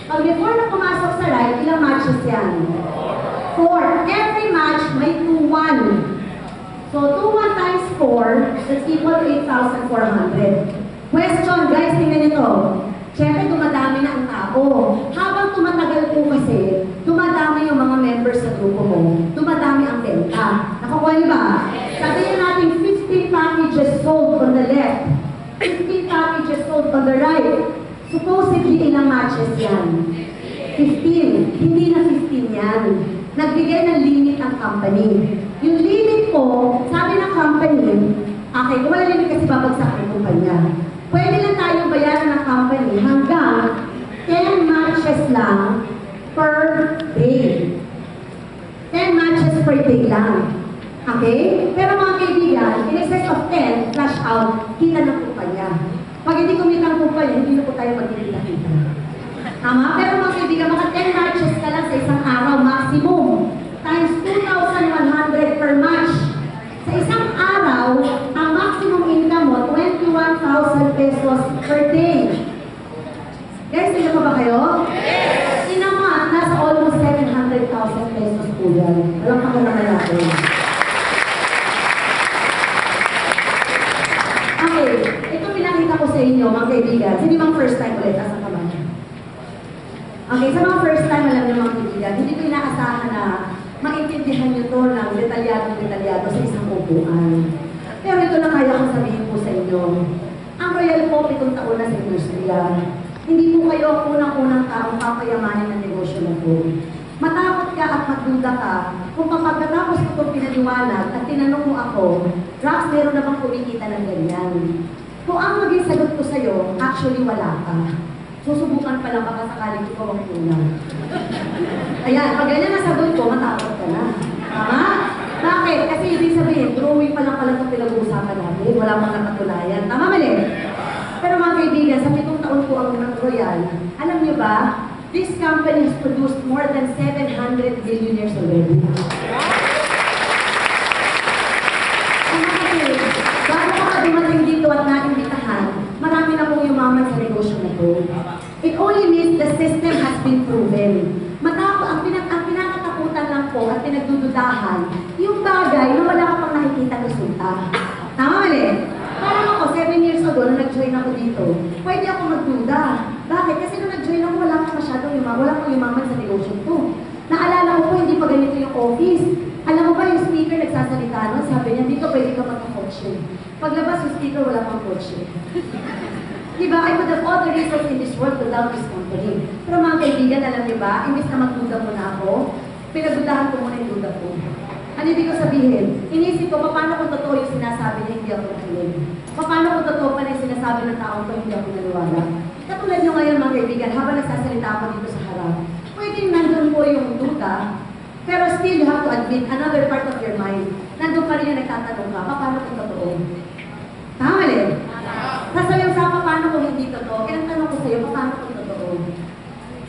Pag before na pumasok sa right, ilang matches yan? 4. Every match may 2-1. So, 2-1 times 4, that's equal to 8,400. Question, guys, tingnan nyo to. Siyempre, dumadami na ang tao. Habang tumatagal po kasi, dumadami yung mga members sa grupo mo. Dumadami ang benta. Nakakuha niyo ba? Sabihin natin, 15 packages sold on the left. 15 packages sold on the right. Supposedly, ilang matches yan? 15. Hindi na 15 yan. Nagbigay ng limit ang company. Yung limit po, sabi ng company, okay, kung wala limit kasi babagsak ang kumpanya. Pwede lang tayong bayaran ng company hanggang 10 matches lang per day. 10 matches per day lang. Okay? Pero mga kaibigan, in excess of 10, flash out, kita ng kumpanya. Pag hindi kumita ang kumpanya, hindi na po tayo magkikita-kita. Tama? Pero mga kaibigan, maka 10 matches ka lang sa isang araw, maximum. Times 2,100 per match. Sa isang araw, ang maximum income mo, 21,000 pesos per day. Guys, sila pa ba kayo? Yes! In a month, nasa almost 700,000 pesos po yan. Walang pa naman natin. Okay, ito pinakita ko sa inyo, mga kaibigan. Sino bang first time ulit? Asa ka ba? Okay, sa mga first time, alam niyo mga kaibigan, hindi ko inaasahan na maintindihan niyo to ng detalyado sa isang upuan. Pero ito na kaya kong sabihin po sa inyo. Ang Royal po, 7 taon na sa industriya. Hindi po kayo ang unang-unang taong papayamanin ng negosyo na po. Matakot ka at magduda ka kung pagkatapos ko itong pinaliwanag at tinanong mo ako, Rax, meron na bang kumikita ng ganyan? Kung ang maging sagot ko sa'yo, actually wala ka. Susubukan pa lang baka sakaling ikaw ang kulang. Ayan, pag ganyan ang sagot ko, matakot ka na. Tama? Bakit? Kasi ibig sabihin, drawing pa lang pala itong pinag-uusapan natin. Wala mang nakatulayan. Tama, mali? Pero mga kaibigan, sa 7 taon po ang Royal, alam niyo ba, this company has produced more than 700 billionaires already. Bago ka dumating dito at naimbitahan, marami na pong yumaman sa negosyo na to. It only means the system has been proven. Ang pinakatakutan lang po at pinagdududahan, yung bagay na wala ka pang nakikita resulta. Tama mali? Parang ako, 7 years ago, nung nag-join ako dito, pwede ako magduda. Bakit? Kasi nung nag-join ako, wala akong masyadong yumaman sa negosyo to. Naalala ko po, hindi pa ganito yung office. Alam mo ba, yung speaker nagsasalita nun, sabi niya, dito pwede ka magka-coach. Paglabas yung speaker, wala pang coach. Diba? I would have all the resources in this world to love this company. Pero mga kaibigan, alam niyo ba, imbis na magduda muna ako, pinagdudahan ko muna yung duda ko. Ano ibig ko sabihin? Inisip ko, paano kung totoo yung sinasabi niya, hindi ako nakinig? Paano kung totoo pa na yung sinasabi ng taong to, hindi ako naniwala? Katulad nyo ngayon, mga kaibigan, habang nagsasalita ako dito sa harap, pwedeng nandun po yung duda, pero still you have to admit, another part of your mind, nandun pa rin yung nagtatanong ka, paano kung totoo? Tama rin? Sasabihin sa paano kung hindi totoo, kaya ang tanong ko sa'yo, paano kung totoo?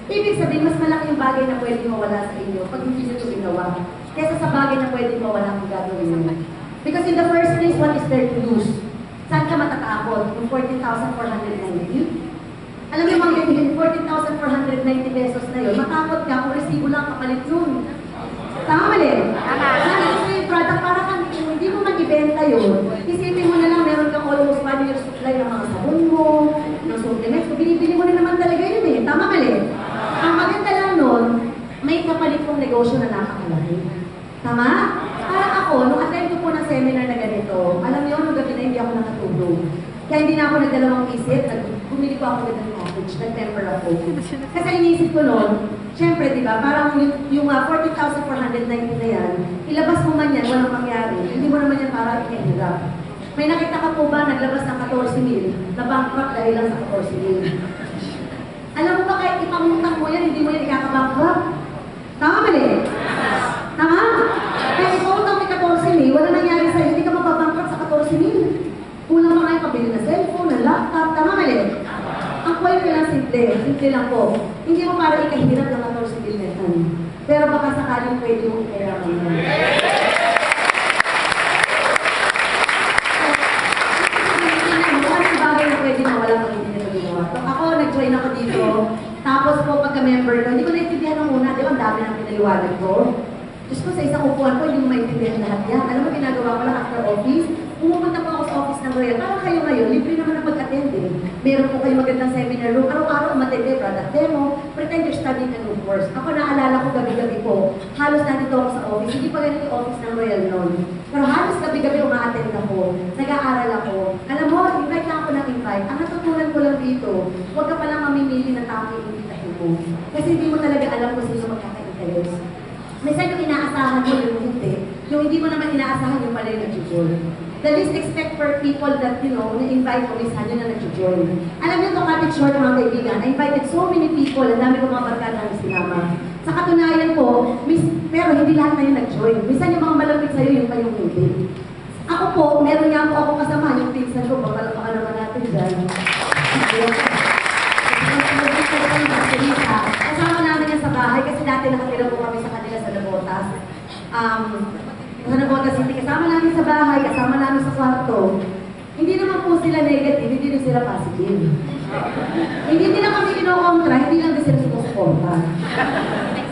Ibig sabihin, mas malaki yung bagay na pwedeng mawala sa inyo pag hindi nyo ito ginawa, kaysa sa bagay na pwedeng mawala kung gagawin nyo. Because in the first place, what is there to lose? Saan ka matatakot? Yung 14,490? Alam mo mga kaibigan, 14,490 pesos na yun, matakot ka kung resibo lang kapalit nun. Tama mali? Nandito mo yung product, para kang hindi mo mag-ibenta yun. Isipin mo na lang, meron kang almost 1 year's supply ng mga sabon mo, ng supplements, kung binibili mo na naman talaga yun eh. Tama mali? Ang maganda lang nun, may kapalit kong negosyo na nakakalaki. Tama? Para ako, nung attend ko po ng seminar na ganito, alam niyo, nung gabi na hindi ako nakatulog. Kaya hindi na ako nagdalawang isip, bumili ko ako ng package, nag-temper ako. Kasi inisip ko noon, syempre, di ba, parang yung 40,490 na yan, ilabas mo man yan, walang mangyari. Hindi mo naman yan para ikahirap. May nakita ka po ba naglabas ng 14,000, na bankrupt dahil lang sa 14,000? Alam mo ba, kahit ipangutang mo yan, hindi mo yan ikakabankrupt? Tama ba rin? Tama? Kaya ipangutang may 14,000, wala nangyari sa'yo, hindi ka mababankrupt sa 14,000. Kulang mga yung pabili na cellphone, na laptop, tama ba rin? Ang point ko lang simple lang po. Hindi mo para ikahirap ng 14,000 na yan. Pero baka sakaling pwede mong ikahirapan yan. Nag-join ako dito, tapos po pagka-member ko, hindi ko naintindihan ng una, di ba, ang dami ng pinaliwanag ko. Diyos ko, sa isang upuan ko, hindi mo maintindihan lahat yan. Alam mo, ginagawa ko lang after office, pumupunta po ako sa office ng Royal. Parang kayo ngayon, libre naman ang pag-attend eh. meron po kayo magandang seminar room, araw-araw matindi, product demo, pretend you're studying a new course. Ako naalala ko gabi-gabi po, halos nandito ako sa office, hindi pa ganito yung office ng Royal noon. Pero halos gabi-gabi umaattend ako, nag-aaral ako. Alam mo, invite lang ako ng invite. Ang natutunan ko lang dito, huwag ka palang mamimili ng tao yung invitahin mo. Kasi hindi mo talaga alam kung sino magkaka-interest. Minsan yung inaasahan mo yung hindi, yung hindi mo naman inaasahan yung pala yung nag-join. The least expect for people that, na-invite mo, minsan yun na nag-join. Alam niyo itong Kapit Short, mga kaibigan, I invited so many people, ang dami kong mga barkada na sinama. Sa katunayan po, pero hindi lahat na yung nag-join. Minsan yung mga malapit sa'yo, yung pa yung hindi. Ako po, meron nga po ako kasama, yung pinsan ko, papalapakan naman natin dyan. Kasama namin yan sa bahay, kasi dati nakatira po kami sa kanila sa Labotas. Sa Nabotas City, kasama namin sa bahay, kasama namin sa kwarto. Hindi naman po sila negative, hindi rin sila positive. Hindi nila kami kinokontra, hindi lang din sila sumusuporta.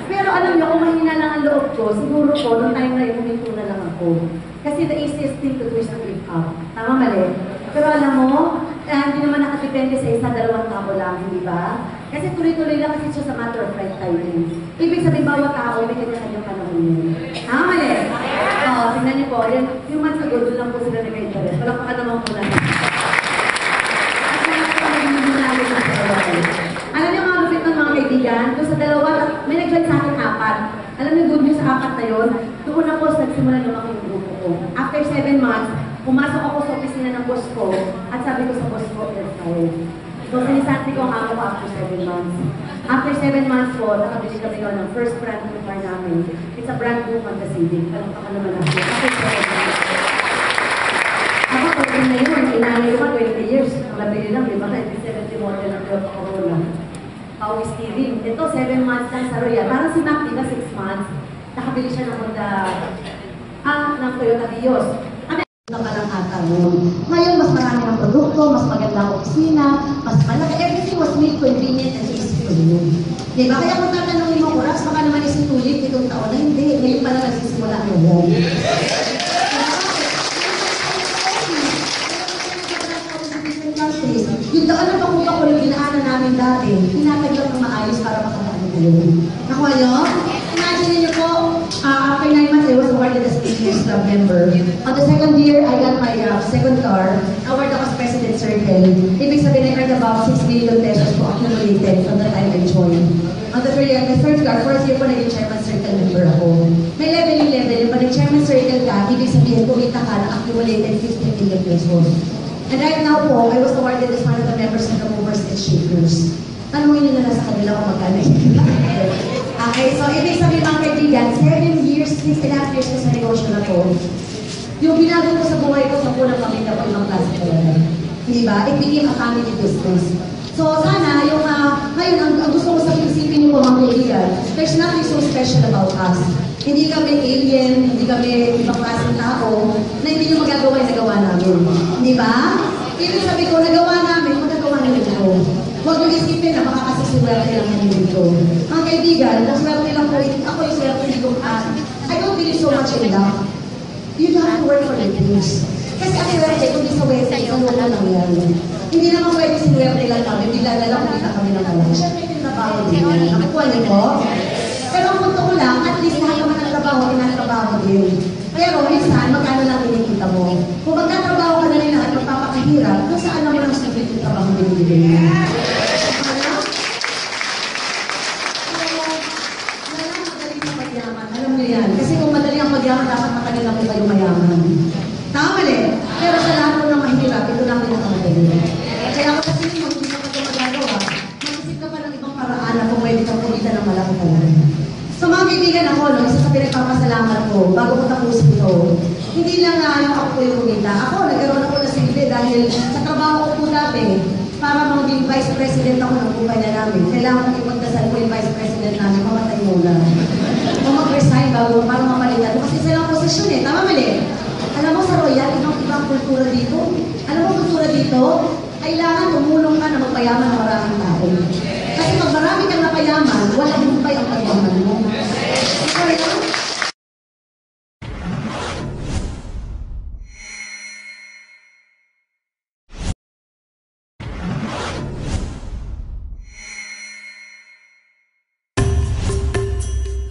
Pero alam niyo, kung mahina lang ang loob ko, siguro po, noong time na yun, huminto na lang ako. Kasi the easiest thing to do is to give up. Tama, mali? Pero alam mo, hindi naman nakadepende sa isa, dalawang tao lang, hindi ba? Kasi tuloy-tuloy lang kasi siya sa matter of right timing. Ibig sabihin, bawat tao, may kanya-kanyang panahon yun. Tama, mali? Oo, tingnan niyo po, yan, few months ago, doon lang po sila nag-interest. Wala pa ka naman po na. Alam niyo mga lupit ng mga kaibigan, doon sa dalawa, may nag-join sa akin 4. Alam niyo, good news sa 4 na yun, doon na po nagsimula lumaki yung grupo ko. After 7 months, pumasok ako sa opisina ng boss ko, at sabi ko sa boss ko, let's go. So, sinisati ko ang ako after 7 months. After 7 months po, nakabili kami ng first brand new car namin. It's a brand new Honda Civic. Palangpakan naman ako. After 7 months. Ako, pag na yun, inanay ko 20 years. Ang nabili lang, di ba? 1970 model ng Toyota Corolla. Pauwi steering. Ito, 7 months lang sa Royal. Parang si Mac, di ba, 6 months. Nakabili siya ng Honda, ng Toyota Vios. Na palang ata yun. Ngayon, mas marami ng produkto, mas magandang opisina, mas malaki. Everything was made convenient and easy for you. Diba? Kaya kung tatanungin mo, Raps, baka naman isitulit itong taon na hindi. Ngayon pala nagsisimula ang home. Yung daan na pakuha ko yung ginaanan namin dati, tinatagyan ng maayos para makataan ko yun. Nakuha nyo? Imagine niyo po, after 9 months, I was awarded as Speakers Club member. On the second year, I got my second car. Award ako sa President Circle. Ibig sabihin, I earned about 6 million pesos po accumulated from the time I joined. On the third car, first year po naging Chairman Circle member ako. May level. Yung pag Chairman Circle ka, ibig sabihin, kumita ka na accumulated 50 million pesos. And right now po, I was awarded as one of the members of the Movers and Shakers. Tanungin niyo na lang sa kanila kung magkano. Okay, so ibig sabihin mga kaibigan, 7 years, 6.5 years ko sa negosyo na to. Yung binago ko sa buhay ko, sa punang pamilya ko, ibang klase talaga. Hindi ba? It became a family business. So sana, yung ngayon, ang gusto ko sa isipin niyo po mga kaibigan, there's nothing so special about us. Hindi kami alien, hindi kami ibang klaseng tao, na hindi nyo magagawa yung nagawa namin. Di ba? Ibig sabihin ko, nagawa namin, magagawa namin ko. Huwag nyo isipin na makakasaswerte lang kami dito. Mga kaibigan, naswerte lang po, ako yung swerte dito. I don't believe so much in luck. You have to work for your dreams. Kasi ang swerte, kung di sa werte, ano lang yan. Hindi naman pwede sinwerte lang kami, bigla na lang kumita kami ng alam. Siyempre, tinabaho din yan. Nakukuha niyo po? Pero ang punto ko lang, at least lahat naman ang trabaho, inatrabaho din. Kaya minsan, magkano lang kinikita mo. Kung magkatrabaho ka na rin lahat, magpapakahirap, kung saan naman ang sulit yung trabaho binibigay mo. Alam niyo yan. Kasi kung madali ang magyaman, dapat matagal lang po kayo mayaman. Tama mali. Pero sa lahat po ng mahirap, ito lang din ang madali. Kaya ako kasi hindi ka pa ito magagawa. Mag-isip ka pa ng ibang paraan na kung pwede kang kumita ng malaki talaga. So mga kaibigan ako, isa sa pinagpapasalamat ko, bago ko tapusin ito, hindi lang yung ako ko yung kumita. Ako, nagkaroon ako na simple dahil sa trabaho ko po dati, para maging vice president ako ng kumpanya namin, kailangan kong ipagdasal ko yung vice president namin, mamatay muna. O mag-resign bago, para mapalitan. Kasi isa lang posisyon eh, tama mali? Alam mo sa Royal, ibang kultura dito. Alam mo kultura dito, kailangan tumulong ka na magpayaman ng maraming tao. Kasi pag marami kang napayaman, walang humpay ang pagyaman mo. Okay,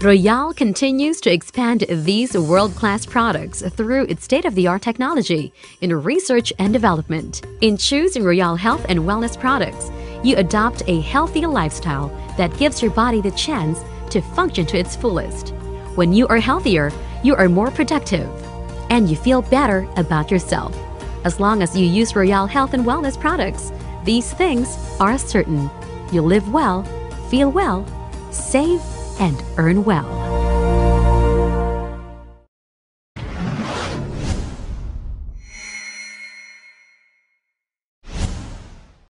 Royale continues to expand these world-class products through its state-of-the-art technology in research and development. In choosing Royale Health and Wellness products, you adopt a healthy lifestyle that gives your body the chance to function to its fullest. When you are healthier, you are more productive, and you feel better about yourself. As long as you use Royale Health and Wellness products, these things are certain. You live well, feel well, save and earn well.